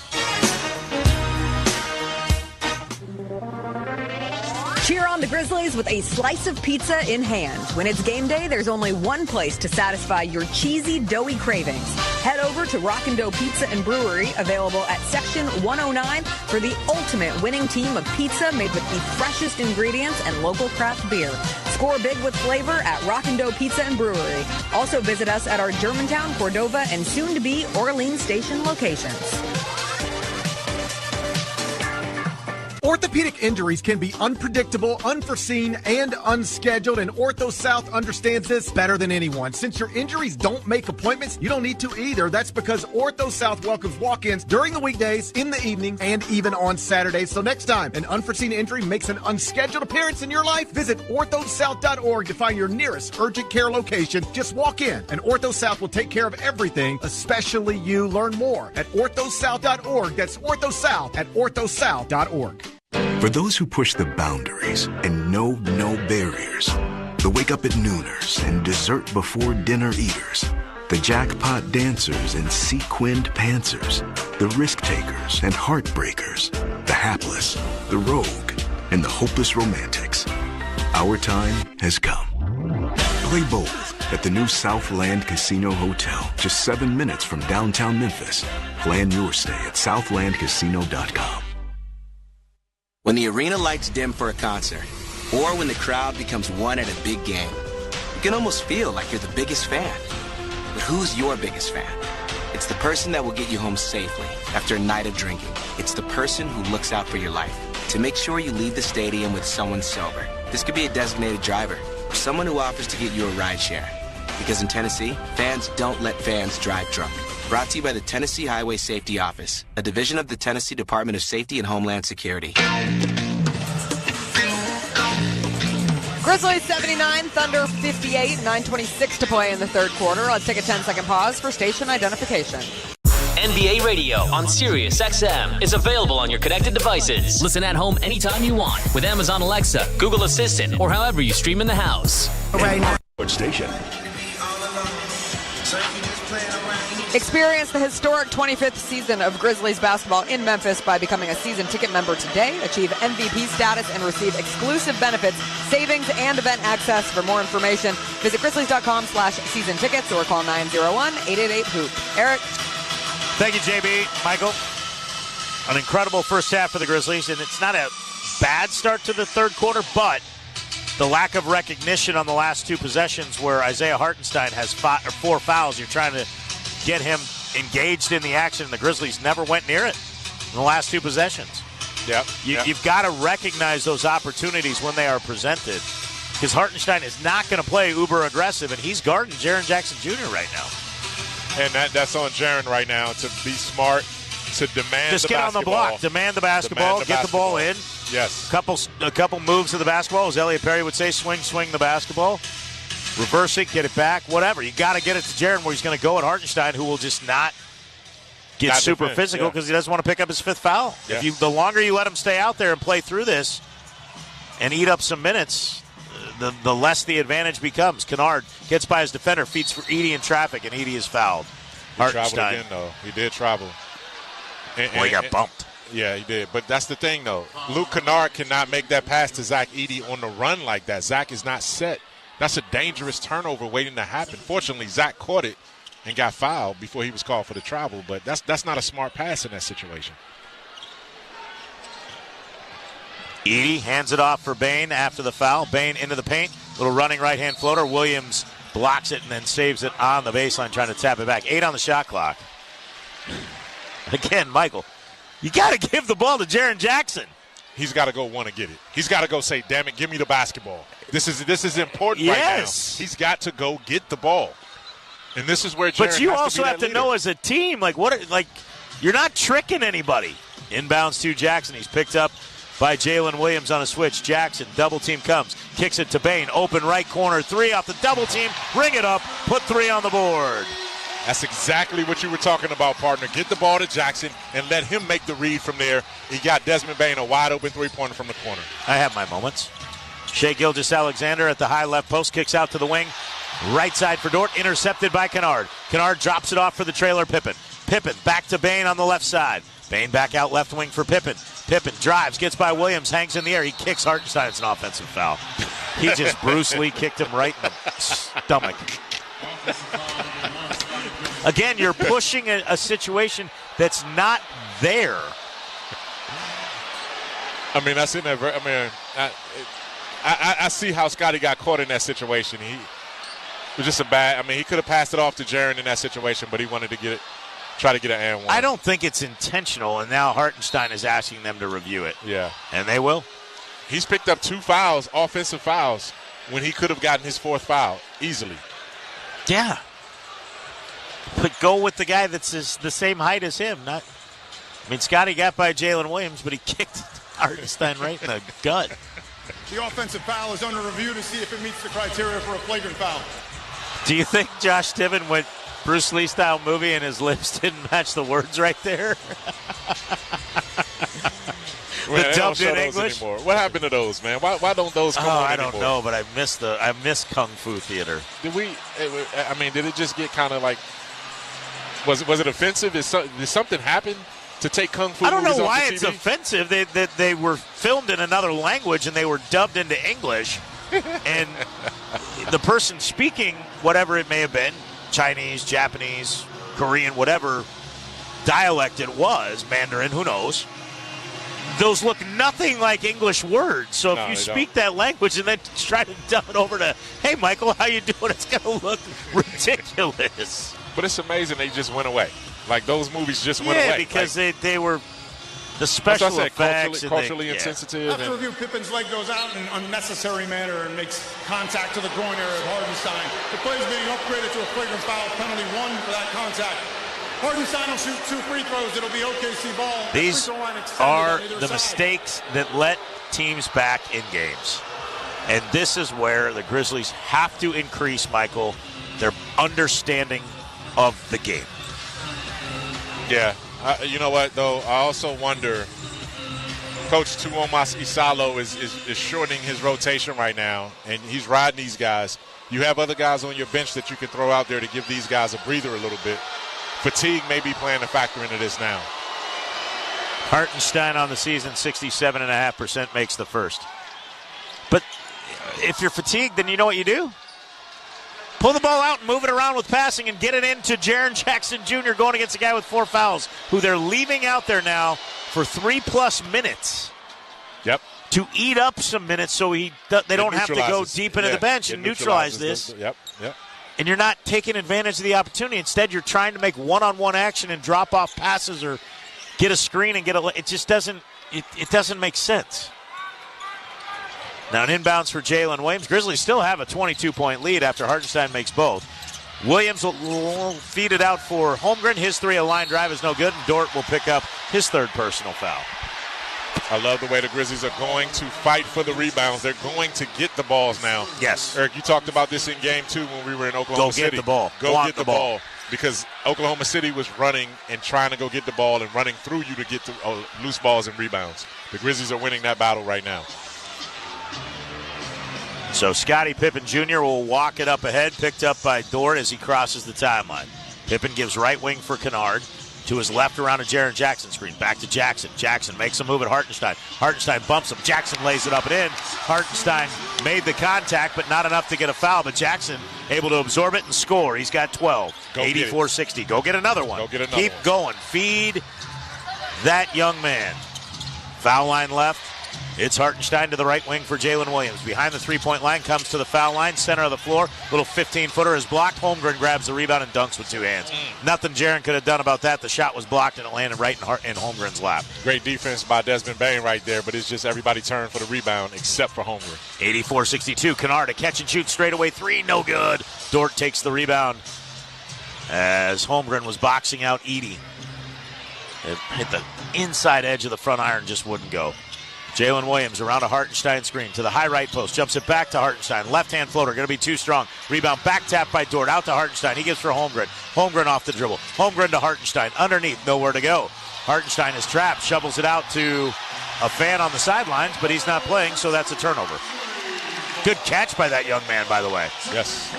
Cheer on the Grizzlies with a slice of pizza in hand. When it's game day, there's only one place to satisfy your cheesy, doughy cravings. Head over to Rockin' Dough Pizza and Brewery, available at Section 109, for the ultimate winning team of pizza made with the freshest ingredients and local craft beer. Score big with flavor at Rockin' Dough Pizza and Brewery. Also visit us at our Germantown, Cordova, and soon-to-be Orleans Station locations.
Orthopedic injuries can be unpredictable, unforeseen, and unscheduled, and Ortho South understands this better than anyone. Since your injuries don't make appointments, you don't need to either. That's because Ortho South welcomes walk-ins during the weekdays, in the evenings, and even on Saturdays. So next time an unforeseen injury makes an unscheduled appearance in your life, visit orthosouth.org to find your nearest urgent care location. Just walk in, and Ortho South will take care of everything, especially you. Learn more at orthosouth.org. That's orthosouth at orthosouth.org.
For those who push the boundaries and know no barriers, the wake up at nooners and dessert before dinner eaters, the jackpot dancers and sequined pantsers, the risk takers and heartbreakers, the hapless, the rogue, and the hopeless romantics. Our time has come. Play bold, at the new Southland Casino Hotel, just 7 minutes from downtown Memphis. Plan your stay at southlandcasino.com.
When the arena lights dim for a concert, or when the crowd becomes one at a big game, you can almost feel like you're the biggest fan. But who's your biggest fan? It's the person that will get you home safely after a night of drinking. It's the person who looks out for your life to make sure you leave the stadium with someone sober. This could be a designated driver or someone who offers to get you a ride share. Because in Tennessee, fans don't let fans drive drunk. Brought to you by the Tennessee Highway Safety Office, a division of the Tennessee Department of Safety and Homeland Security.
Grizzlies 79, Thunder 58, 9:26 to play in the third quarter. Let's take a 10-second pause for station identification.
NBA Radio on Sirius XM is available on your connected devices. Listen at home anytime you want with Amazon Alexa, Google Assistant, or however you stream in the house.
Right now. Station.
Experience the historic 25th season of Grizzlies basketball in Memphis by becoming a season ticket member today. Achieve MVP status and receive exclusive benefits, savings, and event access. For more information, visit grizzlies.com/season tickets or call 901-888-HOOP. Eric?
Thank you, JB. Michael, an incredible first half for the Grizzlies, and it's not a bad start to the third quarter, but the lack of recognition on the last two possessions where Isaiah Hartenstein has 4 fouls, you're trying to get him engaged in the action. The Grizzlies never went near it in the last two possessions.
Yep.
You've got to recognize those opportunities when they are presented, because Hartenstein is not going to play uber aggressive, and he's guarding Jaren Jackson Jr. right now.
And that's on Jaren right now to be smart, to demand
just
the
get
basketball.
on the block, demand the basketball, get the ball in.
Yes.
A couple moves of the basketball, as Elliot Perry would say, swing the basketball. Reverse it, get it back, whatever. You got to get it to Jaren where he's going to go at Hartenstein, who will just not get super physical because he doesn't want to pick up his 5th foul.
Yeah.
The longer you let him stay out there and play through this and eat up some minutes, the less the advantage becomes. Kennard gets by his defender, feeds for Edey in traffic, and Edey is fouled.
He traveled again, though. He did travel.
He got bumped.
Yeah, he did. But that's the thing, though. Luke Kennard cannot make that pass to Zach Edey on the run like that. Zach is not set. That's a dangerous turnover waiting to happen. Fortunately, Zach caught it and got fouled before he was called for the travel, but that's not a smart pass in that situation.
Edey hands it off for Bane after the foul. Bane into the paint. Little running right-hand floater. Williams blocks it and then saves it on the baseline, trying to tap it back. 8 on the shot clock. Again, Michael, you got to give the ball to Jaren Jackson.
He's got to go want to get it. He's got to go say, damn it, give me the basketball. This is important right now. He's got to go get the ball. And this is where Jaren
But you
has
also
to be
have
that
to know as a team, you're not tricking anybody. Inbounds to Jackson. He's picked up by Jalen Williams on a switch. Jackson, double team comes. Kicks it to Bane. Open right corner. 3 off the double team. Ring it up. Put 3 on the board.
That's exactly what you were talking about, partner. Get the ball to Jackson and let him make the read from there. He got Desmond Bane a wide-open three-pointer from the corner.
I have my moments. Shea Gilgeous-Alexander at the high left post. Kicks out to the wing. Right side for Dort. Intercepted by Kennard. Kennard drops it off for the trailer Pippen. Pippen back to Bane on the left side. Bane back out left wing for Pippen. Pippen drives, gets by Williams, hangs in the air. He kicks Hartenstein. It's an offensive foul. He just Bruce Lee kicked him right in the stomach. Again, you're pushing a situation that's not there.
I mean, that's in there. I mean, I see how Scotty got caught in that situation. He was just he could have passed it off to Jaren in that situation, but he wanted to try to get an and one.
I don't think it's intentional, and now Hartenstein is asking them to review it.
Yeah.
And they will.
He's picked up 2 fouls, offensive fouls, when he could have gotten his 4th foul easily.
Yeah. But go with the guy that's the same height as him. Scotty got by Jalen Williams, but he kicked Hartenstein right in the gut.
The offensive foul is under review to see if it meets the criteria for a flagrant foul.
Do you think Josh Tiven went Bruce Lee style movie and his lips didn't match the words right there?
The dubbed in English. What happened to those, man? Why don't those come on anymore?
I don't know, but I miss Kung Fu theater.
Did it just get kind of like? Was it offensive? Did something happen to take Kung Fu?
I don't
movies
know
off
why
the
it's
TV?
offensive. They were filmed in another language and they were dubbed into English. And the person speaking, whatever it may have been, Chinese, Japanese, Korean, whatever dialect it was, Mandarin, who knows, those look nothing like English words. So if you speak that language and then try to dump it over to, hey, Michael, how you doing? It's going to look ridiculous.
But it's amazing they just went away. Like, those movies just went away.
Yeah, because they were the special effects.
Culturally insensitive.
After review, Pippen's leg goes out in an unnecessary manner and makes contact to the groin area of Hartenstein. The play is being upgraded to a flagrant foul, penalty 1 for that contact. Hartenstein will shoot 2 free throws. It'll be OKC ball.
These are the mistakes that let teams back in games. And this is where the Grizzlies have to increase, Michael, their understanding of the game.
Yeah. You know what, though? I also wonder, Coach Tuomas Isalo is shortening his rotation right now, and he's riding these guys. You have other guys on your bench that you can throw out there to give these guys a breather a little bit. Fatigue may be playing a factor into this now.
Hartenstein on the season, 67.5% makes the first. But if you're fatigued, then you know what you do? Pull the ball out and move it around with passing and get it into Jaren Jackson Jr. going against a guy with 4 fouls, who they're leaving out there now for 3+ minutes.
Yep.
To eat up some minutes so they don't have to go deep into the bench and neutralize this.
Yep.
And you're not taking advantage of the opportunity. Instead, you're trying to make one-on-one action and drop off passes or get a screen and it just doesn't make sense. Now an inbounds for Jalen Williams. Grizzlies still have a 22-point lead after Hartenstein makes both. Williams will feed it out for Holmgren. His 3, a line drive is no good, and Dort will pick up his 3rd personal foul.
I love the way the Grizzlies are going to fight for the rebounds. They're going to get the balls now.
Yes.
Eric, you talked about this in Game 2 when we were in Oklahoma City.
Go get the ball.
Go get the ball. Because Oklahoma City was running and trying to go get the ball and running through you to get to loose balls and rebounds. The Grizzlies are winning that battle right now.
So Scottie Pippen Jr. will walk it up ahead, picked up by Dort as he crosses the timeline. Pippen gives right wing for Kennard. To his left around a Jaren Jackson screen. Back to Jackson. Jackson makes a move at Hartenstein. Hartenstein bumps him. Jackson lays it up and in. Hartenstein made the contact, but not enough to get a foul. But Jackson able to absorb it and score. He's got 12. 84-60. Go get another one. Keep going. Feed that young man. Foul line left. It's Hartenstein to the right wing for Jalen Williams. Behind the three-point line, comes to the foul line, center of the floor. Little 15-footer is blocked. Holmgren grabs the rebound and dunks with 2 hands. Nothing Jaren could have done about that. The shot was blocked and it landed right in Holmgren's lap.
Great defense by Desmond Bain right there, but it's just everybody turned for the rebound except for Holmgren.
84-62. Kennard, a catch and shoot straightaway 3, no good. Dort takes the rebound as Holmgren was boxing out Edey. It hit the inside edge of the front iron, just wouldn't go. Jalen Williams around a Hartenstein screen to the high right post. Jumps it back to Hartenstein. Left-hand floater, going to be too strong. Rebound back tap by Dort. Out to Hartenstein. He gives for Holmgren. Holmgren off the dribble. Holmgren to Hartenstein. Underneath, nowhere to go. Hartenstein is trapped. Shovels it out to a fan on the sidelines, but he's not playing, so that's a turnover. Good catch by that young man, by the way.
Yes.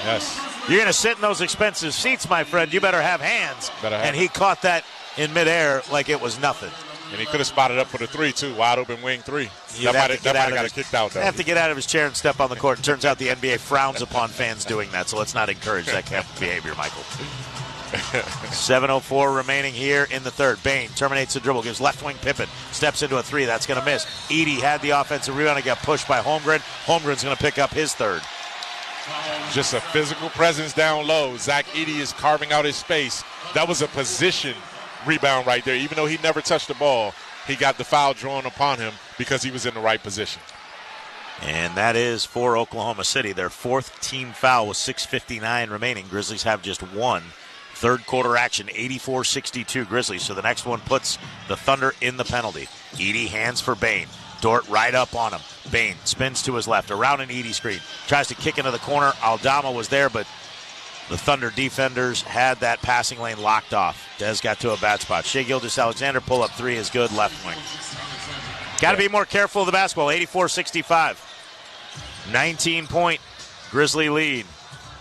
You're going to sit in those expensive seats, my friend. You better have hands. And he caught that in midair like it was nothing.
And he could have spotted up for the 3, too. Wide open wing 3. That might have got it kicked out, though.
Have to get out of his chair and step on the court. It turns out the NBA frowns upon fans doing that, so let's not encourage that kind of behavior, Michael. 7:04 remaining here in the third. Bain terminates the dribble, gives left wing Pippen. Steps into a 3. That's going to miss. Edey had the offensive rebound and got pushed by Holmgren. Holmgren's going to pick up his 3rd.
Just a physical presence down low. Zach Edey is carving out his space. That was a position rebound right there. Even though he never touched the ball, he got the foul drawn upon him because he was in the right position.
And that is for Oklahoma City. Their 4th team foul with 6:59 remaining. Grizzlies have just 1. Third quarter action, 84-62 Grizzlies. So the next one puts the Thunder in the penalty. Edey hands for Bain. Dort right up on him. Bain spins to his left, around an Edey screen. Tries to kick into the corner. Aldama was there, but the Thunder defenders had that passing lane locked off. Dez got to a bad spot. Shai Gilgeous-Alexander pull-up 3 is good, left wing. Got to be more careful of the basketball, 84-65. 19-point Grizzly lead.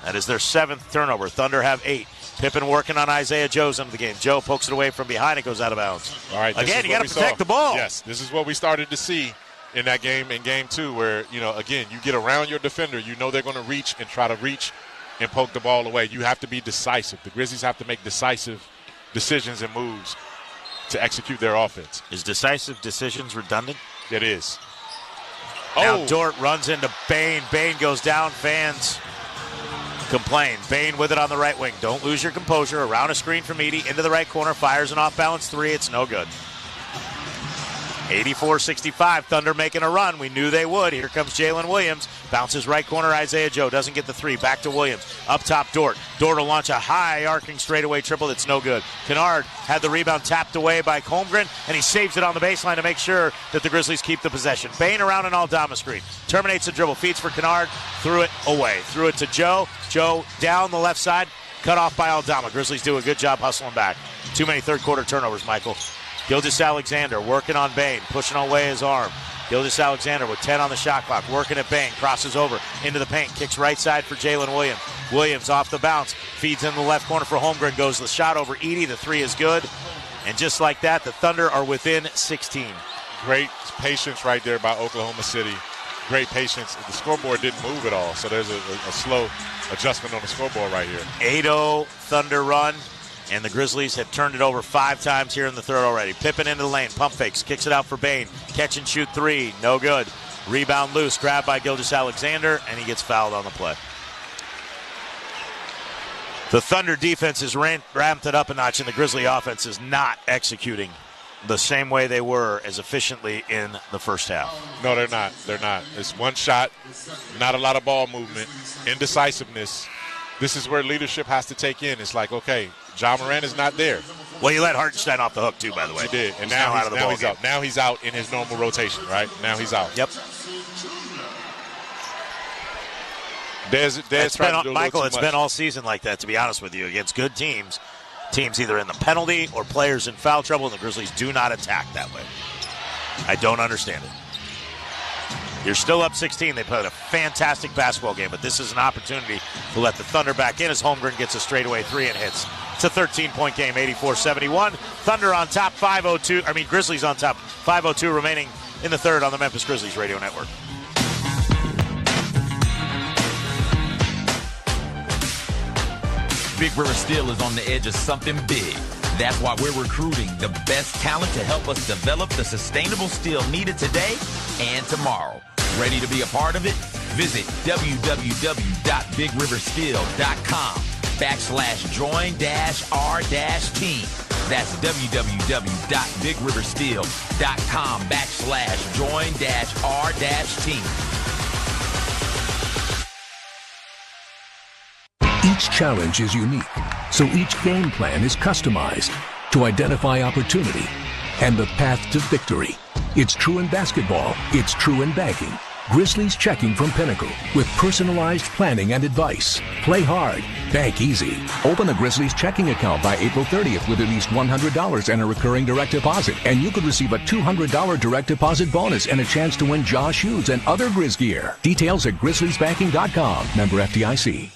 That is their 7th turnover. Thunder have 8. Pippen working on Isaiah Joe's into the game. Joe pokes it away from behind. It goes out of bounds.
All right.
Again, you got to protect the ball.
Yes, this is what we started to see. in that game, in game 2, where, again, you get around your defender. You know they're going to reach and try to reach and poke the ball away. You have to be decisive. The Grizzlies have to make decisive decisions and moves to execute their offense.
Is decisive decisions redundant?
It is.
Now Dort runs into Bain. Bain goes down. Fans complain. Bain with it on the right wing. Don't lose your composure. Around a screen from Edey. Into the right corner. Fires an off-balance 3. It's no good. 84-65. Thunder making a run. We knew they would. Here comes Jalen Williams. Bounces right corner. Isaiah Joe doesn't get the 3. Back to Williams. Up top, Dort. Dort will launch a high arcing straightaway triple. That's no good. Kennard had the rebound tapped away by Holmgren, and he saves it on the baseline to make sure that the Grizzlies keep the possession. Bain around an Aldama screen. Terminates the dribble. Feeds for Kennard. Threw it away. Threw it to Joe. Joe down the left side. Cut off by Aldama. Grizzlies do a good job hustling back. Too many third-quarter turnovers, Michael. Gilgeous-Alexander working on Bain, pushing away his arm. Gilgeous-Alexander with 10 on the shot clock, working at Bain, crosses over into the paint, kicks right side for Jalen Williams. Williams off the bounce, feeds in the left corner for Holmgren, goes the shot over Edey, the 3 is good. And just like that, the Thunder are within 16.
Great patience right there by Oklahoma City. Great patience. The scoreboard didn't move at all, so there's a slow adjustment on the scoreboard right here.
8-0 Thunder run. And the Grizzlies have turned it over 5 times here in the third already. Pippen into the lane, pump fakes, kicks it out for Bain. Catch and shoot 3, no good. Rebound loose, grabbed by Gilgeous-Alexander, and he gets fouled on the play. The Thunder defense has ramped it up a notch, and the Grizzly offense is not executing the same way they were as efficiently in the first half.
No, they're not. They're not. It's one shot, not a lot of ball movement, indecisiveness. This is where leadership has to take in. It's like, okay, John Moran is not there.
Well, you let Hartenstein off the hook, too, by the way.
He did. And
now
he's out. Now he's out in his normal rotation, right? Now he's out.
Yep. Michael, it's been all season like that, to be honest with you, against good teams. Teams either in the penalty or players in foul trouble, and the Grizzlies do not attack that way. I don't understand it. You're still up 16. They played a fantastic basketball game, but this is an opportunity to let the Thunder back in as Holmgren gets a straightaway 3 and hits. It's a 13-point game, 84-71. Thunder on top, Grizzlies on top, 5:02 remaining in the third on the Memphis Grizzlies Radio Network.
Big River Steel is on the edge of something big. That's why we're recruiting the best talent to help us develop the sustainable steel needed today and tomorrow. Ready to be a part of it? Visit www.bigriversteel.com/join-r-team. That's www.bigriversteel.com/join-r-team.
Each challenge is unique, so each game plan is customized to identify opportunity and the path to victory. It's true in basketball. It's true in banking. Grizzlies Checking from Pinnacle with personalized planning and advice. Play hard. Bank easy. Open a Grizzlies checking account by April 30th with at least $100 and a recurring direct deposit. And you could receive a $200 direct deposit bonus and a chance to win Jaw shoes and other Grizz gear. Details at grizzliesbanking.com. Member FDIC.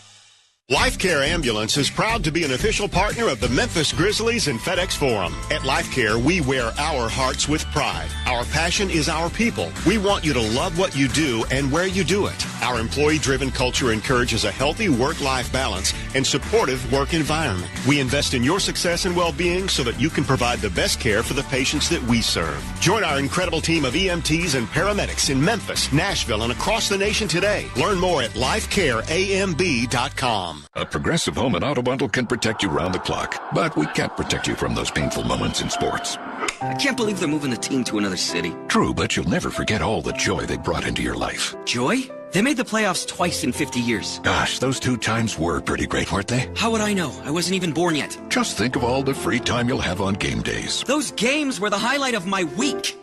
Life Care Ambulance is proud to be an official partner of the Memphis Grizzlies and FedEx Forum. At Life Care, we wear our hearts with pride. Our passion is our people. We want you to love what you do and where you do it. Our employee-driven culture encourages a healthy work-life balance and supportive work environment. We invest in your success and well-being so that you can provide the best care for the patients that we serve. Join our incredible team of EMTs and paramedics in Memphis, Nashville, and across the nation today. Learn more at lifecareamb.com.
A Progressive Home and Auto Bundle can protect you round the clock, but we can't protect you from those painful moments in sports.
I can't believe they're moving the team to another city.
True, but you'll never forget all the joy they brought into your life.
Joy? They made the playoffs twice in 50 years.
Gosh, those 2 times were pretty great, weren't they?
How would I know? I wasn't even born yet.
Just think of all the free time you'll have on game days.
Those games were the highlight of my week.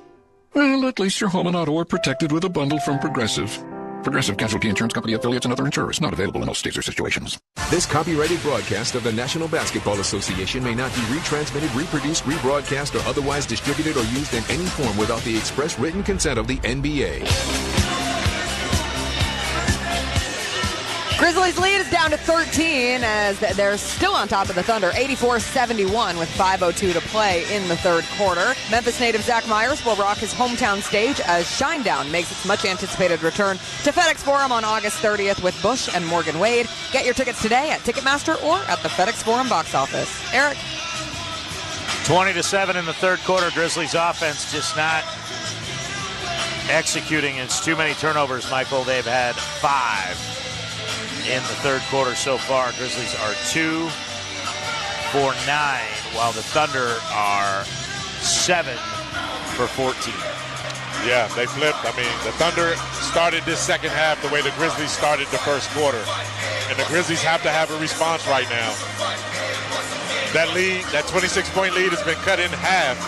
Well, at least your home and auto are protected with a bundle from Progressive. Progressive Casualty Insurance Company affiliates and other insurers. Not available in all states or situations.
This copyrighted broadcast of the National Basketball Association may not be retransmitted, reproduced, rebroadcast, or otherwise distributed or used in any form without the express written consent of the NBA.
Grizzlies lead is down to 13 as they're still on top of the Thunder, 84-71 with 5:02 to play in the third quarter. Memphis native Zach Myers will rock his hometown stage as Shinedown makes its much-anticipated return to FedEx Forum on August 30th with Bush and Morgan Wade. Get your tickets today at Ticketmaster or at the FedEx Forum box office. Eric?
20-7 in the third quarter. Grizzlies offense just not executing. It's too many turnovers, Michael. They've had 5 in the third quarter so far. Grizzlies are 2 for 9, while the Thunder are 7 for 14.
Yeah, they flipped. I mean, the Thunder started this second half the way the Grizzlies started the first quarter. And the Grizzlies have to have a response right now. That lead, that 26-point lead has been cut in half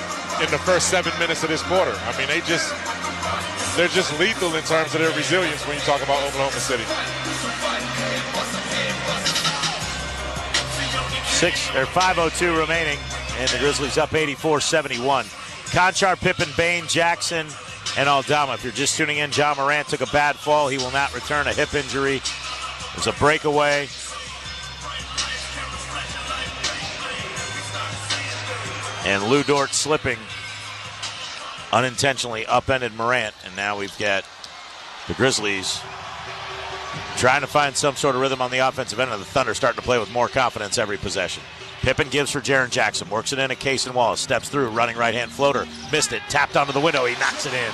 in the first 7 minutes of this quarter. I mean, they're just lethal in terms of their resilience when you talk about Oklahoma City.
5:02 remaining, and the Grizzlies up 84-71. Conchar, Pippen, Bain, Jackson, and Aldama. If you're just tuning in, John Morant took a bad fall. He will not return, a hip injury. It was a breakaway. And Lou Dort slipping unintentionally upended Morant, and now we've got the Grizzlies trying to find some sort of rhythm on the offensive end, of the Thunder starting to play with more confidence every possession. Pippen gives for Jaren Jackson, works it in at Case and Wallace, steps through, running right-hand floater, missed it, tapped onto the window, he knocks it in.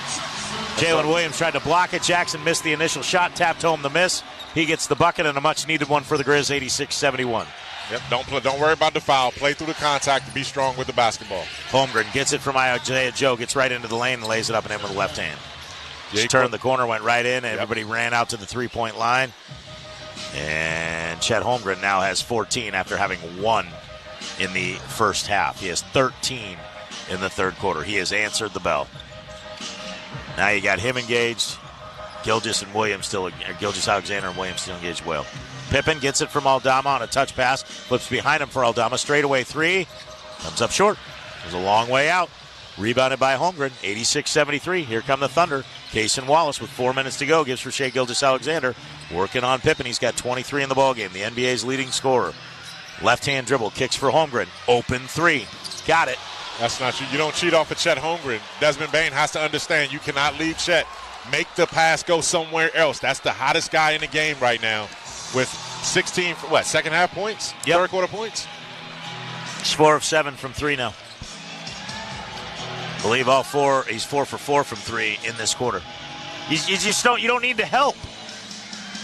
Jalen Williams tried to block it, Jackson missed the initial shot, tapped home the miss. He gets the bucket and a much-needed one for the Grizz, 86-71.
Yep, don't worry about the foul. Play through the contact to be strong with the basketball.
Holmgren gets it from Isaiah Joe, gets right into the lane and lays it up and in with the left hand. Just turned the corner, went right in, and everybody ran out to the three-point line. And Chet Holmgren now has 14 after having 1 in the first half. He has 13 in the third quarter. He has answered the bell. Now you got him engaged. Gilgeous Alexander and Williams still engaged well. Pippen gets it from Aldama on a touch pass. Flips behind him for Aldama. Straightaway 3. Comes up short. It was a long way out. Rebounded by Holmgren. 86-73. Here come the Thunder. Cason Wallace with 4 minutes to go gives for Shai Gilgeous-Alexander. Working on Pippen. He's got 23 in the ballgame. The NBA's leading scorer. Left-hand dribble. Kicks for Holmgren. Open 3. Got it.
That's not you. You don't cheat off of Chet Holmgren. Desmond Bane has to understand you cannot leave Chet. Make the pass go somewhere else. That's the hottest guy in the game right now with 16, second half points?
Yep.
Third quarter points?
He's 4 of 7 from 3 now. I believe all 4. He's 4 for 4 from 3 in this quarter. You don't need to help.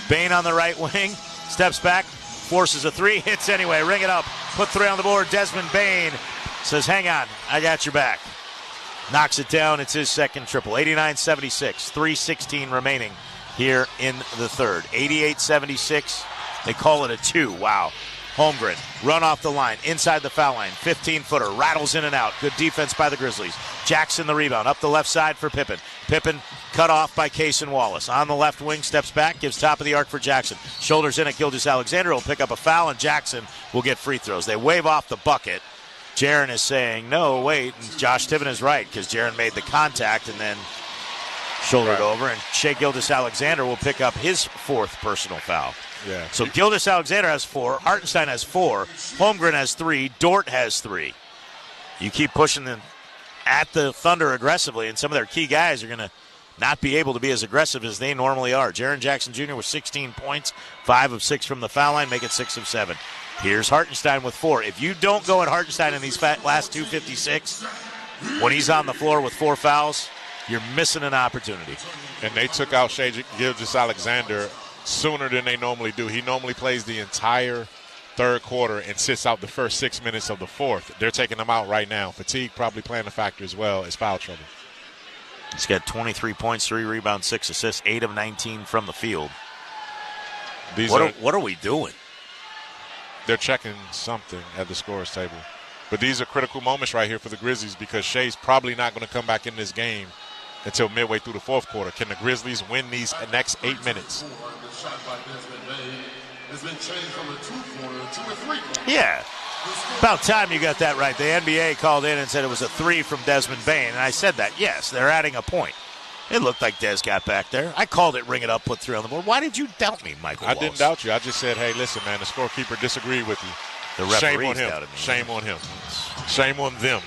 Bane on the right wing, steps back, forces a 3, hits anyway. Ring it up, put 3 on the board. Desmond Bane says, hang on, I got your back. Knocks it down. It's his second triple. 89-76, 3:16 remaining here in the third. 88-76, they call it a 2. Wow. Holmgren, run off the line, inside the foul line, 15-footer, rattles in and out. Good defense by the Grizzlies. Jackson the rebound, up the left side for Pippen. Pippen cut off by Cason Wallace. On the left wing, steps back, gives top of the arc for Jackson. Shoulders in at Gilgeous-Alexander, will pick up a foul, and Jackson will get free throws. They wave off the bucket. Jaren is saying, no, wait, and Josh Tiven is right, because Jaren made the contact and then shouldered over, and Shai Gilgeous-Alexander will pick up his 4th personal foul.
Yeah.
So Gilgeous-Alexander has 4, Hartenstein has 4, Holmgren has 3, Dort has 3. You keep pushing them at the Thunder aggressively, and some of their key guys are going to not be able to be as aggressive as they normally are. Jaren Jackson Jr. with 16 points, 5 of 6 from the foul line, make it 6 of 7. Here's Hartenstein with 4. If you don't go at Hartenstein in these last 2:56, when he's on the floor with 4 fouls, you're missing an opportunity.
And they took out Shai Gilgeous-Alexander sooner than they normally do. He normally plays the entire third quarter and sits out the first 6 minutes of the fourth. They're taking him out right now. Fatigue probably playing a factor as well as foul trouble.
He's got 23 points, 3 rebounds, 6 assists, 8 of 19 from the field. What are we doing?
They're checking something at the scorer's table. But these are critical moments right here for the Grizzlies because Shai's probably not going to come back in this game until midway through the fourth quarter. Can the Grizzlies win these next 8 minutes?
Yeah. About time you got that right. The NBA called in and said it was a 3 from Desmond Bane, and I said that. Yes, they're adding a point. It looked like Dez got back there. I called it, ring it up, put 3 on the board. Why did you doubt me, Michael
I
Walsh?
didn't doubt you. I just said, hey, listen, man, the scorekeeper disagreed with you.
The
Shame
referees
on him.
doubted me.
Shame on him. Shame on them.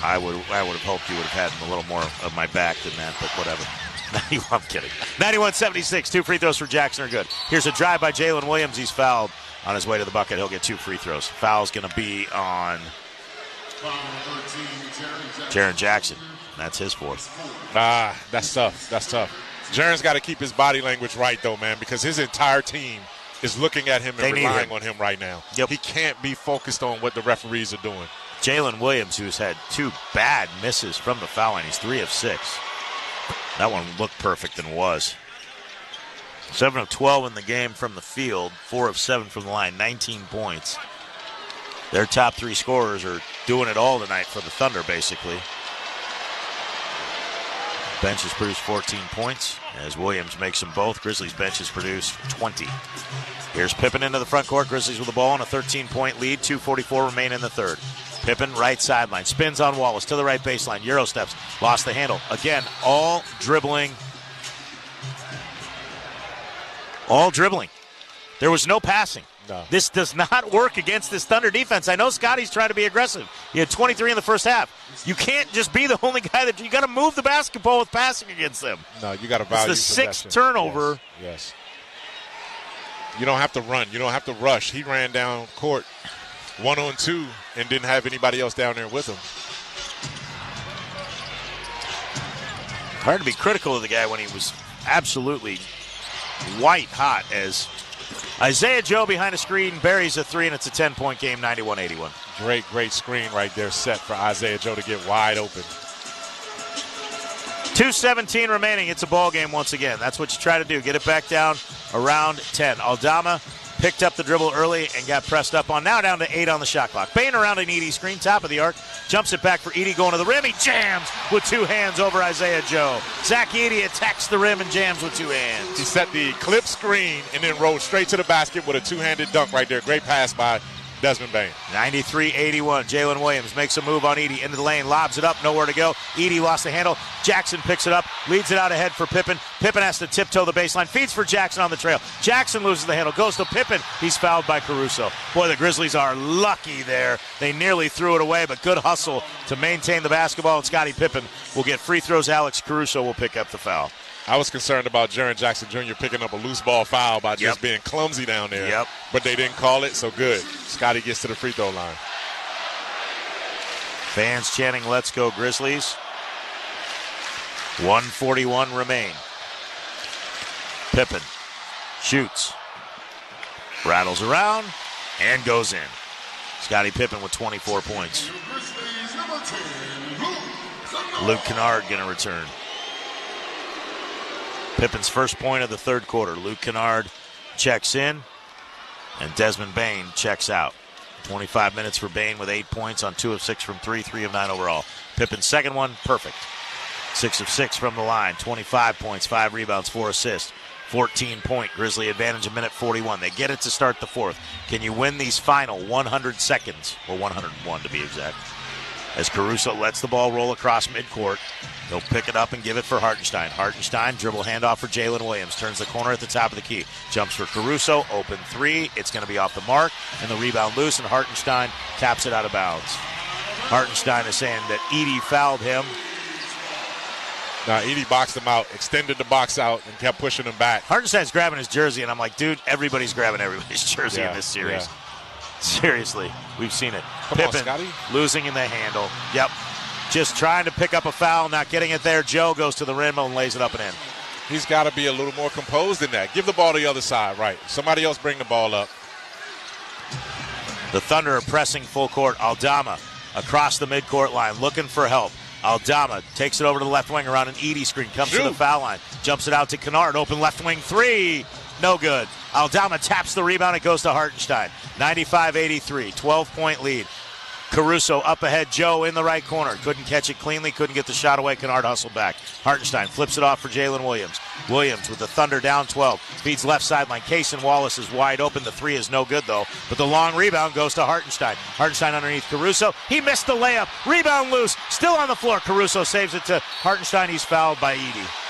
I would have hoped you would have had a little more of my back than that, but whatever. I'm kidding. 91-76, 2 free throws for Jackson are good. Here's a drive by Jalen Williams. He's fouled on his way to the bucket. He'll get 2 free throws. Foul's going to be on Jaren Jackson. That's his 4th.
That's tough. That's tough. Jaren's got to keep his body language right, though, man, because his entire team is looking at him and relying on him right now.
Yep.
He can't be focused on what the referees are doing.
Jalen Williams, who's had 2 bad misses from the foul line. He's 3 of 6. That one looked perfect and was. 7 of 12 in the game from the field, 4 of 7 from the line, 19 points. Their top 3 scorers are doing it all tonight for the Thunder, basically. Bench has produced 14 points as Williams makes them both. Grizzlies bench has produced 20. Here's Pippen into the front court. Grizzlies with the ball on a 13-point lead. 2:44 remain in the third. Pippen, right sideline. Spins on Wallace to the right baseline. Euro steps. Lost the handle. Again, all dribbling. All dribbling. There was no passing.
No.
This does not work against this Thunder defense. I know Scotty's trying to be aggressive. He had 23 in the first half. You can't just be the only guy that you got to move the basketball with passing against them.
No, you got to value
It's the
possession.
6th turnover.
Yes. You don't have to run. You don't have to rush. He ran down court 1-on-2 and didn't have anybody else down there with him.
Hard to be critical of the guy when he was absolutely white hot as Isaiah Joe behind a screen buries a 3, and it's a 10-point game, 91-81.
Great screen right there set for Isaiah Joe to get wide open.
2:17 remaining. It's a ball game once again. That's what you try to do. Get it back down around 10. Aldama picked up the dribble early and got pressed up on. Now down to 8 on the shot clock. Bain around an Edey screen, top of the arc. Jumps it back for Edey going to the rim. He jams with 2 hands over Isaiah Joe. Zach Edey attacks the rim and jams with 2 hands.
He set the clip screen and then rolled straight to the basket with a 2-handed dunk right there. Great pass by Desmond Bain.
93-81. Jalen Williams makes a move on Edey into the lane, lobs it up, nowhere to go. Edey lost the handle. Jackson picks it up, leads it out ahead for Pippen. Pippen has to tiptoe the baseline, feeds for Jackson on the trail. Jackson loses the handle, goes to Pippen. He's fouled by Caruso. Boy, the Grizzlies are lucky there. They nearly threw it away, but good hustle to maintain the basketball, and Scottie Pippen will get free throws. Alex Caruso will pick up the foul.
I was concerned about Jaren Jackson Jr. picking up a loose ball foul by just being clumsy down there.
Yep.
But they didn't call it, so good. Scotty gets to the free throw line.
Fans chanting, "Let's go Grizzlies." 1:41 remain. Pippen shoots, rattles around, and goes in. Scottie Pippen with 24 points. Luke Kennard going to return. Pippen's first point of the third quarter. Luke Kennard checks in, and Desmond Bain checks out. 25 minutes for Bain with 8 points on 2 of 6 from 3, 3 of 9 overall. Pippen's second one, perfect. 6 of 6 from the line, 25 points, 5 rebounds, 4 assists. 14-point Grizzly advantage, a minute 41. They get it to start the fourth. Can you win these final 100 seconds, or 101 to be exact? As Caruso lets the ball roll across midcourt, he'll pick it up and give it for Hartenstein. Hartenstein, dribble handoff for Jalen Williams. Turns the corner at the top of the key. Jumps for Caruso, open 3. It's going to be off the mark, and the rebound loose, and Hartenstein taps it out of bounds. Hartenstein is saying that Edey fouled him.
Now, Edey boxed him out, extended the box out, and kept pushing him back.
Hartenstein's grabbing his jersey, and I'm like, dude, everybody's grabbing everybody's jersey in this series.
Yeah.
Seriously, we've seen it.
Come on,
Pippen
Scotty.
losing in the handle. Yep. Just trying to pick up a foul, not getting it there. Joe goes to the rim and lays it up and in.
He's got to be a little more composed than that. Give the ball to the other side, right. Somebody else bring the ball up.
The Thunder are pressing full court. Aldama across the midcourt line looking for help. Aldama takes it over to the left wing around an Edey screen. Comes to the foul line. Jumps it out to Kennard. Open left wing 3. No good. Aldama taps the rebound. It goes to Hartenstein. 95-83. 12-point lead. Caruso up ahead. Joe in the right corner. Couldn't catch it cleanly. Couldn't get the shot away. Kennard hustle back. Hartenstein flips it off for Jalen Williams. Williams with the Thunder down 12. Feeds left sideline. Cason Wallace is wide open. The three is no good, though. But the long rebound goes to Hartenstein. Hartenstein underneath Caruso. He missed the layup. Rebound loose. Still on the floor. Caruso saves it to Hartenstein. He's fouled by Edey.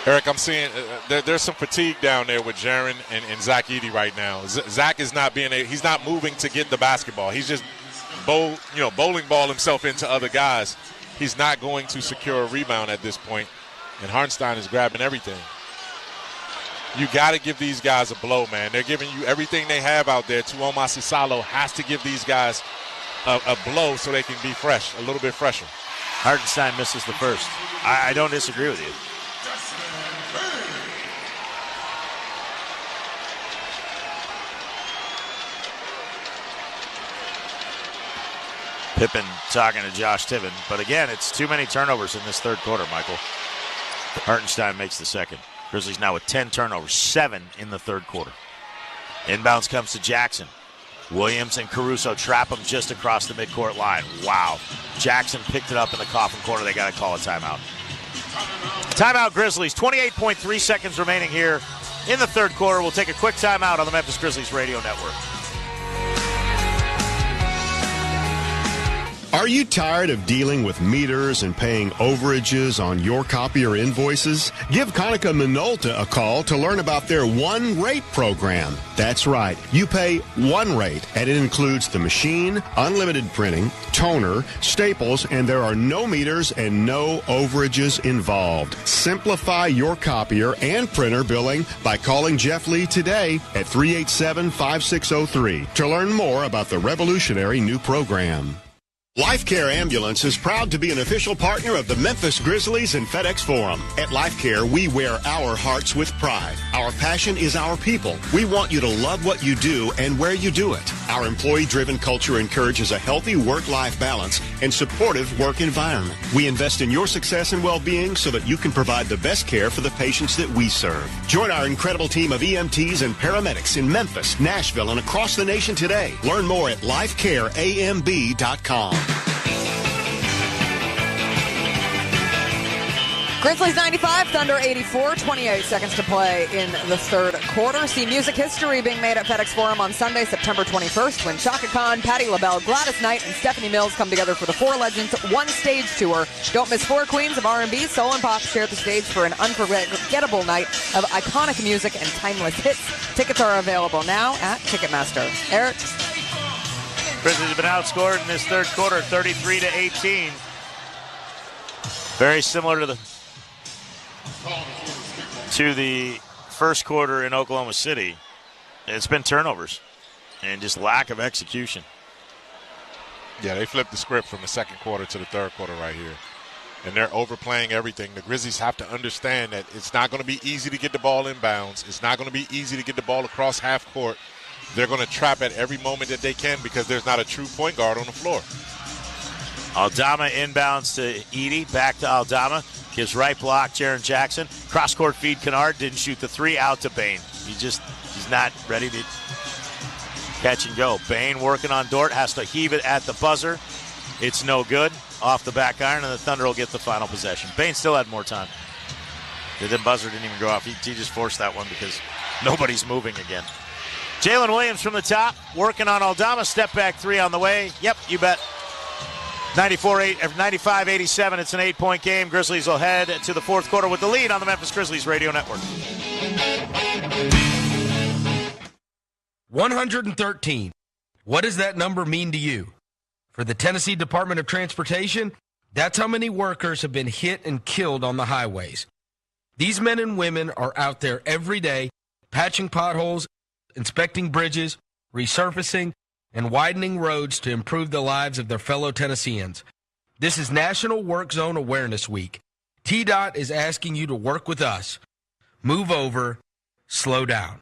Eric, I'm seeing there's some fatigue down there with Jaren and Zach Edey right now. Zach is not he's not moving to get the basketball. He's just bowling ball himself into other guys. He's not going to secure a rebound at this point, and Hartenstein is grabbing everything. You got to give these guys a blow, man. They're giving you everything they have out there. Tuoma Sisalo has to give these guys a blow so they can be fresh, a little bit fresher.
Hartenstein misses the first. I don't disagree with you. Pippen talking to Josh Tiven. But again, it's too many turnovers in this third quarter, Michael. Hartenstein makes the second. Grizzlies now with 10 turnovers, 7 in the third quarter. Inbounds comes to Jackson. Williams and Caruso trap him just across the midcourt line. Wow. Jackson picked it up in the coffin corner. They got to call a timeout. Timeout, Grizzlies. 28.3 seconds remaining here in the third quarter. We'll take a quick timeout on the Memphis Grizzlies Radio Network.
Are you tired of dealing with meters and paying overages on your copier invoices? Give Konica Minolta a call to learn about their One Rate program. That's right. You pay one rate, and it includes the machine, unlimited printing, toner, staples, and there are no meters and no overages involved. Simplify your copier and printer billing by calling Jeff Lee today at 387-5603 to learn more about the revolutionary new program. Life Care Ambulance is proud to be an official partner of the Memphis Grizzlies and FedEx Forum. At Life Care, we wear our hearts with pride. Our passion is our people. We want you to love what you do and where you do it. Our employee-driven culture encourages a healthy work-life balance and supportive work environment. We invest in your success and well-being so that you can provide the best care for the patients that we serve. Join our incredible team of EMTs and paramedics in Memphis, Nashville, and across the nation today. Learn more at lifecareamb.com.
Grizzlies 95, Thunder 84, 28 seconds to play in the third quarter. See music history being made at FedEx Forum on Sunday, September 21st, when Chaka Khan, Patti LaBelle, Gladys Knight, and Stephanie Mills come together for the Four Legends One Stage Tour. Don't miss four queens of R&B, soul, and pop share the stage for an unforgettable night of iconic music and timeless hits. Tickets are available now at Ticketmaster. Eric?
Grizzlies have been outscored in this third quarter, 33-18. Very similar to the first quarter in Oklahoma City. It's been turnovers and just lack of execution.
Yeah, they flipped the script from the second quarter to the third quarter right here. And they're overplaying everything. The Grizzlies have to understand that it's not going to be easy to get the ball inbounds. It's not going to be easy to get the ball across half court. They're going to trap at every moment that they can because there's not a true point guard on the floor.
Aldama inbounds to Edey. Back to Aldama. Gives right block, Jaren Jackson. Cross-court feed, Kennard. Didn't shoot the three. Out to Bain. He's not ready to catch and go. Bain working on Dort. Has to heave it at the buzzer. It's no good. Off the back iron, and the Thunder will get the final possession. Bain still had more time. The buzzer didn't even go off. He just forced that one because nobody's moving again. Jalen Williams from the top. Working on Aldama. Step back three on the way. Yep, you bet. 95-87, it's an 8-point game. Grizzlies will head to the fourth quarter with the lead on the Memphis Grizzlies Radio Network.
113. What does that number mean to you? For the Tennessee Department of Transportation, that's how many workers have been hit and killed on the highways. These men and women are out there every day, patching potholes, inspecting bridges, resurfacing, and widening roads to improve the lives of their fellow Tennesseans. This is National Work Zone Awareness Week. TDOT is asking you to work with us. Move over, slow down.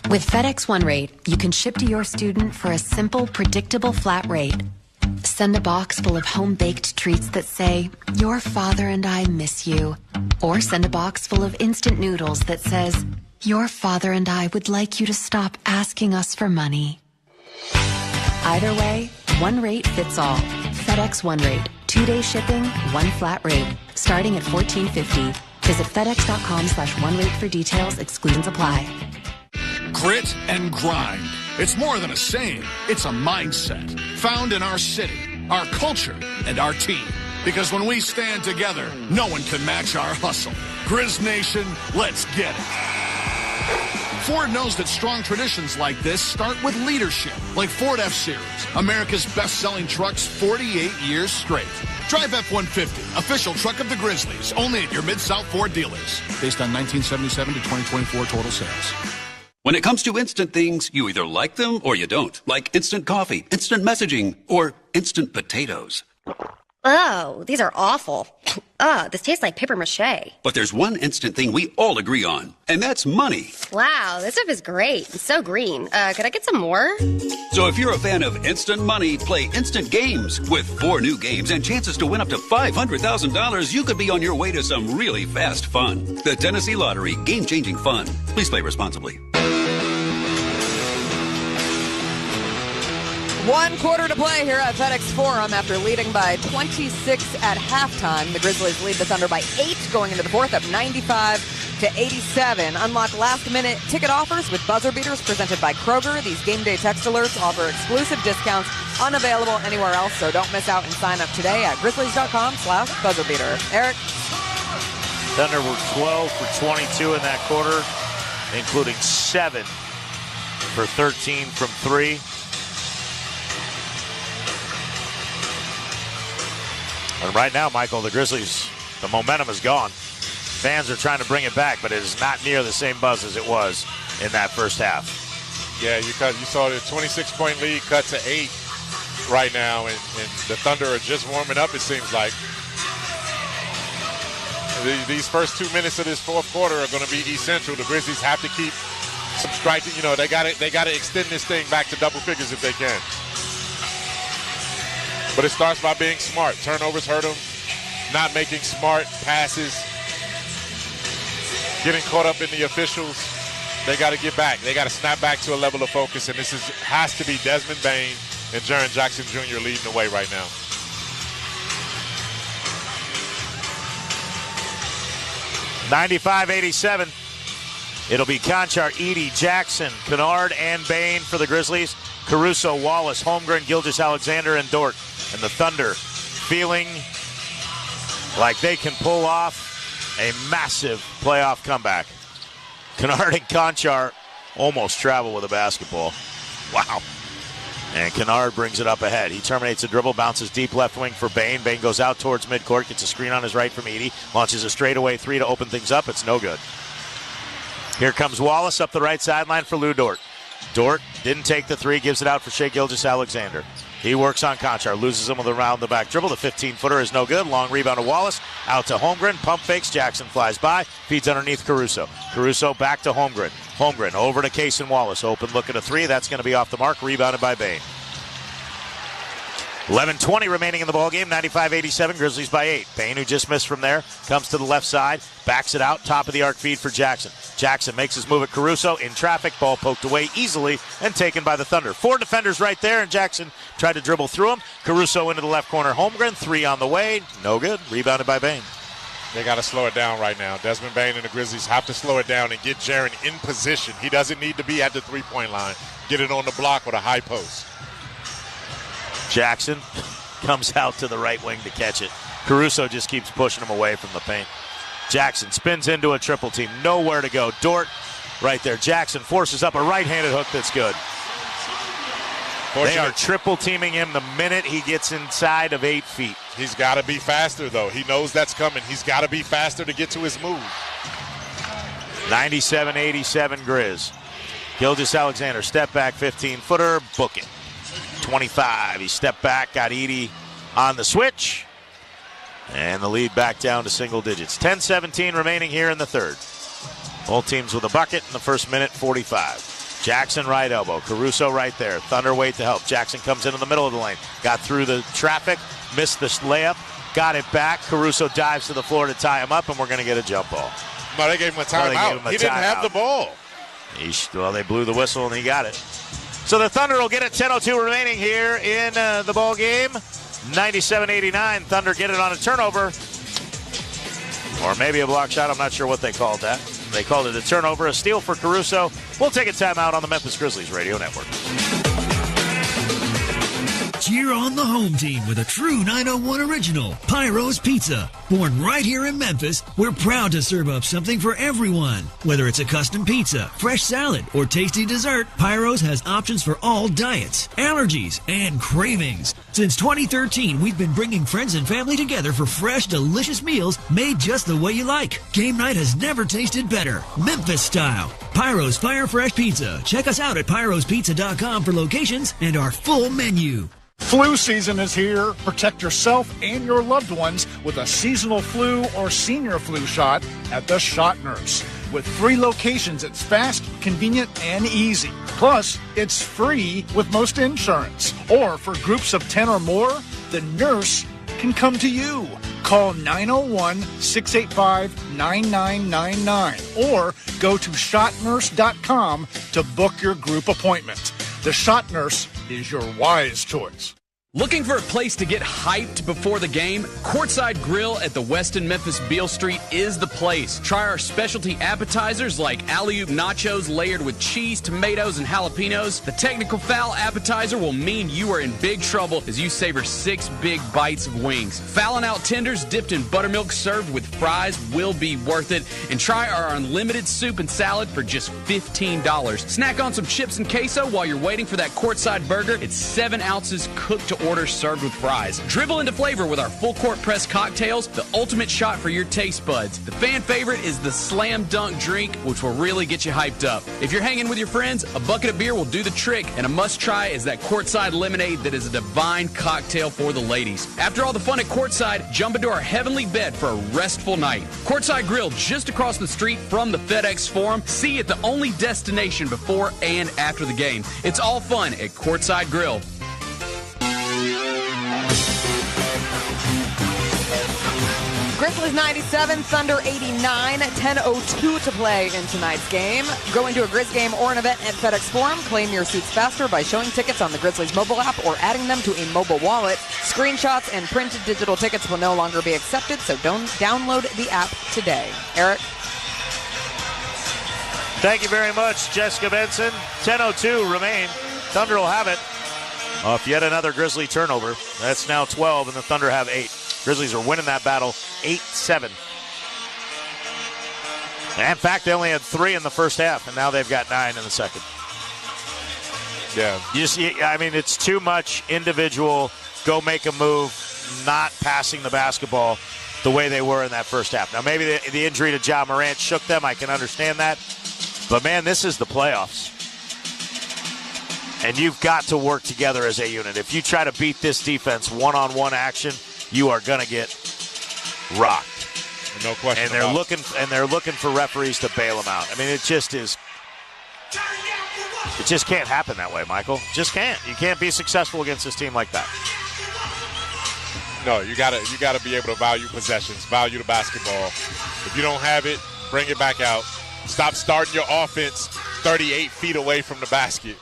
With FedEx One Rate, you can ship to your student for a simple, predictable flat rate. Send a box full of home-baked treats that say, "Your father and I miss you." Or send a box full of instant noodles that says, Your father and I would like you to stop asking us for money. Either way, one rate fits all. FedEx One Rate. 2-day shipping, one flat rate. Starting at $14.50. Visit FedEx.com/one-rate for details. Exclusions apply.
Grit and grind. It's more than a saying. It's a mindset found in our city, our culture, and our team. Because when we stand together, no one can match our hustle. Grizz Nation, let's get it. Ford knows that strong traditions like this start with leadership, like Ford F-Series, America's best-selling trucks 48 years straight. Drive F-150, official truck of the Grizzlies, only at your Mid-South Ford dealers. Based on 1977 to 2024 total sales.
When it comes to instant things, you either like them or you don't. Like instant coffee, instant messaging, or instant potatoes.
Oh, these are awful. This tastes like paper mache.
But there's one instant thing we all agree on, and that's money.
Wow, this stuff is great. It's so green. Could I get some more?
So if you're a fan of instant money, play instant games. With 4 new games and chances to win up to $500,000, you could be on your way to some really fast fun. The Tennessee Lottery, game-changing fun. Please play responsibly.
1 quarter to play here at FedEx Forum after leading by 26 at halftime. The Grizzlies lead the Thunder by 8 going into the fourth, up 95-87. Unlock last-minute ticket offers with buzzer beaters presented by Kroger. These game day text alerts offer exclusive discounts unavailable anywhere else, so don't miss out and sign up today at grizzlies.com/buzzerbeater. Eric?
Thunder were 12 for 22 in that quarter, including 7 for 13 from 3. And right now, Michael, the Grizzlies, the momentum is gone. Fans are trying to bring it back, but it is not near the same buzz as it was in that first half.
Yeah, you saw the 26-point lead cut to 8 right now, and the Thunder are just warming up, it seems like. These first 2 minutes of this fourth quarter are going to be essential. The Grizzlies have to keep some striking. You know, they got to extend this thing back to double figures if they can. But it starts by being smart. Turnovers hurt them. Not making smart passes. Getting caught up in the officials. They got to get back. They got to snap back to a level of focus. And this has to be Desmond Bane and Jaren Jackson Jr. leading the way right now.
(95-87). It'll be Conchar, Edey, Jackson, Kennard, and Bane for the Grizzlies. Caruso, Wallace, Holmgren, Gilgeous-Alexander, and Dort. And the Thunder feeling like they can pull off a massive playoff comeback. Kennard and Conchar almost travel with a basketball. Wow. And Kennard brings it up ahead. He terminates a dribble, bounces deep left wing for Bane. Bane goes out towards midcourt, gets a screen on his right from Edey, launches a straightaway 3 to open things up. It's no good. Here comes Wallace up the right sideline for Lou Dort. Dort didn't take the 3, gives it out for Shai Gilgeous-Alexander. He works on Conchar, loses him with a round the back dribble. The 15-footer is no good. Long rebound to Wallace. Out to Holmgren. Pump fakes. Jackson flies by. Feeds underneath Caruso. Caruso back to Holmgren. Holmgren over to Case and Wallace. Open look at a 3. That's going to be off the mark. Rebounded by Bane. 11:20 remaining in the ballgame. 95-87. Grizzlies by 8. Bane, who just missed from there, comes to the left side. Backs it out. Top of the arc feed for Jackson. Jackson makes his move at Caruso. In traffic. Ball poked away easily and taken by the Thunder. 4 defenders right there, and Jackson tried to dribble through him. Caruso into the left corner. Holmgren. 3 on the way. No good. Rebounded by Bane.
They got to slow it down right now. Desmond Bane and the Grizzlies have to slow it down and get Jaren in position. He doesn't need to be at the three-point line. Get it on the block with a high post.
Jackson comes out to the right wing to catch it. Caruso just keeps pushing him away from the paint. Jackson spins into a triple team. Nowhere to go. Dort right there. Jackson forces up a right-handed hook that's good. They are triple teaming him the minute he gets inside of 8 feet.
He's got to be faster, though. He knows that's coming. He's got to be faster to get to his move.
97-87 Grizz. Gilgeous-Alexander, step back, 15-footer, book it. 25, he stepped back, got Edey on the switch, and the lead back down to single digits. 10-17 remaining here in the third. Both teams with a bucket in the first minute, 45. Jackson right elbow, Caruso right there. Thunder wait to help. Jackson comes into the middle of the lane, got through the traffic, missed the layup, got it back. Caruso dives to the floor to tie him up, and we're going to get a jump ball.
No, they gave him a timeout. He didn't have the ball.
Well, they blew the whistle, and he got it. So the Thunder will get it, 10:02 remaining here in the ball game. 97-89. Thunder get it on a turnover. Or maybe a block shot. I'm not sure what they called that. They called it a turnover, a steal for Caruso. We'll take a timeout on the Memphis Grizzlies Radio Network.
Cheer on the home team with a true 901 original, Pyro's Pizza. Born right here in Memphis, we're proud to serve up something for everyone. Whether it's a custom pizza, fresh salad, or tasty dessert, Pyro's has options for all diets, allergies, and cravings. Since 2013, we've been bringing friends and family together for fresh, delicious meals made just the way you like. Game night has never tasted better. Memphis style. Pyro's Fire Fresh Pizza. Check us out at pyrospizza.com for locations and our full menu.
Flu season is here. Protect yourself and your loved ones with a seasonal flu or senior flu shot at the Shot Nurse. With 3 locations, it's fast, convenient, and easy. Plus, it's free with most insurance. Or for groups of 10 or more, the nurse can come to you. Call 901-685-9999 or go to shotnurse.com to book your group appointment. The Shot Nurse is your wise choice.
Looking for a place to get hyped before the game? Courtside Grill at the Westin Memphis Beale Street is the place. Try our specialty appetizers like alley-oop nachos layered with cheese, tomatoes, and jalapenos. The technical foul appetizer will mean you are in big trouble as you savor 6 big bites of wings. Fallon out tenders dipped in buttermilk served with fries will be worth it. And try our unlimited soup and salad for just $15. Snack on some chips and queso while you're waiting for that courtside burger. It's 7 ounces cooked to order served with fries. Dribble into flavor with our full court press cocktails, the ultimate shot for your taste buds. The fan favorite is the Slam Dunk drink, which will really get you hyped up. If you're hanging with your friends, a bucket of beer will do the trick, and a must-try is that courtside lemonade that is a divine cocktail for the ladies. After all the fun at courtside, jump into our heavenly bed for a restful night. Courtside Grill just across the street from the FedEx Forum. See it, the only destination before and after the game. It's all fun at Courtside Grill.
Grizzlies 97, Thunder 89, 10:02 to play in tonight's game. Go into a Grizz game or an event at FedEx Forum. Claim your seats faster by showing tickets on the Grizzlies mobile app or adding them to a mobile wallet. Screenshots and printed digital tickets will no longer be accepted, so don't download the app today. Eric?
Thank you very much, Jessica Benson. 10:02 remain. Thunder will have it off yet another Grizzly turnover. That's now 12, and the Thunder have 8. Grizzlies are winning that battle 8-7. In fact, they only had 3 in the first half, and now they've got 9 in the second.
Yeah.
It's too much individual, go make a move, not passing the basketball the way they were in that first half. Now, maybe the injury to Ja Morant shook them. I can understand that. But, man, this is the playoffs. And you've got to work together as a unit. If you try to beat this defense one-on-one action, you are going to get rocked.
No question.
And they're looking for referees to bail them out. I mean, it just can't happen that way, Michael. Just can't. You can't be successful against this team like that.
No, you gotta be able to value possessions, value the basketball. If you don't have it, bring it back out. Stop starting your offense 38 feet away from the basket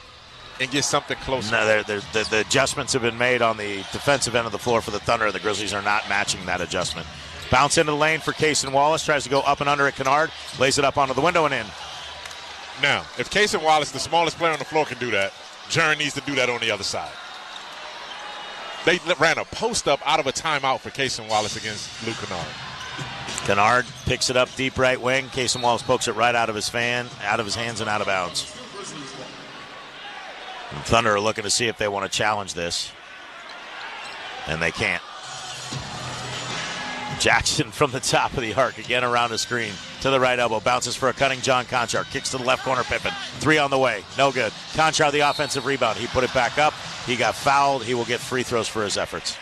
and get something closer.
No, the adjustments have been made on the defensive end of the floor for the Thunder, and the Grizzlies are not matching that adjustment. Bounce into the lane for Cason Wallace, tries to go up and under at Kennard, lays it up onto the window and in.
Now, if Cason Wallace, the smallest player on the floor, can do that, Jern needs to do that on the other side. They ran a post-up out of a timeout for Cason Wallace against Luke Kennard.
Kennard picks it up deep right wing. Cason Wallace pokes it right out of his hands and out of bounds. And Thunder are looking to see if they want to challenge this. And they can't. Jackson from the top of the arc, again around the screen. To the right elbow, bounces for a cutting John Conchar. Kicks to the left corner, Pippen. 3 on the way, no good. Conchar the offensive rebound. He put it back up. He got fouled. He will get free throws for his efforts.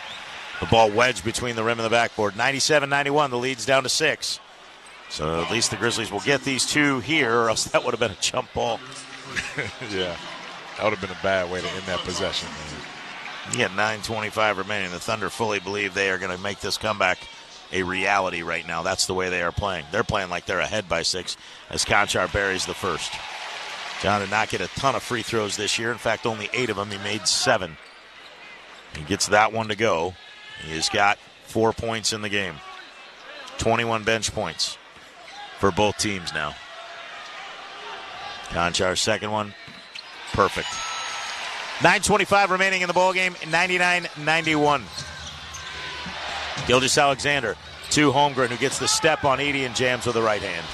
The ball wedged between the rim and the backboard. 97-91, the lead's down to 6. So at least the Grizzlies will get these 2 here, or else that would have been a jump ball.
Yeah. That would have been a bad way to end that possession.
You get 9:25 remaining. The Thunder fully believe they are going to make this comeback a reality right now. That's the way they are playing. They're playing like they're ahead by 6 as Conchar buries the first. John did not get a ton of free throws this year. In fact, only 8 of them. He made 7. He gets that one to go. He has got 4 points in the game. 21 bench points for both teams now. Conchar's second one, perfect. 9:25 remaining in the ballgame, 99-91. Gilgeous-Alexander to Holmgren, who gets the step on Edey and jams with the right hand.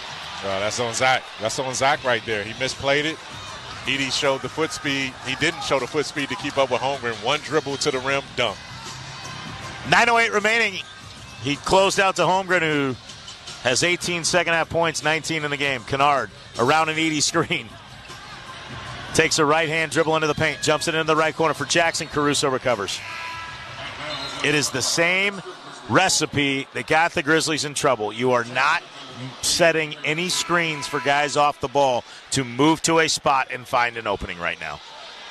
That's on Zach. That's on Zach right there. He misplayed it. Edey showed the foot speed. He didn't show the foot speed to keep up with Holmgren. One dribble to the rim, dunk.
9:08 remaining. He closed out to Holmgren, who has 18 second-half points, 19 in the game. Kennard around an Edey screen. Takes a right-hand dribble into the paint, jumps it into the right corner for Jackson. Caruso recovers. It is the same recipe that got the Grizzlies in trouble. You are not setting any screens for guys off the ball to move to a spot and find an opening right now.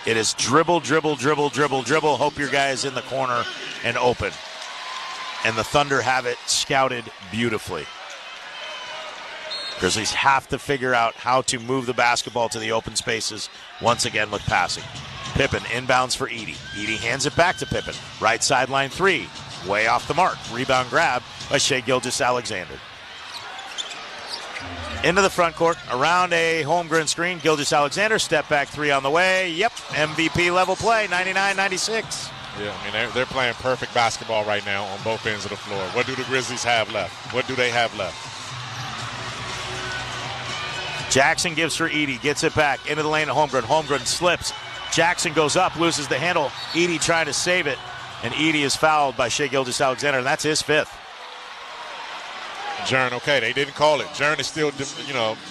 It is dribble, dribble, dribble, dribble, dribble. Hope your guy is in the corner and open. And the Thunder have it scouted beautifully. Grizzlies have to figure out how to move the basketball to the open spaces once again with passing. Pippen inbounds for Edey. Edey hands it back to Pippen. Right sideline 3. Way off the mark. Rebound grab by Shai Gilgeous-Alexander. Into the front court. Around a Holmgren screen. Gilgeous-Alexander. Step back 3 on the way. Yep. MVP level play. 99-96.
Yeah, I mean, they're playing perfect basketball right now on both ends of the floor. What do the Grizzlies have left? What do they have left?
Jackson gives for Edey. Gets it back into the lane of Holmgren. Holmgren slips. Jackson goes up, loses the handle. Edey trying to save it. And Edey is fouled by Shai Gilgeous-Alexander, and that's his 5th.
Jern, okay, they didn't call it. Jern is still,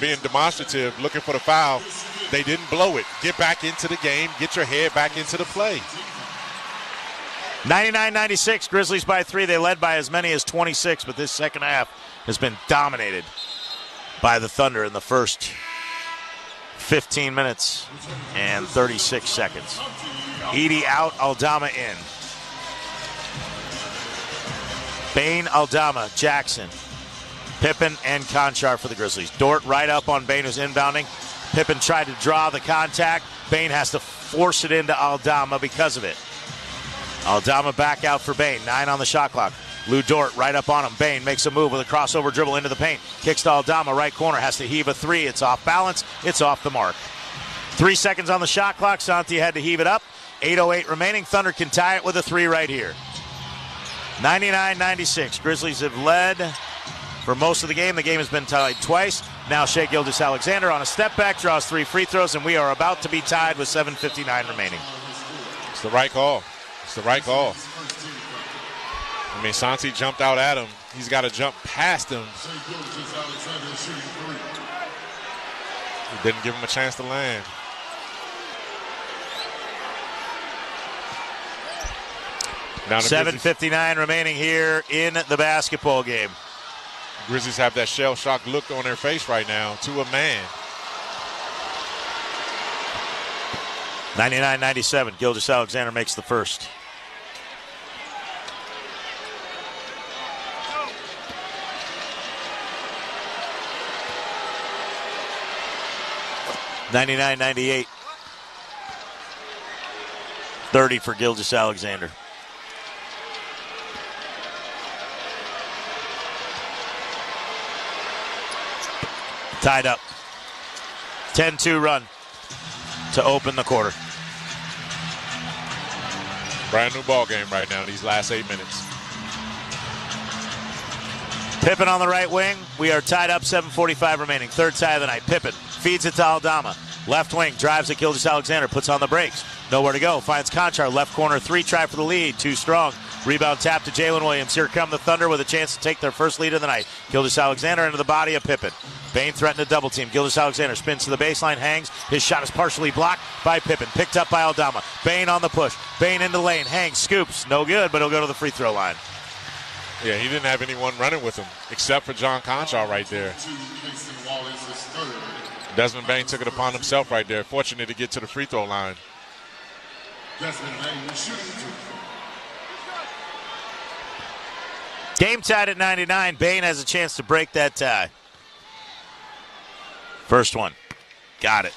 being demonstrative, looking for the foul. They didn't blow it. Get back into the game. Get your head back into the play.
99-96, Grizzlies by 3. They led by as many as 26, but this second half has been dominated by the Thunder in the first 15 minutes and 36 seconds. Edey out, Aldama in. Bane, Aldama, Jackson, Pippen, and Conchar for the Grizzlies. Dort right up on Bane, who's inbounding. Pippen tried to draw the contact. Bane has to force it into Aldama because of it. Aldama back out for Bane. 9 on the shot clock. Lou Dort right up on him. Bane makes a move with a crossover dribble into the paint. Kicks to Aldama, right corner. Has to heave a 3. It's off balance. It's off the mark. 3 seconds on the shot clock. Santi had to heave it up. 8:08 remaining. Thunder can tie it with a 3 right here. 99-96. Grizzlies have led for most of the game. The game has been tied twice. Now Shai Gilgeous-Alexander on a step back, draws 3 free throws, and we are about to be tied with 7:59 remaining.
It's the right call. It's the right call. I mean, Santi jumped out at him. He's got to jump past him. He didn't give him a chance to land. Now
7:59 remaining here in the basketball game.
Grizzlies have that shell-shocked look on their face right now to a man.
99-97. Gilgeous-Alexander makes the first. (99-98). 30 for Gilgeous-Alexander. Tied up. 10-2 run to open the quarter.
Brand new ball game right now, these last 8 minutes.
Pippen on the right wing. We are tied up, 7:45 remaining. Third tie of the night. Pippen feeds it to Aldama. Left wing, drives at Gilgeous-Alexander, puts on the brakes. Nowhere to go. Finds Conchar, left corner, 3 try for the lead. Too strong. Rebound tap to Jalen Williams. Here come the Thunder with a chance to take their first lead of the night. Gilgeous-Alexander into the body of Pippen. Bane threatened a double team. Gilgeous-Alexander spins to the baseline, hangs. His shot is partially blocked by Pippen. Picked up by Aldama. Bane on the push. Bane into lane, hangs, scoops. No good, but he'll go to the free throw line.
Yeah, he didn't have anyone running with him except for John Conchar right there. Desmond Bane took it upon himself right there. Fortunate to get to the free throw line.
Game tied at 99. Bain has a chance to break that tie. First one. Got it.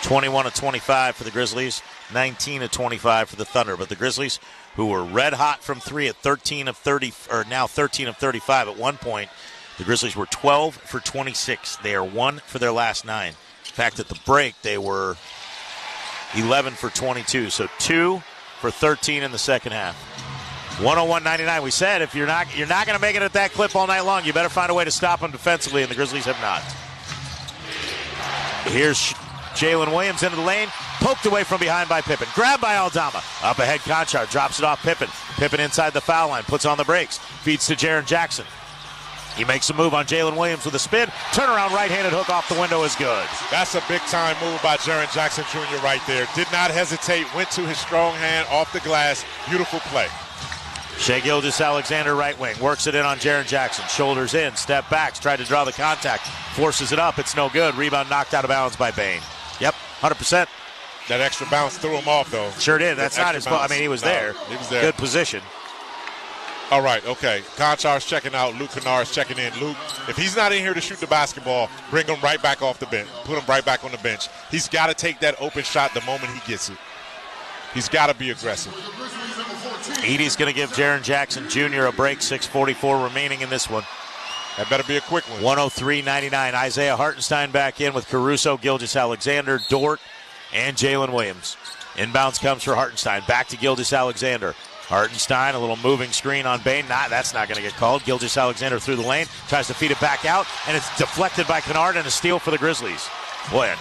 21-25 for the Grizzlies. 19-25 for the Thunder. But the Grizzlies, who were red hot from three at 13 of 30, or now 13 of 35 at one point, the Grizzlies were 12 for 26. They are 1 for their last 9. In fact, at the break, they were 11 for 22. So 2 for 13 in the second half. 101-99. We said if you're not going to make it at that clip all night long, you better find a way to stop them defensively, and the Grizzlies have not. Here's Jalen Williams into the lane, poked away from behind by Pippen. Grabbed by Aldama. Up ahead, Conchar drops it off Pippen. Pippen inside the foul line, puts on the brakes, feeds to Jaren Jackson. He makes a move on Jalen Williams with a spin. Turnaround right-handed hook off the window is good.
That's a big-time move by Jaren Jackson Jr. right there. Did not hesitate, went to his strong hand off the glass. Beautiful play.
Shai Gilgeous-Alexander right wing, works it in on Jaren Jackson. Shoulders in, step backs, tried to draw the contact. Forces it up, it's no good. Rebound knocked out of bounds by Bain. Yep, 100%.
That extra bounce threw him off, though.
Sure did. That's not his fault. I mean, he was there.
He was there.
Good position.
All right, okay. Conchar's checking out. Luke Kennard's checking in. Luke, if he's not in here to shoot the basketball, bring him right back off the bench. Put him right back on the bench. He's got to take that open shot the moment he gets it. He's got to be aggressive.
Edey's going to give Jaren Jackson Jr. a break. 6:44 remaining in this one.
That better be a quick one.
103-99. Isaiah Hartenstein back in with Caruso, Gilgeous-Alexander, Dort, and Jalen Williams. Inbounds comes for Hartenstein. Back to Gilgeous-Alexander. Hartenstein, a little moving screen on Bain. That's not going to get called. Gilgeous-Alexander through the lane. Tries to feed it back out, and it's deflected by Kennard and a steal for the Grizzlies. Boy, an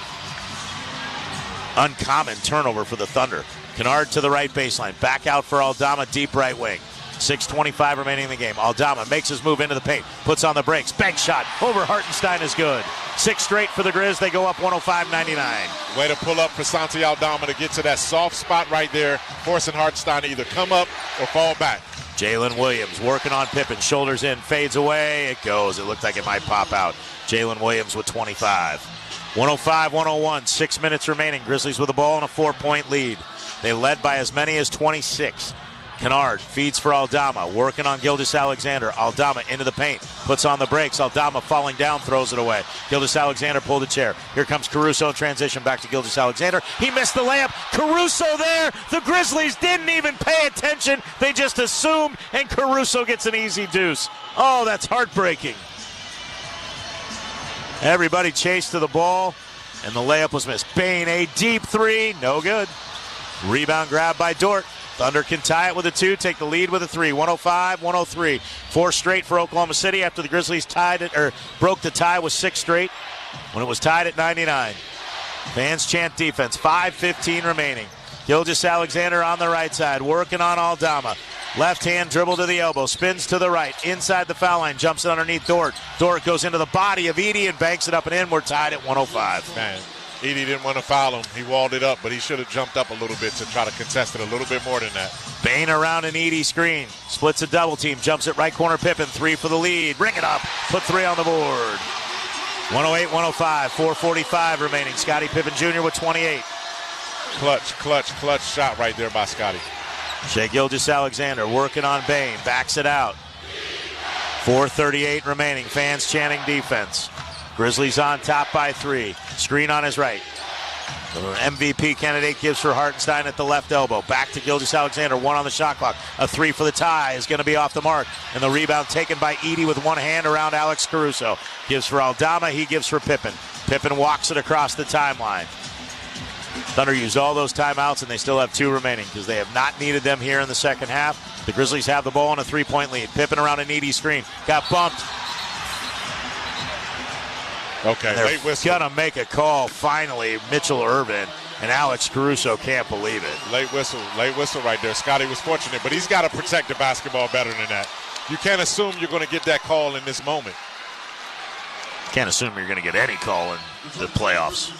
uncommon turnover for the Thunder. Kennard to the right baseline. Back out for Aldama, deep right wing. 6:25 remaining in the game. Aldama makes his move into the paint. Puts on the brakes. Bank shot over Hartenstein is good. 6 straight for the Grizz. They go up 105-99.
Way to pull up for Santi Aldama to get to that soft spot right there, forcing Hartenstein to either come up or fall back.
Jalen Williams working on Pippen. Shoulders in, fades away. It goes. It looked like it might pop out. Jalen Williams with 25. 105-101. 6 minutes remaining. Grizzlies with the ball and a 4-point lead. They led by as many as 26. Kennard feeds for Aldama, working on Gilgeous-Alexander. Aldama into the paint, puts on the brakes. Aldama falling down, throws it away. Gilgeous-Alexander pulled a chair. Here comes Caruso in transition, back to Gilgeous-Alexander. He missed the layup. Caruso there. The Grizzlies didn't even pay attention. They just assumed, and Caruso gets an easy deuce. Oh, that's heartbreaking. Everybody chased to the ball, and the layup was missed. Bain, a deep three, no good. Rebound grab by Dort. Thunder can tie it with a 2, take the lead with a 3. 105-103. 4 straight for Oklahoma City after the Grizzlies broke the tie with 6 straight when it was tied at 99. Fans chant defense. 5:15 remaining. Gilgeous-Alexander on the right side, working on Aldama. Left hand dribble to the elbow, spins to the right, inside the foul line, jumps it underneath Dort. Dort goes into the body of Edey and banks it up and in. We're tied at 105.
Man. Edey didn't want to foul him. He walled it up, but he should have jumped up a little bit to try to contest it a little bit more than that.
Bain around an Edey screen. Splits a double team. Jumps it right corner. Pippen. 3 for the lead. Bring it up. Put 3 on the board. 108-105. 4:45 remaining. Scottie Pippen Jr. with 28.
Clutch shot right there by Scottie.
Shai Gilgeous-Alexander working on Bain. Backs it out. 4:38 remaining. Fans chanting defense. Grizzlies on top by 3. Screen on his right. The MVP candidate gives for Hartenstein at the left elbow. Back to Gilgeous-Alexander. 1 on the shot clock. A 3 for the tie is going to be off the mark. And the rebound taken by Edey with one hand around Alex Caruso. Gives for Aldama. He gives for Pippen. Pippen walks it across the timeline. Thunder used all those timeouts, and they still have 2 remaining because they have not needed them here in the second half. The Grizzlies have the ball on a 3-point lead. Pippen around an Edey screen. Got bumped.
Okay,
They're
late whistle.
Gonna make a call finally. Mitchell Irvin and Alex Caruso can't believe it.
Late whistle right there. Scottie was fortunate, but he's got to protect the basketball better than that. You can't assume you're going to get that call in this moment.
Can't assume you're going to get any call in the playoffs.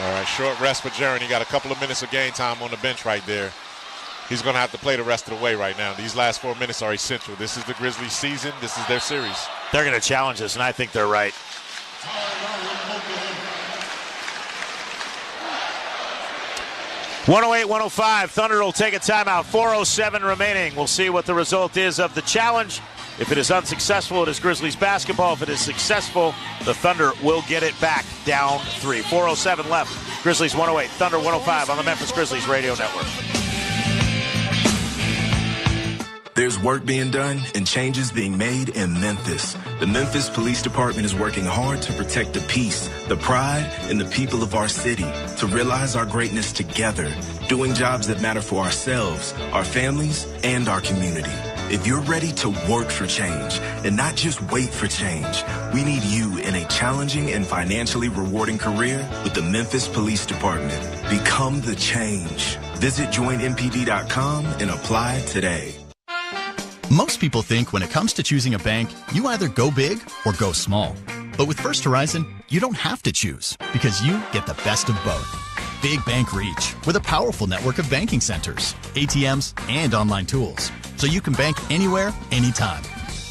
All right, short rest for Jaren. He got a couple of minutes of game time on the bench right there. He's going to have to play the rest of the way right now. These last 4 minutes are essential. This is the Grizzlies' season. This is their series.
They're going to challenge us, and I think they're right. 108-105. Thunder will take a timeout. 4:07 remaining. We'll see what the result is of the challenge. If it is unsuccessful, it is Grizzlies basketball. If it is successful, the Thunder will get it back down 3. 4:07 left. Grizzlies 108, Thunder 105 on the Memphis Grizzlies Radio Network.
There's work being done and changes being made in Memphis. The Memphis Police Department is working hard to protect the peace, the pride, and the people of our city, to realize our greatness together, doing jobs that matter for ourselves, our families, and our community. If you're ready to work for change and not just wait for change, we need you in a challenging and financially rewarding career with the Memphis Police Department. Become the change. Visit joinmpd.com and apply today.
Most people think when it comes to choosing a bank, you either go big or go small. But with First Horizon, you don't have to choose because you get the best of both. Big bank reach with a powerful network of banking centers, ATMs, and online tools. So you can bank anywhere, anytime.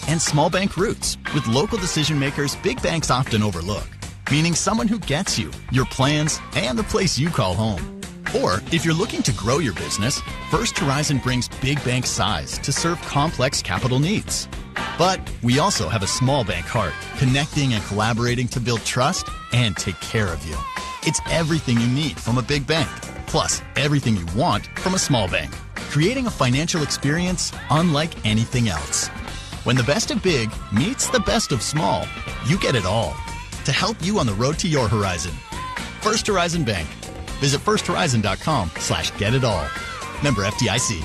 And small bank roots with local decision makers big banks often overlook. Meaning someone who gets you, your plans, and the place you call home. Or if you're looking to grow your business, First Horizon brings big bank size to serve complex capital needs. But we also have a small bank heart, connecting and collaborating to build trust and take care of you. It's everything you need from a big bank, plus everything you want from a small bank, creating a financial experience unlike anything else. When the best of big meets the best of small, you get it all to help you on the road to your horizon. First Horizon Bank. Visit firsthorizon.com/getitall. Member FDIC.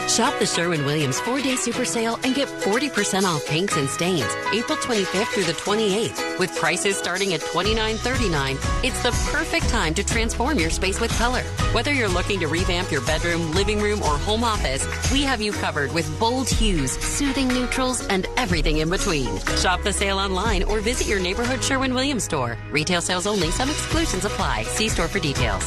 Shop the Sherwin-Williams 4-day super sale and get 40% off paints and stains April 25th through the 28th. With prices starting at $29.39, it's the perfect time to transform your space with color. Whether you're looking to revamp your bedroom, living room, or home office, we have you covered with bold hues, soothing neutrals, and everything in between. Shop the sale online or visit your neighborhood Sherwin-Williams store. Retail sales only. Some exclusions apply. See store for details.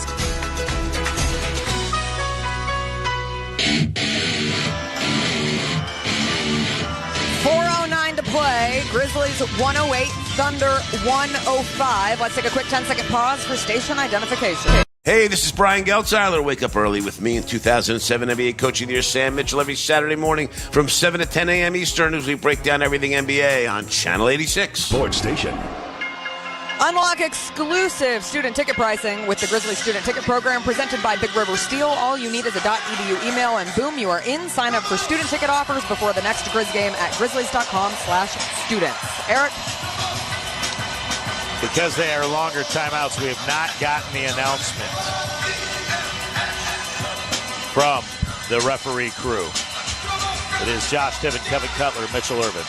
.409 to play. Grizzlies 108, Thunder 105. Let's take a quick 10-second pause for station identification.
Hey, this is Brian Geltzeiler. Wake up early with me in 2007 NBA Coach of the Year Sam Mitchell every Saturday morning from 7 to 10 a.m. Eastern as we break down everything NBA on Channel 86.
Sports Station.
Unlock exclusive student ticket pricing with the Grizzly Student Ticket Program presented by Big River Steel. All you need is a .edu email and boom, you are in. Sign up for student ticket offers before the next Grizz game at grizzlies.com/students. Eric?
Because they are longer timeouts, we have not gotten the announcement from the referee crew. It is Josh Tibbin, Kevin Cutler, Mitchell Irvin.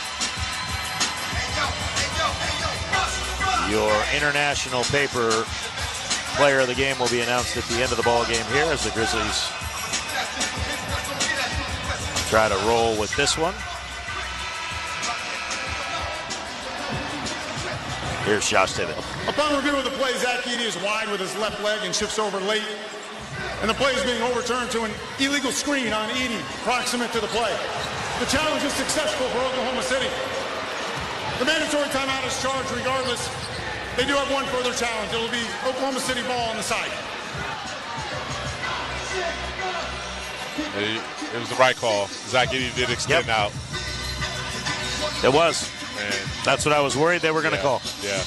Your international paper player of the game will be announced at the end of the ball game here as the Grizzlies try to roll with this one. Here's Josh Tibbin.
Upon review of the play, Zach Edey is wide with his left leg and shifts over late. And the play is being overturned to an illegal screen on Edey, proximate to the play. The challenge is successful for Oklahoma City. The mandatory timeout is charged regardless. They do have one further challenge. It'll be Oklahoma City ball on the side.
It was the right call. Zach Edey did extend out.
It was.
And
that's what I was worried they were going to call.
Yeah.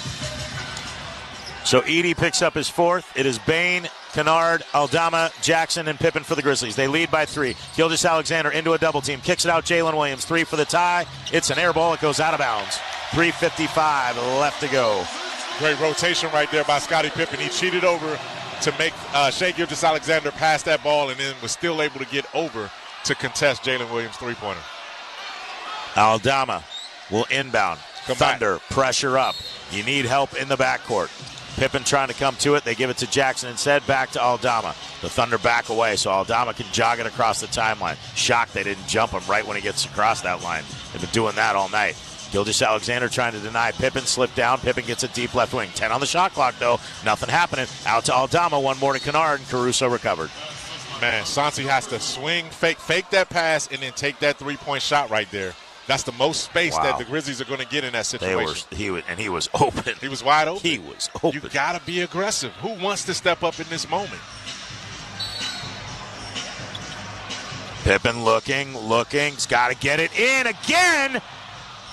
So Edey picks up his fourth. It is Bain, Kennard, Aldama, Jackson, and Pippen for the Grizzlies. They lead by 3. Gilgeous-Alexander into a double team. Kicks it out, Jalen Williams. 3 for the tie. It's an air ball. It goes out of bounds. 3:55 left to go.
Great rotation right there by Scottie Pippen. He cheated over to make Shai Gilgeous-Alexander pass that ball and then was still able to get over to contest Jalen Williams' three-pointer.
Aldama will inbound. Thunder,
back.
Pressure up. You need help in the backcourt. Pippen trying to come to it. They give it to Jackson instead. Back to Aldama. The Thunder back away so Aldama can jog it across the timeline. Shocked they didn't jump him right when he gets across that line. They've been doing that all night. Gilgeous-Alexander trying to deny Pippen. Slipped down. Pippen gets a deep left wing. 10 on the shot clock, though. Nothing happening. Out to Aldama. One more to Kennard, and Caruso recovered.
Man, Chauncey has to swing, fake that pass, and then take that three-point shot right there. That's the most space
Wow.
that the Grizzlies are going to get in that situation.
He was open.
He was wide open.
He was open.
You got to be aggressive. Who wants to step up in this moment?
Pippen looking. He's got to get it in again.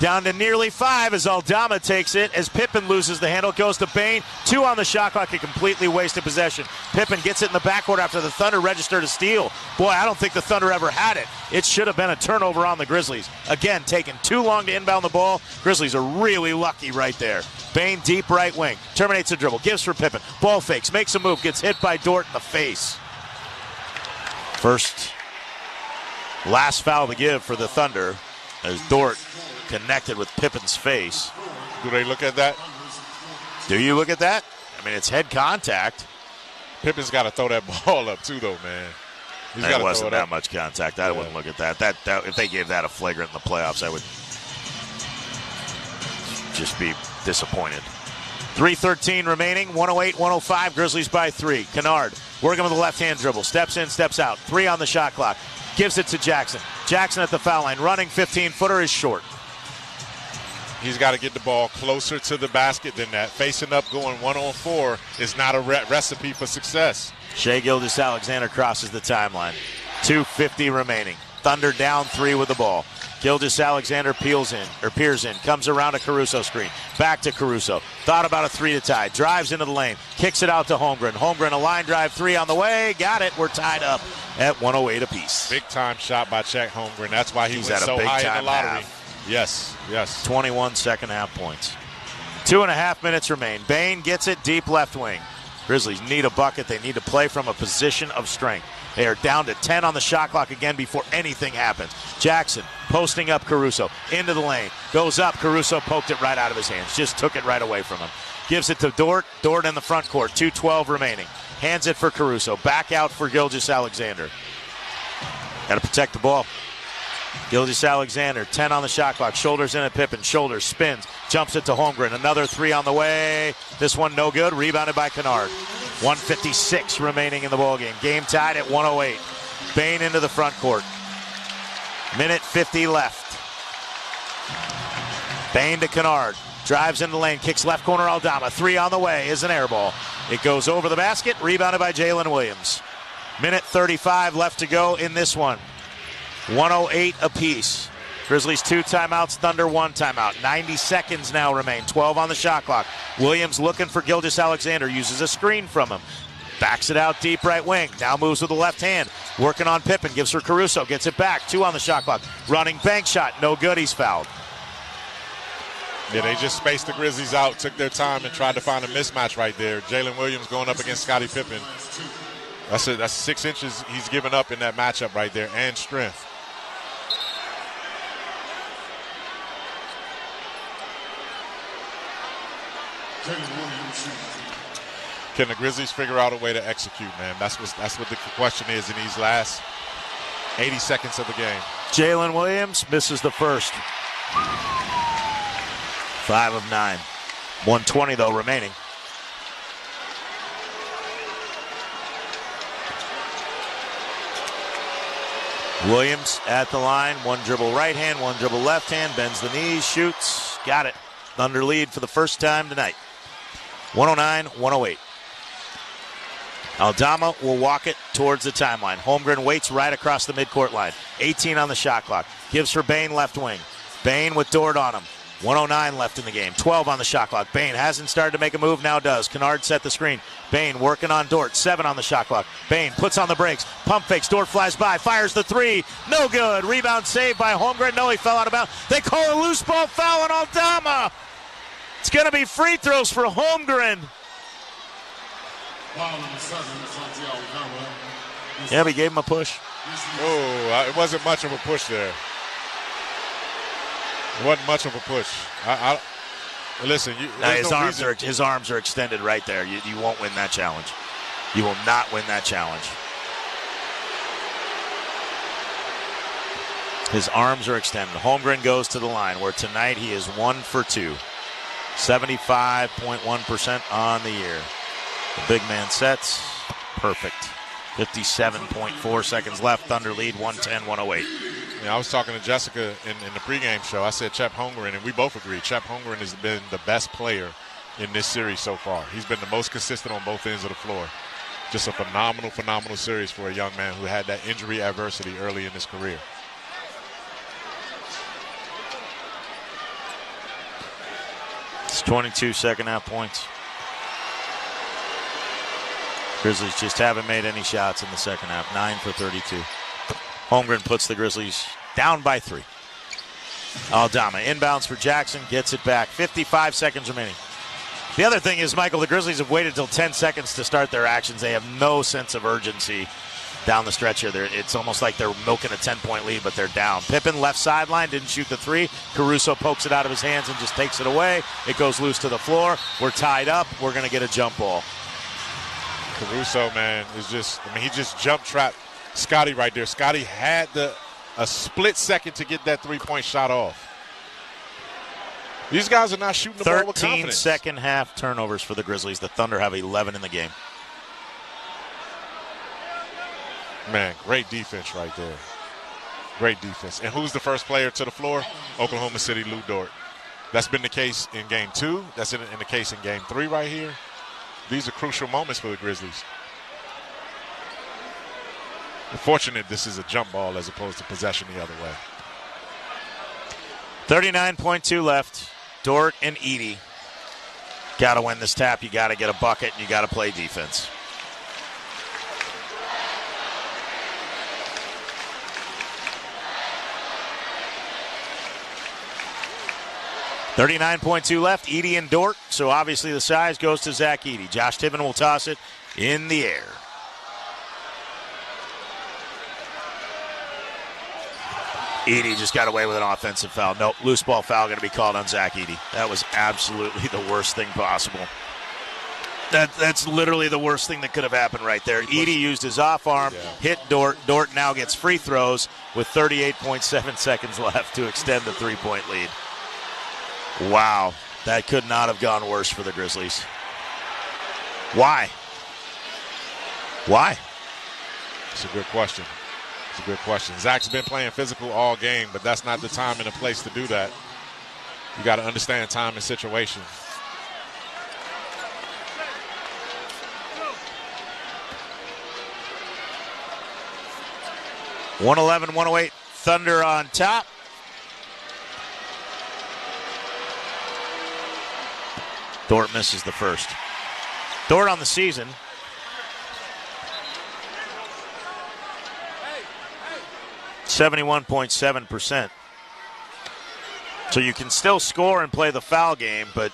Down to nearly 5 as Aldama takes it. As Pippen loses the handle, goes to Bane. 2 on the shot clock, a completely wasted possession. Pippen gets it in the backcourt after the Thunder registered a steal. Boy, I don't think the Thunder ever had it. It should have been a turnover on the Grizzlies. Again, taking too long to inbound the ball. Grizzlies are really lucky right there. Bane deep right wing. Terminates the dribble. Gives for Pippen. Ball fakes. Makes a move. Gets hit by Dort in the face. Last foul to give for the Thunder as Dort connected with Pippen's face.
Do they look at that?
Do you look at that? I mean, it's head contact.
Pippen's got to throw that ball up too, though, man.
It wasn't that much contact. I wouldn't look at that. That. If they gave that a flagrant in the playoffs, I would just be disappointed. 3:13 remaining, 108-105, Grizzlies by 3. Kennard working with a left-hand dribble. Steps in, steps out. 3 on the shot clock. Gives it to Jackson. Jackson at the foul line. Running 15-footer is short.
He's got to get the ball closer to the basket than that. Facing up, going 1-on-4 is not a recipe for success.
Shai Gilgeous-Alexander crosses the timeline. 2:50 remaining. Thunder down 3 with the ball. Gilgeous-Alexander peers in, comes around a Caruso screen. Back to Caruso. Thought about a 3 to tie. Drives into the lane. Kicks it out to Holmgren. Holmgren, a line drive 3 on the way. Got it. We're tied up at 108 apiece.
Big time shot by Chet Holmgren. That's why he's
at
so
a big
high
time
in the lottery.
half.
Yes.
21 second half points. 2.5 minutes remain. Bane gets it deep left wing. Grizzlies need a bucket. They need to play from a position of strength. They are down to 10 on the shot clock again before anything happens. Jackson posting up Caruso into the lane. Goes up. Caruso poked it right out of his hands. Just took it right away from him. Gives it to Dort. Dort in the front court. 2:12 remaining. Hands it for Caruso. Back out for Gilgeous-Alexander. Got to protect the ball. Gilgeous-Alexander, 10 on the shot clock. Shoulders in at Pippen. Shoulders, spins. Jumps it to Holmgren. Another 3 on the way. This one no good. Rebounded by Kennard. 1:56 remaining in the ballgame. Game tied at 108. Bane into the front court. Minute 50 left. Bane to Kennard. Drives into the lane. Kicks left corner Aldama. 3 on the way. Is an air ball. It goes over the basket. Rebounded by Jalen Williams. Minute 35 left to go in this one. 108 apiece. Grizzlies 2 timeouts, Thunder 1 timeout. 90 seconds now remain. 12 on the shot clock. Williams looking for Gilgeous-Alexander. Uses a screen from him. Backs it out deep right wing. Now moves with the left hand. Working on Pippen. Gives for Caruso. Gets it back. 2 on the shot clock. Running bank shot. No good. He's fouled.
Yeah, they just spaced the Grizzlies out, took their time, and tried to find a mismatch right there. Jalen Williams going up against Scottie Pippen. That's 6 inches he's given up in that matchup right there, and strength. Can the Grizzlies figure out a way to execute, man? That's what the question is in these last 80 seconds of the game.
Jalen Williams misses the first. 5 of 9. 120 though remaining. Williams at the line. 1 dribble right hand, 1 dribble left hand. Bends the knees, shoots. Got it. Thunder lead for the first time tonight. 109-108. Aldama will walk it towards the timeline. Holmgren waits right across the midcourt line. 18 on the shot clock. Gives for Bane left wing. Bane with Dort on him. 109 left in the game. 12 on the shot clock. Bane hasn't started to make a move, now does. Kennard set the screen. Bane working on Dort. 7 on the shot clock. Bane puts on the brakes. Pump fakes. Dort flies by. Fires the 3. No good. Rebound saved by Holmgren. No, he fell out of bounds. They call a loose ball foul on Aldama. It's going to be free throws for Holmgren. Yeah, we gave him a push.
Oh, it wasn't much of a push there. It wasn't much of a push. Listen,
his arms are extended right there. You won't win that challenge. You will not win that challenge. His arms are extended. Holmgren goes to the line where tonight he is 1 for 2. 75.1% on the year. The big man sets. Perfect. 57.4 seconds left. Thunder lead 110-108.
I was talking to Jessica in the pregame show. I said Chet Holmgren, and we both agreed. Chet Holmgren has been the best player in this series so far. He's been the most consistent on both ends of the floor. Just a phenomenal series for a young man who had that injury adversity early in his career.
It's 22 second-half points. Grizzlies just haven't made any shots in the second half. 9 for 32. Holmgren puts the Grizzlies down by 3. Aldama inbounds for Jackson, gets it back. 55 seconds remaining. The other thing is, Michael, the Grizzlies have waited till 10 seconds to start their actions. They have no sense of urgency down the stretch here. It's almost like they're milking a 10-point lead, but they're down. Pippen, left sideline, didn't shoot the 3. Caruso pokes it out of his hands and just takes it away. It goes loose to the floor. We're tied up. We're going to get a jump ball.
Caruso, man, is just, he just jump trapped Scotty right there. Scotty had a split second to get that 3-point shot off. These guys are not shooting the ball with confidence.
13 second half turnovers for the Grizzlies. The Thunder have 11 in the game.
Man, great defense right there. Great defense. And who's the first player to the floor? Oklahoma City, Lou Dort. That's been the case in Game 2. That's in the case in Game 3 right here. These are crucial moments for the Grizzlies. Fortunate this is a jump ball as opposed to possession the other way.
39.2 left. Dort and Edey. Got to win this tap. You got to get a bucket, and you got to play defense. $39.2 left. Edey and Dort. So obviously the size goes to Zach Edey. Josh Tiven will toss it in the air. Edey just got away with an offensive foul. Nope, loose ball foul going to be called on Zach Edey. That was absolutely the worst thing possible. That's literally the worst thing that could have happened right there. Edey used his off arm, hit Dort. Dort now gets free throws with 38.7 seconds left to extend the 3-point lead. Wow, that could not have gone worse for the Grizzlies. Why? Why?
It's a good question. It's a good question. Zach's been playing physical all game, but that's not the time and the place to do that. You got to understand time and situation.
$111-108, Thunder on top. Dort misses the first. Dort on the season. .7%. So you can still score and play the foul game, but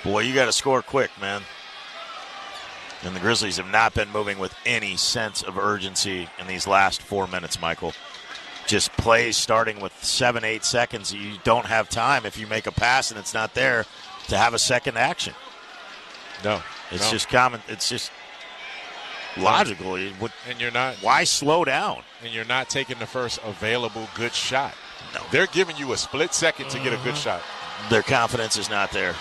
boy, you got to score quick, man. And the Grizzlies have not been moving with any sense of urgency in these last 4 minutes, Michael. Just plays starting with 7-8 seconds. You don't have time if you make a pass and it's not there to have a second action.
No.
It's just common. It's just logical.
And you're not.
Why slow down?
And you're not taking the first available good shot. No. They're giving you a split second to get a good shot.
Their confidence is not there.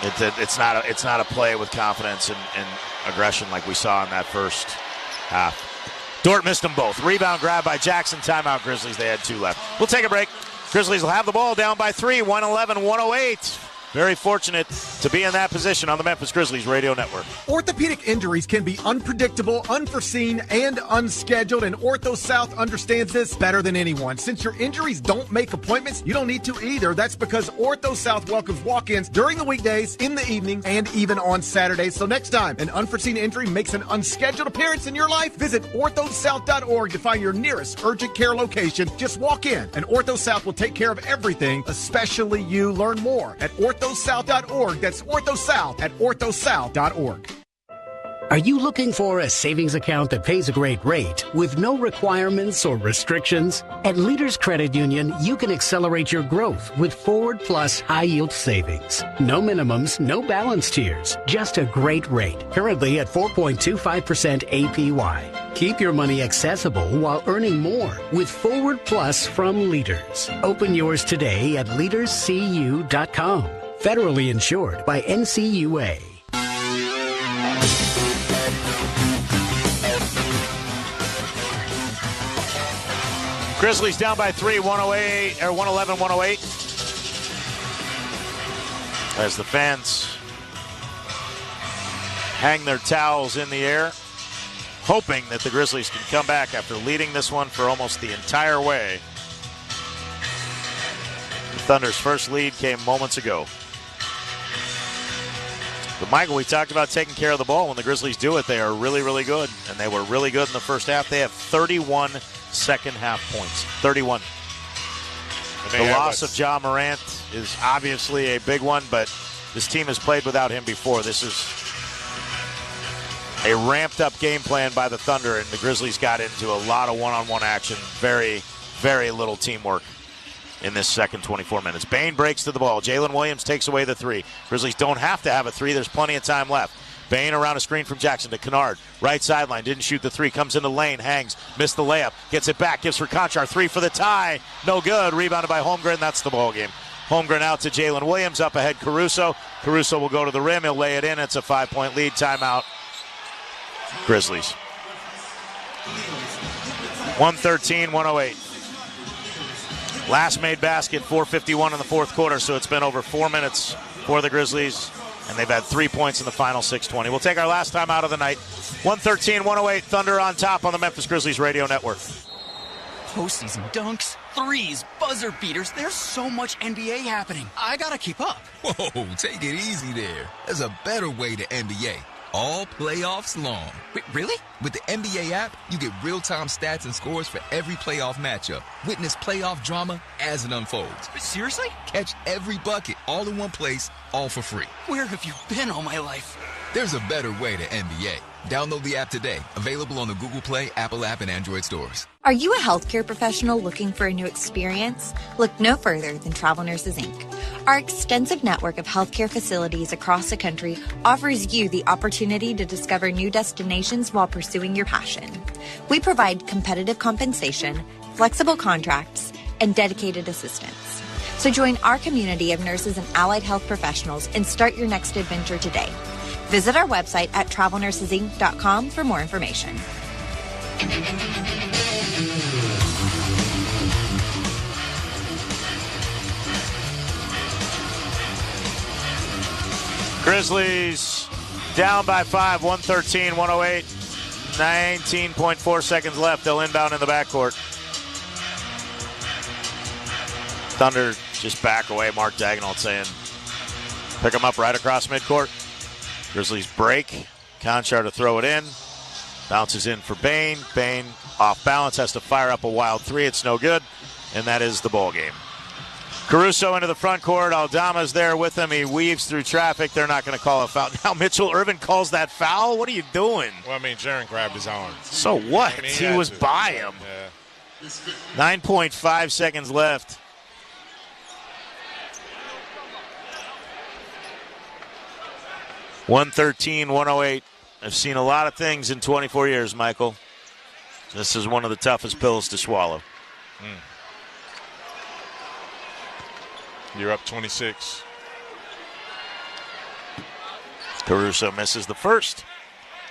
It's not a play with confidence and aggression like we saw in that first half. Dort missed them both. Rebound grab by Jackson. Timeout Grizzlies. They had 2 left. We'll take a break. Grizzlies will have the ball down by 3. 111-108. Very fortunate to be in that position on the Memphis Grizzlies radio network.
Orthopedic injuries can be unpredictable, unforeseen, and unscheduled, and Ortho South understands this better than anyone. Since your injuries don't make appointments, you don't need to either. That's because Ortho South welcomes walk-ins during the weekdays, in the evenings, and even on Saturdays. So next time an unforeseen injury makes an unscheduled appearance in your life, visit orthosouth.org to find your nearest urgent care location. Just walk in, and Ortho South will take care of everything, especially you. Learn more at orthosouth.org. That's OrthoSouth at orthosouth.org.
Are you looking for a savings account that pays a great rate with no requirements or restrictions? At Leaders Credit Union, you can accelerate your growth with Forward Plus high-yield savings. No minimums, no balance tiers, just a great rate. Currently at 4.25% APY. Keep your money accessible while earning more with Forward Plus from Leaders. Open yours today at leaderscu.com. Federally insured by NCUA.
Grizzlies down by 3, 111-108. As the fans hang their towels in the air, hoping that the Grizzlies can come back after leading this one for almost the entire way. The Thunder's first lead came moments ago. But, Michael, we talked about taking care of the ball. When the Grizzlies do it, they are really, really good. And they were really good in the first half. They have 31 second-half points. 31. The loss of Ja Morant is obviously a big one, but this team has played without him before. This is a ramped-up game plan by the Thunder, and the Grizzlies got into a lot of one-on-one action. Very, very little teamwork in this second 24 minutes. Bane breaks to the ball. Jalen Williams takes away the three. Grizzlies don't have to have a three. There's plenty of time left. Bane around a screen from Jackson to Kennard. Right sideline, didn't shoot the three. Comes into lane, hangs, missed the layup. Gets it back, gives for Conchar. Three for the tie. No good. Rebounded by Holmgren. That's the ball game. Holmgren out to Jalen Williams. Up ahead, Caruso. Caruso will go to the rim. He'll lay it in. It's a 5-point lead. Timeout. Grizzlies. 113-108. Last made basket, 4:51 in the fourth quarter, so it's been over 4 minutes for the Grizzlies, and they've had 3 points in the final 6:20. We'll take our last time out of the night. 113-108, Thunder on top on the Memphis Grizzlies radio network.
Postseason dunks, threes, buzzer beaters. There's so much NBA happening. I gotta keep up.
Whoa, take it easy there. There's a better way to NBA. All playoffs long.
Wait, really?
With the NBA app, you get real-time stats and scores for every playoff matchup. Witness playoff drama as it unfolds.
Seriously?
Catch every bucket all in one place, all for free.
Where have you been all my life?
There's a better way to NBA. Download the app today. Available on the Google Play, Apple app, and Android stores.
Are you a healthcare professional looking for a new experience? Look no further than Travel Nurses, Inc. Our extensive network of healthcare facilities across the country offers you the opportunity to discover new destinations while pursuing your passion. We provide competitive compensation, flexible contracts, and dedicated assistance. So join our community of nurses and allied health professionals and start your next adventure today. Visit our website at travelnursesinc.com for more information.
Grizzlies down by 5, 113-108. 19.4 seconds left. They'll inbound in the backcourt. Thunder just back away. Mark Daigneault saying, pick them up right across midcourt. Grizzlies break. Conchar to throw it in. Bounces in for Bane. Bane off balance, has to fire up a wild three. It's no good, and that is the ball game. Caruso into the front court. Aldama's there with him. He weaves through traffic. They're not going to call a foul. Now Mitchell Irvin calls that foul? What are you doing?
Well, I mean, Jaren grabbed his arm.
So what?
I mean,
he was by him.
Yeah.
9.5 seconds left. $113-108. I've seen a lot of things in 24 years, Michael. This is one of the toughest pills to swallow.
You're up 26.
Caruso misses the first.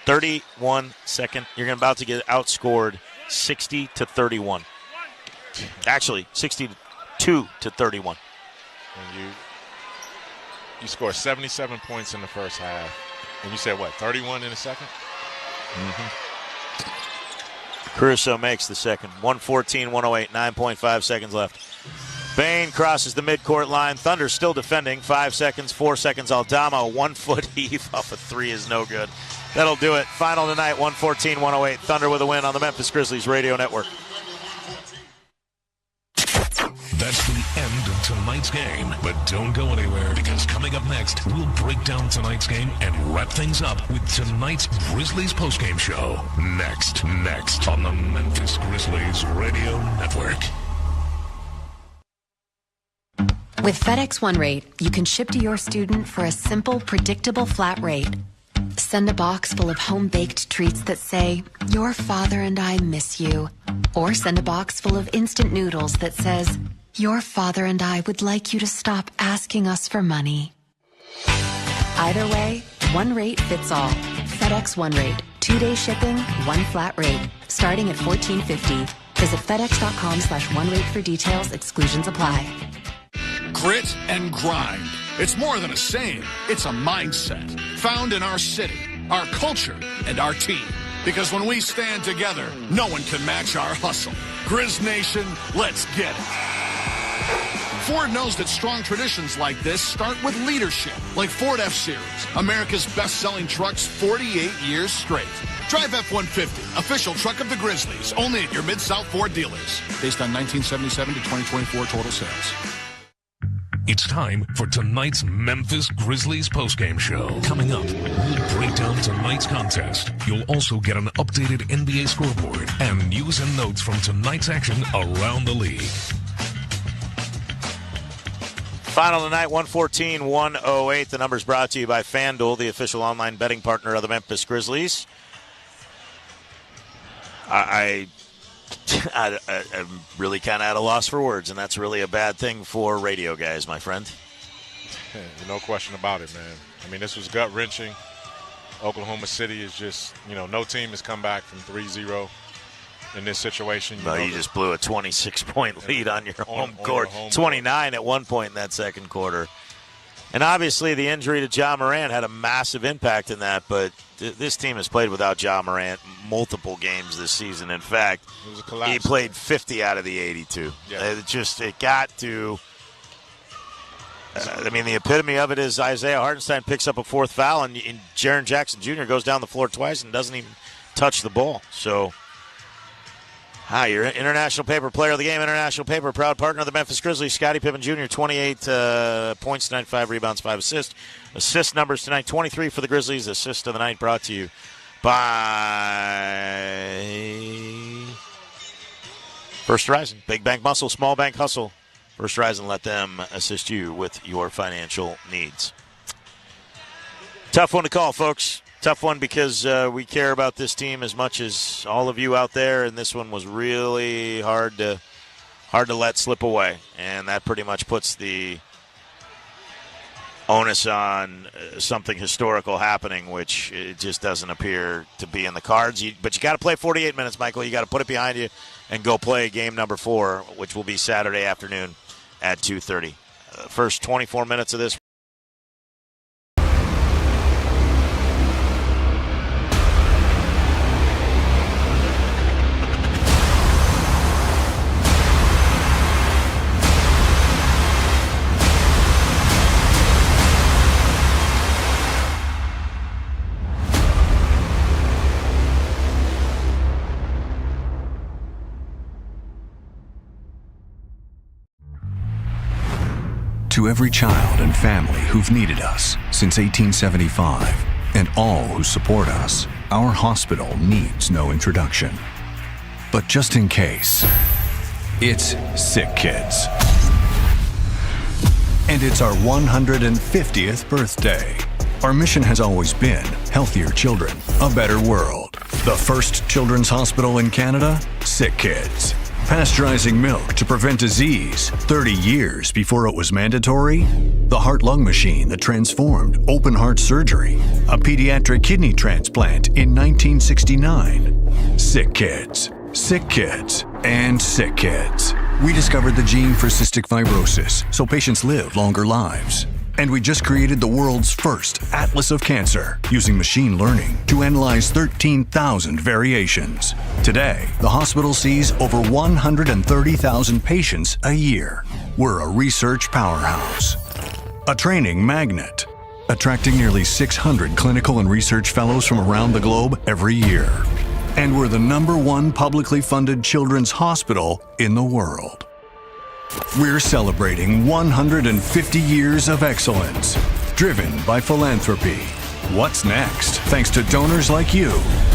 31 second. You're about to get outscored 60-31. Actually, 62-31.
And you scored 77 points in the first half. And you said, what, 31 in the second?
Caruso makes the second. 114-108, 9.5 seconds left. Bane crosses the midcourt line. Thunder still defending. 5 seconds, 4 seconds. Aldama, 1 foot heave off a three is no good. That'll do it. Final tonight, 114-108. Thunder with a win on the Memphis Grizzlies radio network.
That's the end of tonight's game. But don't go anywhere, because coming up next, we'll break down tonight's game and wrap things up with tonight's Grizzlies postgame show. Next on the Memphis Grizzlies radio network.
With FedEx One Rate, you can ship to your student for a simple, predictable flat rate. Send a box full of home-baked treats that say, "Your father and I miss you." Or send a box full of instant noodles that says, "Your father and I would like you to stop asking us for money." Either way, one rate fits all. FedEx One Rate. 2-day shipping, one flat rate. Starting at $14.50. Visit FedEx.com/OneRate for details. Exclusions apply.
Grit and grind. It's more than a saying. It's a mindset found in our city, our culture, and our team. Because when we stand together, no one can match our hustle. Grizz Nation, let's get it. Ford knows that strong traditions like this start with leadership, like Ford F-Series, America's best-selling trucks 48 years straight. Drive F-150, official truck of the Grizzlies, only at your Mid-South Ford dealers. Based on 1977 to 2024 total sales.
It's time for tonight's Memphis Grizzlies postgame show. Coming up, we'll break down tonight's contest. You'll also get an updated NBA scoreboard and news and notes from tonight's action around the league.
Final tonight, 114-108. The number's brought to you by FanDuel, the official online betting partner of the Memphis Grizzlies. I'm really kind of at a loss for words, and that's really a bad thing for radio guys, my friend.
No question about it, man. I mean, this was gut-wrenching. Oklahoma City is just, no team has come back from 3-0 in this situation.
You just blew a 26-point lead on your home court. 29 at one point in that second quarter. And obviously the injury to Ja Morant had a massive impact in that, but this team has played without Ja Morant multiple games this season. In fact, he played 50 out of the 82. Yeah. It got to the epitome of it is Isaiah Hartenstein picks up a fourth foul, and Jaren Jackson Jr. goes down the floor twice and doesn't even touch the ball. So, your International Paper Player of the Game, International Paper, proud partner of the Memphis Grizzlies, Scottie Pippen Jr., 28 points tonight, 5 rebounds, 5 assists. Assist numbers tonight, 23 for the Grizzlies. Assist of the night brought to you by First Horizon. Big bank muscle, small bank hustle. First Horizon, let them assist you with your financial needs. Tough one to call, folks. Tough one because we care about this team as much as all of you out there, and this one was really hard to let slip away. And that pretty much puts the onus on something historical happening, which it just doesn't appear to be in the cards. But you got to play 48 minutes, Michael. You got to put it behind you and go play game number 4, which will be Saturday afternoon at 2:30. First 24 minutes of this.
To every child and family who've needed us since 1875, and all who support us, our hospital needs no introduction. But just in case, it's SickKids. And it's our 150th birthday. Our mission has always been healthier children, a better world. The first children's hospital in Canada, SickKids. Pasteurizing milk to prevent disease 30 years before it was mandatory. The heart-lung machine that transformed open heart surgery. A pediatric kidney transplant in 1969. SickKids. SickKids. And SickKids. We discovered the gene for cystic fibrosis so patients live longer lives. And we just created the world's first Atlas of Cancer using machine learning to analyze 13,000 variations. Today, the hospital sees over 130,000 patients a year. We're a research powerhouse, a training magnet, attracting nearly 600 clinical and research fellows from around the globe every year. And we're the #1 publicly funded children's hospital in the world. We're celebrating 150 years of excellence, driven by philanthropy. What's next? Thanks to donors like you,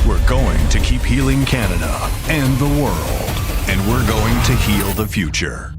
we're going to keep healing Canada and the world, and we're going to heal the future.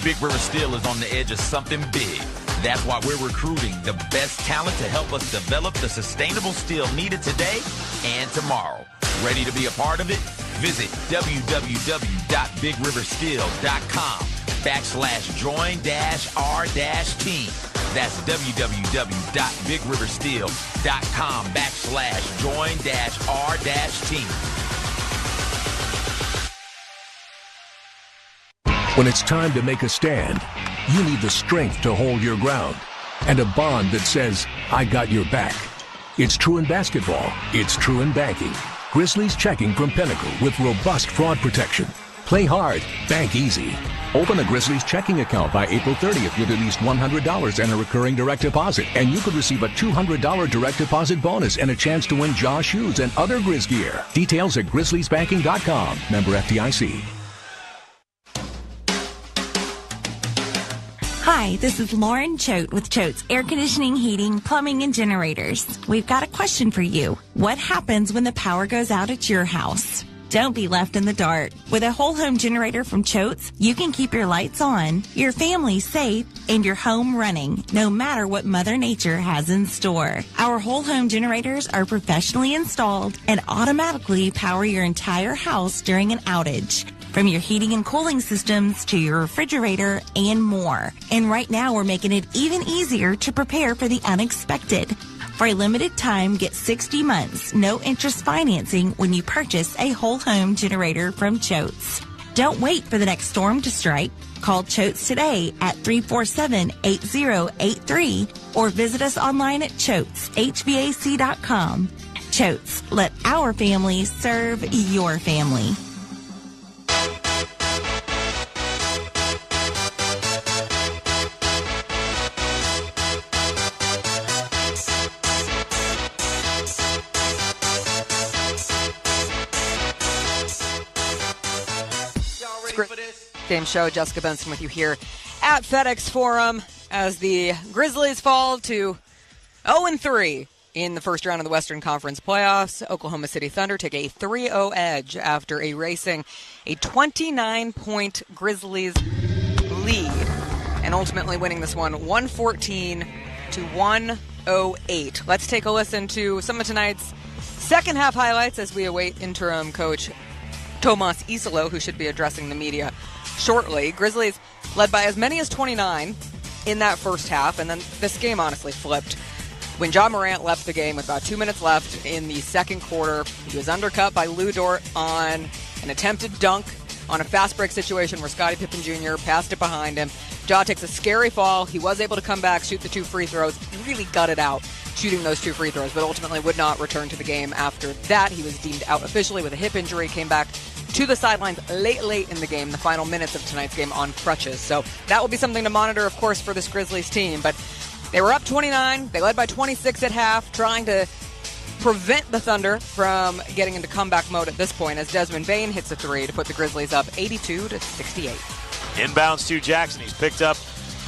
Big River Steel is on the edge of something big. That's why we're recruiting the best talent to help us develop the sustainable steel needed today and tomorrow. Ready to be a part of it? Visit www.bigriversteel.com/join-r-team. That's www.bigriversteel.com/join-r-team.
When it's time to make a stand, you need the strength to hold your ground and a bond that says, I got your back. It's true in basketball. It's true in banking. Grizzlies Checking from Pinnacle with robust fraud protection. Play hard, bank easy. Open a Grizzlies checking account by April 30th with at least $100 and a recurring direct deposit. And you could receive a $200 direct deposit bonus and a chance to win Jaw shoes and other Grizz gear. Details at grizzliesbanking.com. Member FDIC.
Hi, this is Lauren Choate with Choate's Air Conditioning, Heating, Plumbing, and Generators. We've got a question for you. What happens when the power goes out at your house? Don't be left in the dark. With a whole home generator from Choate's, you can keep your lights on, your family safe, and your home running, no matter what Mother Nature has in store. Our whole home generators are professionally installed and automatically power your entire house during an outage. From your heating and cooling systems to your refrigerator and more. And right now we're making it even easier to prepare for the unexpected. For a limited time, get 60 months, no interest financing when you purchase a whole home generator from Choate's. Don't wait for the next storm to strike. Call Choate's today at 347-8083 or visit us online at choateshvac.com. Choate's, let our family serve your family.
Game show. Jessica Benson with you here at FedEx Forum as the Grizzlies fall to 0-3 in the first round of the Western Conference playoffs. Oklahoma City Thunder take a 3-0 edge after erasing a 29-point Grizzlies lead and ultimately winning this one 114-108. Let's take a listen to some of tonight's second half highlights as we await interim coach Tomas Isolo, who should be addressing the media shortly. Grizzlies led by as many as 29 in that first half, and then this game honestly flipped. When John Morant left the game with about 2 minutes left in the second quarter, he was undercut by Lou Dort on an attempted dunk on a fast break situation where Scottie Pippen Jr. passed it behind him. Ja takes a scary fall. He was able to come back, shoot the 2 free throws. He really gutted out shooting those 2 free throws, but ultimately would not return to the game after that. He was deemed out officially with a hip injury, came back to the sidelines late in the game, the final minutes of tonight's game on crutches. So that will be something to monitor, of course, for this Grizzlies team. But they were up 29. They led by 26 at half, trying to prevent the Thunder from getting into comeback mode at this point as Desmond Bane hits a 3 to put the Grizzlies up 82-68.
Inbounds to Jackson. He's picked up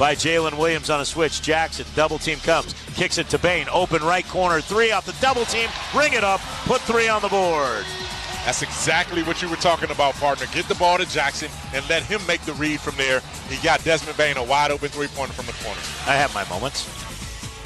by Jalen Williams on a switch. Jackson, double team comes, kicks it to Bane. Open right corner, 3 off the double team. Bring it up, put 3 on the board.
That's exactly what you were talking about, partner. Get the ball to Jackson and let him make the read from there. He got Desmond Bane a wide-open three-pointer from the corner.
I have my moments.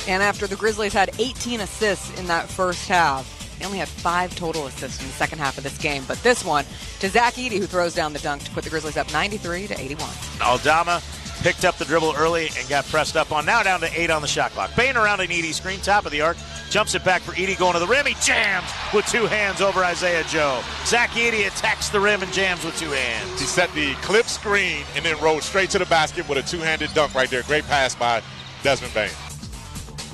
And after the Grizzlies had 18 assists in that first half, they only had 5 total assists in the second half of this game. But this one to Zach Edey, who throws down the dunk to put the Grizzlies up 93-81.
Aldama picked up the dribble early and got pressed up on. Now down to 8 on the shot clock. Bane around an Edey screen, top of the arc. Jumps it back for Edey going to the rim. He jams with 2 hands over Isaiah Joe. Zach Edey attacks the rim and jams with 2 hands.
He set the clip screen and then rolled straight to the basket with a 2-handed dunk right there. Great pass by Desmond Bane.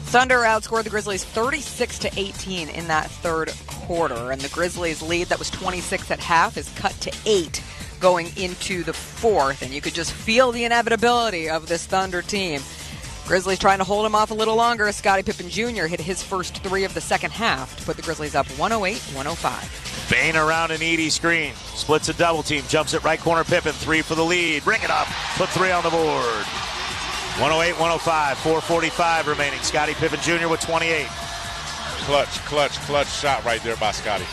Thunder outscored the Grizzlies 36-18 in that third quarter, and the Grizzlies' lead that was 26 at half is cut to 8 going into the fourth, and you could just feel the inevitability of this Thunder team. Grizzlies trying to hold him off a little longer. Scottie Pippen Jr. hit his first 3 of the second half to put the Grizzlies up 108-105.
Bane around an Edey screen. Splits a double team. Jumps it right corner. Pippen, 3 for the lead. Bring it up. Put 3 on the board. 108-105. 4:45 remaining. Scottie Pippen Jr. with 28.
Clutch shot right there by Scottie.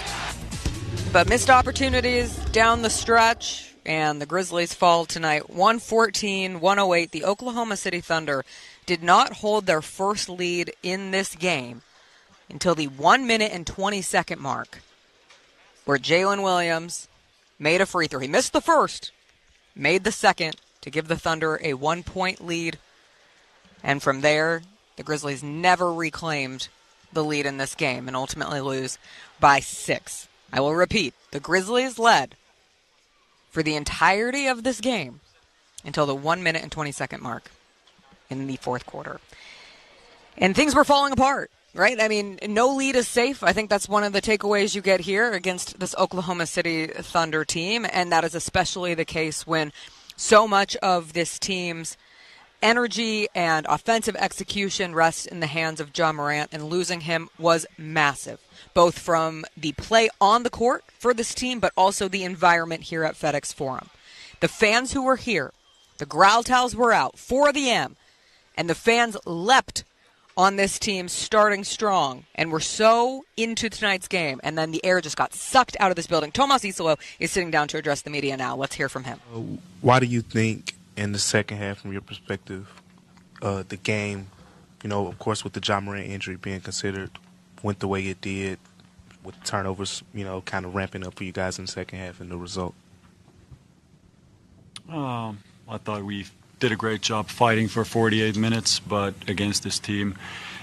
But missed opportunities down the stretch. and the Grizzlies fall tonight 114-108. The Oklahoma City Thunder did not hold their first lead in this game until the 1 minute and 20-second mark, where Jalen Williams made a free throw. He missed the first, made the second to give the Thunder a 1-point lead. And from there, the Grizzlies never reclaimed the lead in this game and ultimately lose by 6. I will repeat, the Grizzlies led for the entirety of this game until the 1 minute and 20-second mark in the fourth quarter. And things were falling apart, right? I mean, no lead is safe. I think that's one of the takeaways you get here against this Oklahoma City Thunder team, and that is especially the case when so much of this team's energy and offensive execution rests in the hands of Ja Morant, and losing him was massive, both from the play on the court for this team, but also the environment here at FedEx Forum. The fans who were here, the growl towels were out for the M, and the fans leapt on this team starting strong and were so into tonight's game, and then the air just got sucked out of this building. Tomas Isolo is sitting down to address the media now. Let's hear from him.
Why do you think in the second half, from your perspective, the game, of course with the Ja Morant injury being considered, went the way it did, with turnovers, kind of ramping up for you guys in the second half, and the result?
I thought we did a great job fighting for 48 minutes, but against this team,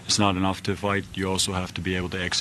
it's not enough to fight. You also have to be able to execute.